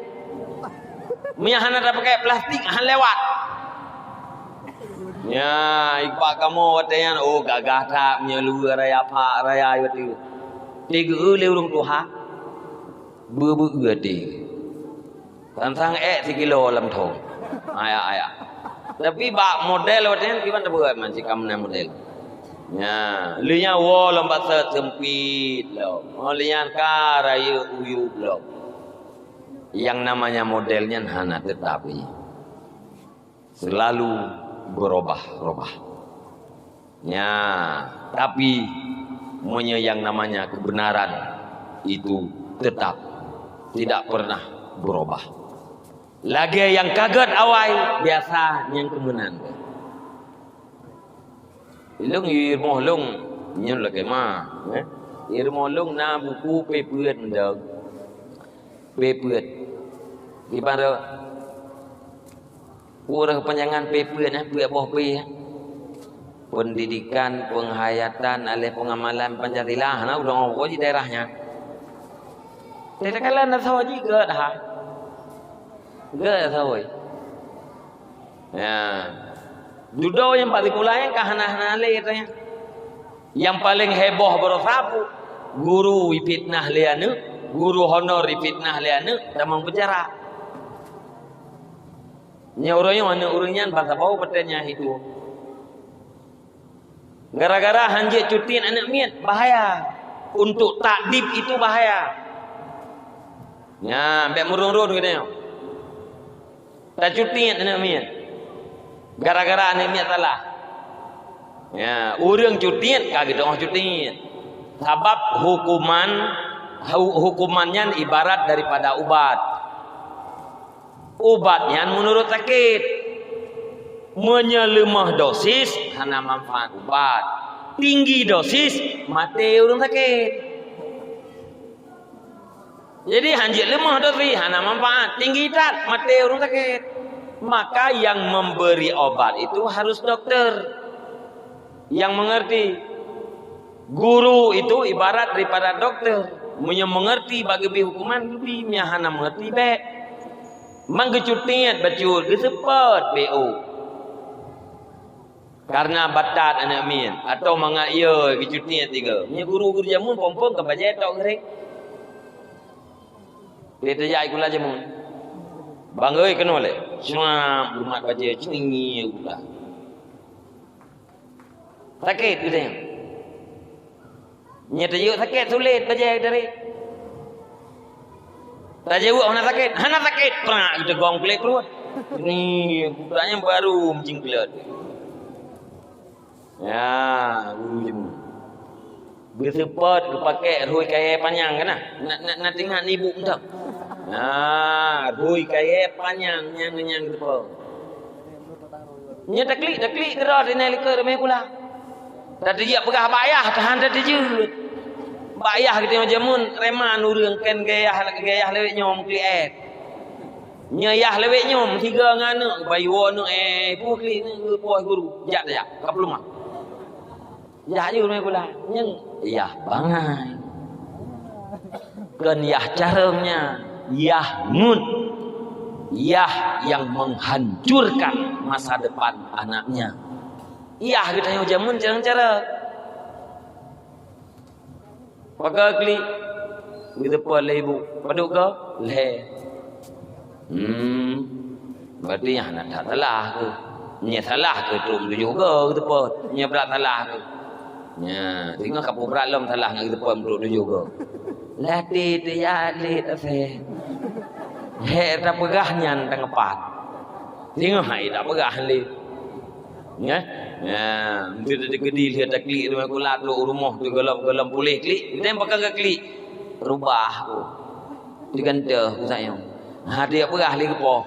Mia hana dah pakai plastik han lewat. Ya, ikbak kamu watanya oh gagah tak mia luar raya apa raya itu. Tiga urung tuha. Bebu gede. Tantang 1 kilo lam thong. Aya. Tapi bak model watanya gimana buat macam kamu model. Ya, linya wo lompat sempit lo. Linya karaya uyuk lo. Yang namanya modelnya hana tetapi selalu berubah-ubah. Ya, tapi yang namanya kebenaran itu tetap tidak pernah berubah. Lagi yang kaget awal biasa yang kebenaran. Ilung irmoh lung nyun lagi mah, irmoh lung na buku pepuet mendak, pepuet, gimana? Urang panjangan pepuet pepuet boh pe, pendidikan, penghayatan, alih pengamalan Pancasila, na udah ngomong di daerahnya. Tidak kalah nak tahu juga dah, gak tahu. Ya. Judo yang paling mulai kahana-hana le yang paling heboh berosapu guru fitnah liane, guru honor fitnah liane tamang bicara. Nya orangnya mana orangnya bahasa bau petanya itu. Gara-gara hanjit cutiin anak miat bahaya. Untuk takdib itu bahaya. Ya, ambek murung-rung gitu. Tak cutiin anak miat. Gara-gara anemia salah. Ya, orang cutian kagak orang cutian. Sebab hukumannya ibarat daripada ubat. Ubatnya menurut sakit. Menyelemah dosis hana manfaat ubat. Tinggi dosis mati orang sakit. Jadi hanjit lemah dosis hana manfaat. Tinggi tak mati orang sakit. Maka yang memberi obat itu harus dokter yang mengerti. Guru itu ibarat daripada dokter. Yang mengerti bagi hukuman lebih hana mengerti baik. Manggecutiat bacur gesepet BO. Karena batat anak min atau mangaya kecutian tiga. Nya guru-guru jamun pompong ke bajet tok gerek. Dia terjai kula jamun. Bang euy kena le. Semua umat baca cungi kula. Sakit gitu ya. Nya terjuk sakit sulit baca dari. Tajuk mana sakit? Hana sakit. Prak kita gong pelik keluar. Ni budaknya baru mencing pelat. Ya, guru jemu. Bersepot kepakai rui kaya panjang kan nah? Nak tengah ni ibu entah. Nah, rui kaya panjang nyang depa. Nya taklik gerak dina leka remeh pula. Tak dia pegah bayah tahan dah je. Bayah kita macam mun reman urang ken gayah lewek nyom kliet. Nya yah lewek nyom tiga ngana bayu nu pukli ni puas guru. Jak kaplu mah. Ya je rumah pula. Yang yah bangai. Kan yah caranya. Yah nun. Yah yang menghancurkan masa depan anaknya. Yah kita yang jamun cara-cara. Pakai klik. Kita pula ibu. Paduk ke? Leh. Berarti yang nak tak salah ke? Nya salah ke? Tum tu juga kita pun. Nya berat salah ke? Ya, tengok kapur berat lom salah dengan kita pun duduk juga. Latih dia lit afe. He tak pegahnya tang empat. Tengok hai tak pegah lit. Ya. Ya, mesti ada kedil dia tak klik rumah kulat lu rumah tu gelam pulih klik. Kita pakai ke klik. Rubah tu. Digantah ku sayang. Ha dia pegah li kepo.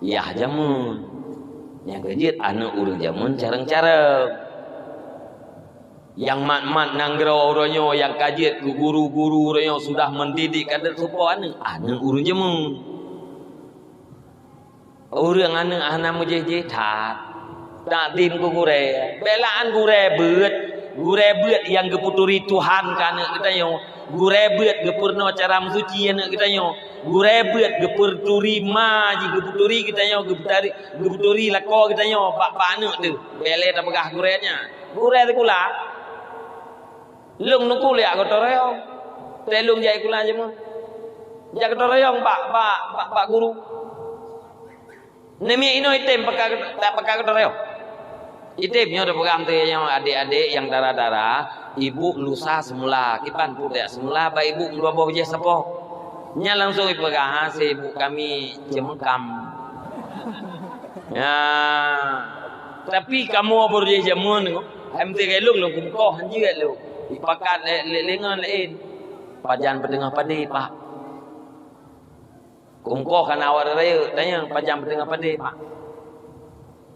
Ya jamun. Yang kejit anak urang jamun carang-carang. Yang mat-mat nanggrau orangnya, yang kajiat ke guru-guru orangnya sudah mendidik kader supaya anak urang jemu. Urang anak mujeh tak tim ku gure. Belaan gure beut yang geputuri Tuhan kana kita yo. Gure beut gepurno cara suci anak kita yo. Gure beut gepurturi ma ji geputuri kita yo geputuri lako kita yo pak anak tu. Bele tak pegah gurenya. Gure tu kula. Lung nuku liak kotor reong. Telung jai kula je mah. Jak kotor reong pak guru. Nemi ino item pakai kotor reong. Itemnya udah pegang tu yang adik-adik yang darah-darah. Ibu lusa semula. Kipan pudak semula. Ba ibu dua bawah je sepo. Nya langsung ipegang si ibu kami jemekam. Ya. Tapi kamu berje jamun. Hamti kelung lu kumkoh hanjir lu. Ipakat lengan lain. Pajan petengah padi pak. Kumkoh kan awak raya. Tanya pajan petengah padi pak.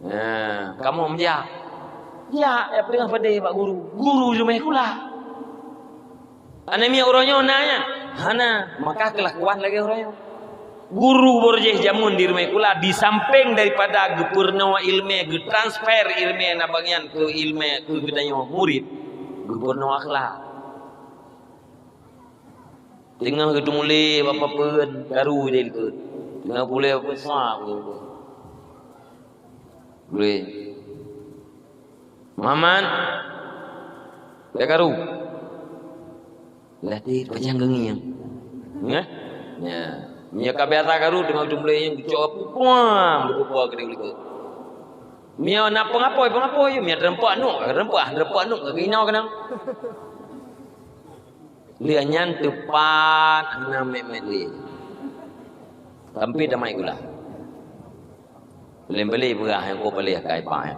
Nah, kamu menjak. Ya, petengah padi pak guru. Guru rumah kula. Anak orangnya nanya. Hana, maka kelakuan lagi orangnya. Guru borjeh jamun di rumah kula di samping daripada gepurnawa ilmu, transfer ilmu na bagian ke ilmu ke gedanya murid. Gubernur akhlak. Tengah kita mulai apa-apa baru je itu. Tengah boleh apa sah gitu. Boleh. Muhammad. Dia karu. Latih panjang gengiang. Ya? Ya. Nya kabiasa karu tengah kita mulai yang kecok puang berpuang gede-gede. Mia nak pengapoi mia rempah nuk kaki nau kena. Dia nyan tepat ana memet li. Tapi damai gula. Beli berah yang ko beli kai pa.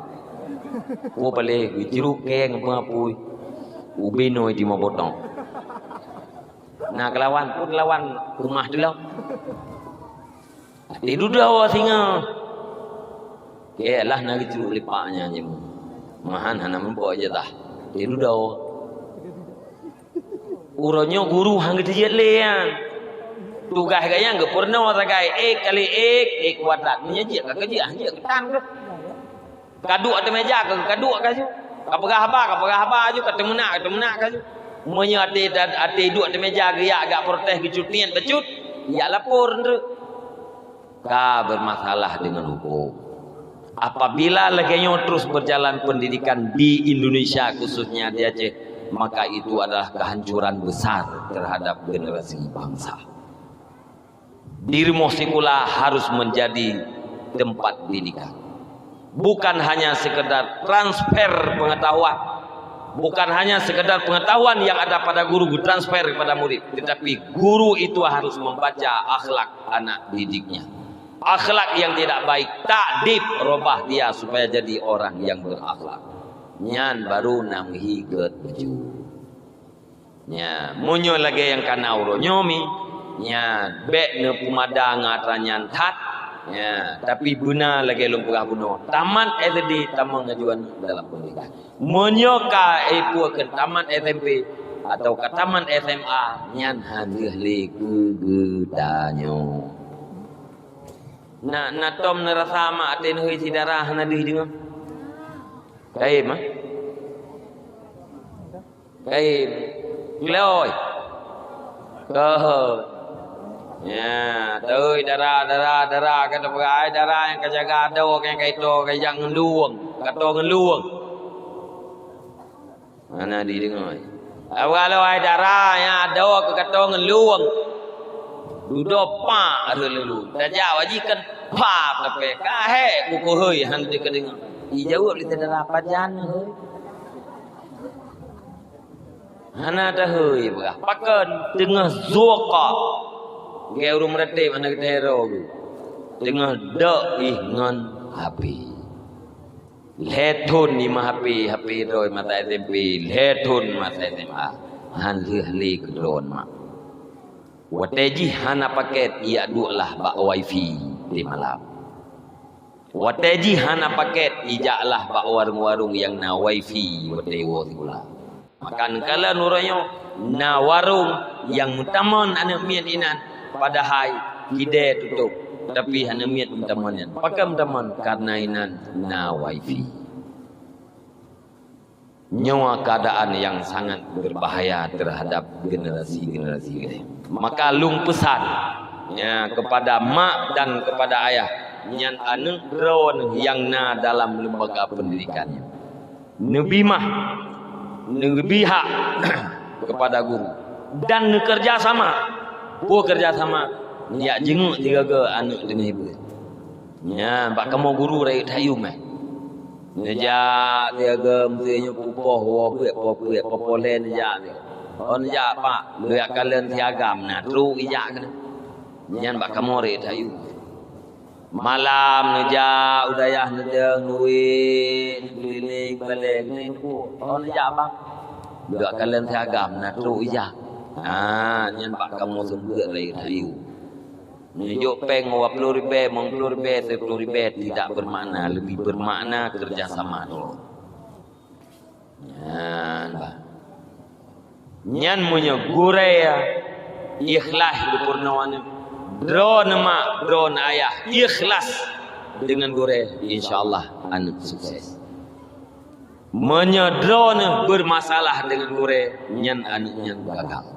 Ko beli jeruk keng pengapoi. Ubi noi di mabotong. Nah kelawan pun lawan rumah dulu. Di dudawa singa. Kelah nak curuk lipaknya je. Mahan hana membawa aja dah. Dia dah. Uronyo guru hang dia lean. Tugas gaya ke purna sagai kali kuadrat. Menyaji ke kerja hang ketan ke. Kaduk atas meja ke kaduk ke ju. Kapagah apa ju kata menak ke ju. Monya ate duk atas meja geyak agak protes kecutian becut. Ya lapor ndre. Ka bermasalah dengan hukum. Apabila laganya terus berjalan pendidikan di Indonesia khususnya di Aceh, maka itu adalah kehancuran besar terhadap generasi bangsa. Diri Mosikula harus menjadi tempat pendidikan. Bukan hanya sekedar transfer pengetahuan, bukan hanya sekedar pengetahuan yang ada pada guru transfer kepada murid, tetapi guru itu harus membaca akhlak anak didiknya. Akhlak yang tidak baik, takdib, robah dia supaya jadi orang yang berakhlak. Nyan baru namhi get baju. Nya munyo lagi yang kana uro nyomi. Nya bek ne pumada ngatra nyantat. Nya tapi benar lagi lumpurah buno. Taman SD tamang ngajuan dalam pendidikan. Munyo ka puakeun taman SMP atau ka taman SMA nyan handeuh le gedanyo. Na tom nerasa mak aten hui si darah nadih dengan kaim ah kaim leoi ya teuy darah kata perai darah yang kajaga ado yang kaito kajang ngeluang kato ngeluang mana di dengan kalau ai darah yang ado ke kato ngeluang duduk pa ada lalu tajak wajikan pa tapi kahe buku heuy han di kedengar ijawab di tadara pajan heuy hana ta heuy berah pakeun tengah zuqa ge urung merete mana kita hero tengah dak ngan HP letun ni mah HP roi mata SMP letun mata SMA han leh kedron mak wateji hana paket ia dualah bak wifi di malam. Wateji hana paket ijaklah bak warung-warung yang na wifi watewo pula. Makan kala nuranyo na warung yang mutamon anak mian inan padahal kide tutup tapi hana mian mutamonnya. Pakam taman karena inan na wifi. Nyawa keadaan yang sangat berbahaya terhadap generasi-generasi ini. Maka lung pesan ya, kepada mak dan kepada ayah nyan anu drone yang na dalam lembaga pendidikannya. Nebimah nebihak kepada guru dan kerjasama. Kerjasama ya jenguk jaga anak dengan ibu. Ya, bak kamu guru rai tayum Neja tiaga mestinya pupoh wapuet popolen neja dia. On neja pak, lihat kalian tiagam na tru ija kan. Nyan bak kamore tayu. Malam neja udayah neja nuin keliling balik ni ku. On neja pak. Lihat kalian tiagam na tru ija. Nyan bak kamu sembut lagi tayu. Nunjuk peng 20 ribu, 50 ribu, 10 ribu tidak bermakna, lebih bermakna kerjasama dulu. Nyan punya guraya ikhlas dipurnawan drone mak drone ayah ikhlas dengan guraya insyaallah anak sukses. Drone bermasalah dengan guraya nyan anaknya gagal.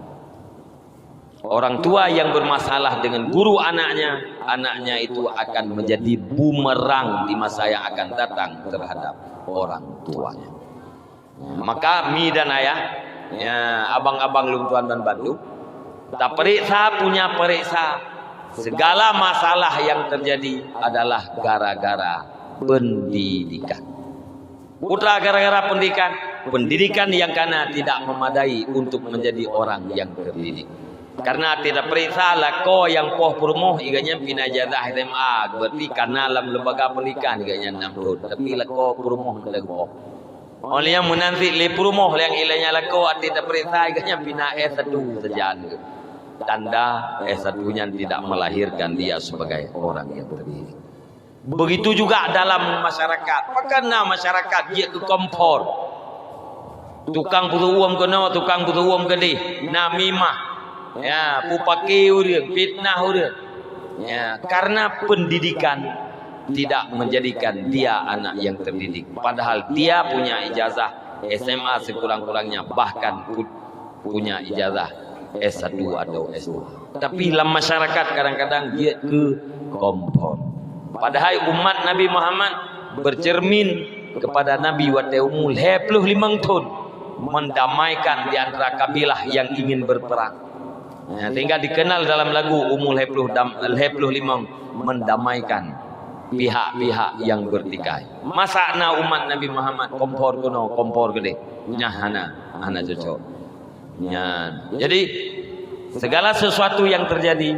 Orang tua yang bermasalah dengan guru anaknya itu akan menjadi bumerang di masa yang akan datang terhadap orang tuanya. Maka mi dan ayah, ya, abang-abang Luntuan dan Bantu, tak punya periksa segala masalah yang terjadi adalah gara-gara pendidikan. Putra gara-gara pendidikan yang karena tidak memadai untuk menjadi orang yang terdidik. Karena tidak periksa lah ko yang poh perumoh iganya pinajazah SMA berarti karena dalam lembaga pendidikan iganya 6 tahun tapi lah ko perumoh tidak poh oleh yang menanti le perumoh yang ilahnya lah ko tidak periksa iganya pina S1 saja tanda S1 nya tidak melahirkan dia sebagai orang yang terdidik. Begitu juga dalam masyarakat. Karena masyarakat dia ke kompor. Tukang putu uam kena, tukang putu uam kedih. Namimah. Ya, pupaki urang, fitnah urang. Ya, karena pendidikan tidak menjadikan dia anak yang terdidik. Padahal dia punya ijazah SMA sekurang-kurangnya, bahkan punya ijazah S1 atau S2. Tapi dalam masyarakat kadang-kadang dia ke kompor. Padahal umat Nabi Muhammad bercermin kepada Nabi waktu umur 25 tahun mendamaikan di antara kabilah yang ingin berperang. Ya, sehingga dikenal dalam lagu umur 25 mendamaikan pihak-pihak yang bertikai. Masa na umat Nabi Muhammad kompor kuno, kompor gede. Nya hana cocok. Ya, jadi segala sesuatu yang terjadi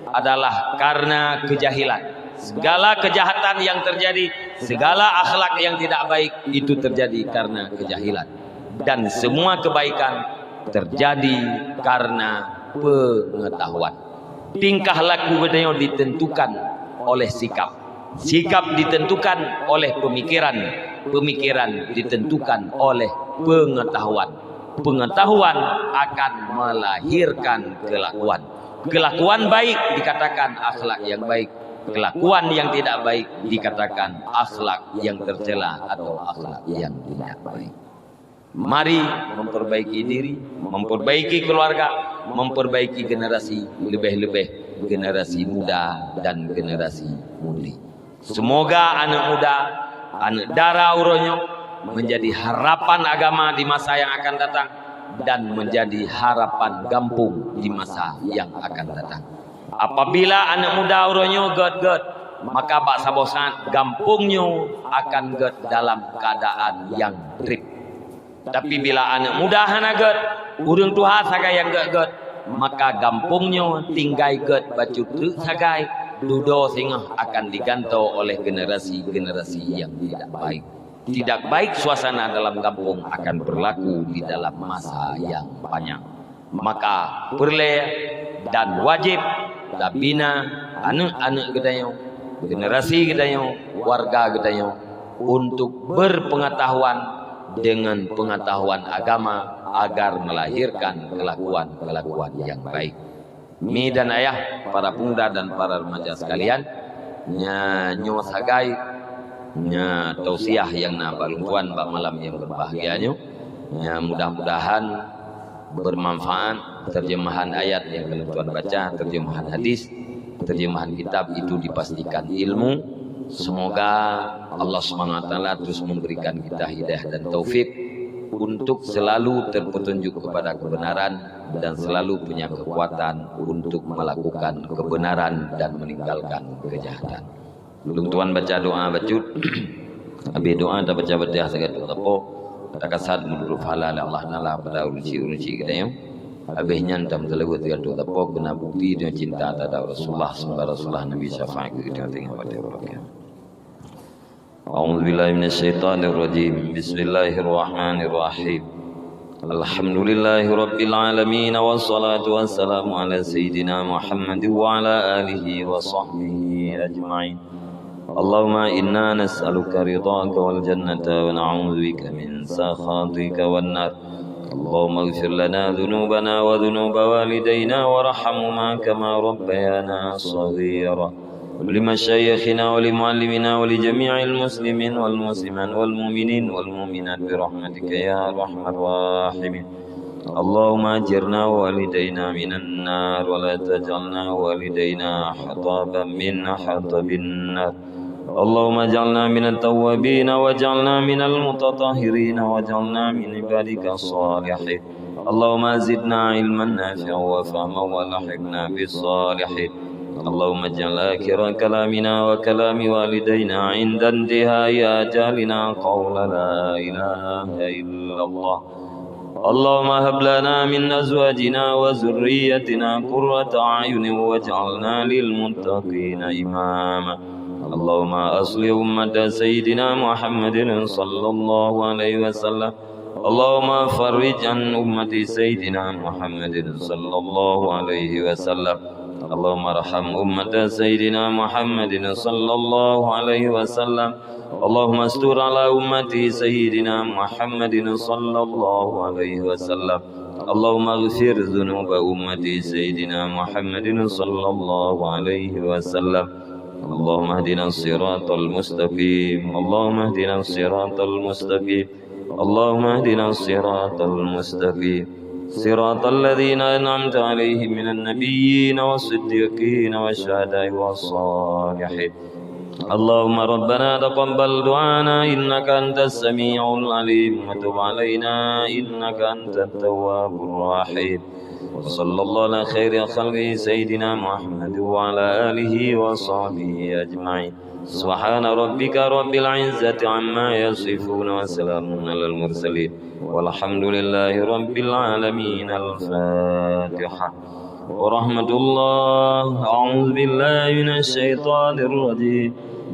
adalah karena kejahilan. Segala kejahatan yang terjadi, segala akhlak yang tidak baik itu terjadi karena kejahilan. Dan semua kebaikan terjadi karena pengetahuan. Tingkah laku beliau ditentukan oleh sikap. Sikap ditentukan oleh pemikiran. Pemikiran ditentukan oleh pengetahuan. Pengetahuan akan melahirkan kelakuan. Kelakuan baik dikatakan akhlak yang baik. Kelakuan yang tidak baik dikatakan akhlak yang tercela atau akhlak yang tidak baik. Mari memperbaiki diri, memperbaiki keluarga, memperbaiki generasi, lebih-lebih generasi muda dan generasi mudi. Semoga anak muda, anak darah uronyo menjadi harapan agama di masa yang akan datang dan menjadi harapan kampung di masa yang akan datang. Apabila anak muda uronyo god, maka bak sabosan kampungnya akan god dalam keadaan yang trip. Tapi bila anak muda hana god, urang tuha sagai yang god, maka kampungnya tinggai god baju truk sagai dudo sehingga akan digantau oleh generasi-generasi yang tidak baik. Tidak baik suasana dalam kampung akan berlaku di dalam masa yang panjang. Maka perlu dan wajib bina anak-anak gedayo, generasi gedayo, warga gedayo untuk berpengetahuan dengan pengetahuan agama agar melahirkan kelakuan yang baik. Mi dan ayah, para pemuda dan para remaja sekalian, nyo sagai nya tausiah yang na balungtuan bak malam yang berbahagianya. Ya, mudah-mudahan bermanfaat terjemahan ayat yang tuan baca, terjemahan hadis, terjemahan kitab itu dipastikan ilmu. Semoga Allah SWT terus memberikan kita hidayah dan taufik untuk selalu terpetunjuk kepada kebenaran dan selalu punya kekuatan untuk melakukan kebenaran dan meninggalkan kejahatan. Belum tuan baca doa bacut, habis doa tak baca betiah sangat tepo, tak kasat menurut halal Allah nala pada urusi kita yang habis nyantam terlalu tiga doa tepo kena bukti dengan cinta terhadap Rasulullah sembah Rasulullah Nabi syafaat kita tengah pada berkat. A'udzubillahi minasyaitonirrajim. Bismillahirrahmanirrahim. Alhamdulillahi rabbil alamin wassalatu wassalamu ala sayyidina Muhammad wa ala alihi wa sahbihi ajma'in. Allahumma inna nas'aluka ridhaka wal jannata wa na'udzu bika min sakhatika wan nar. Allahumma ighfir lana dhunubana wa dhunuba walidayna warhamhuma kama rabbayana shaghira. ولمشايخنا ولمعلمنا ولجميع المسلمين والمسلمات والمؤمنين والمؤمنات برحمتك يا أرحم الراحمين. اللهم أجرنا ووالدينا من النار ولا تجعلنا ووالدينا حطابا من حطب النار. اللهم اجعلنا من التوابين واجعلنا من المتطهرين واجعلنا من عبادك الصالحين. اللهم زدنا علما نافعا وفهما والحقنا بالصالحين. اللهم اجعل آخر كلامنا وكلام والدينا عند انتهاء آجالنا قول لا إله إلا الله. اللهم هب لنا من أزواجنا وذريتنا قرة أعين واجعلنا للمتقين إماما. اللهم أصلح أمة سيدنا محمد صلى الله عليه وسلم. اللهم فرج عن أمة سيدنا محمد صلى الله عليه وسلم.
اللهم ارحم أمة سيدنا محمد صلى الله عليه وسلم اللهم استر على أمة سيدنا محمد صلى الله عليه وسلم اللهم اغفر ذنوب أمة سيدنا محمد صلى الله عليه وسلم اللهم اهدنا الصراط المستقيم اللهم اهدنا الصراط المستقيم اللهم اهدنا الصراط المستقيم صراط الذين أنعمت عليهم من النبيين والصديقين والشهداء والصالحين اللهم ربنا تقبل دعانا إنك أنت السميع العليم وتب علينا إنك أنت التواب الرحيم وصلى الله على خير خلقه سيدنا محمد وعلى آله وصحبه أجمعين سبحان ربك رب العزة عما يصفون وسلام على المرسلين والحمد لله رب العالمين. الفاتحة. ورحمة الله. أعوذ بالله من الشيطان الرجيم.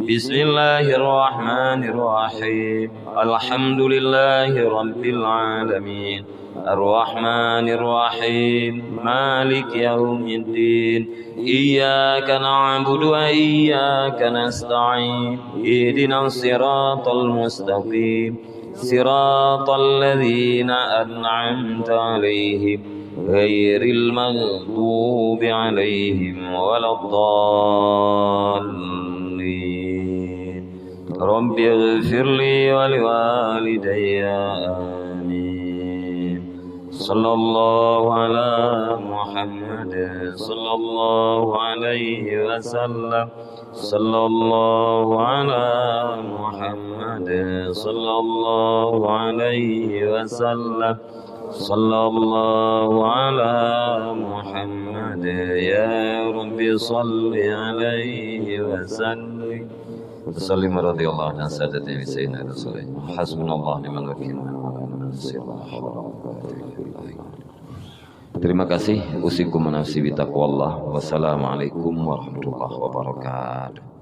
بسم الله الرحمن الرحيم. الحمد لله رب العالمين الرحمن الرحيم مالك يوم الدين إياك نعبد وإياك نستعين اهدنا الصراط المستقيم صراط الذين أنعمت عليهم غير المغضوب عليهم ولا الضالين. رب اغفر لي ولوالدي آمين. صلى الله على محمد صلى الله عليه وسلم. صلى الله على محمد صلى الله عليه وسلم. صلى الله على محمد يا رب صل عليه وسلم. وسلم رضي الله عن سادتنا سيدنا رسول الله. حسبنا الله ونعم الوكيل. Terima kasih. Usikum nafsi bitaqwallah. Wassalamualaikum warahmatullahi wabarakatuh.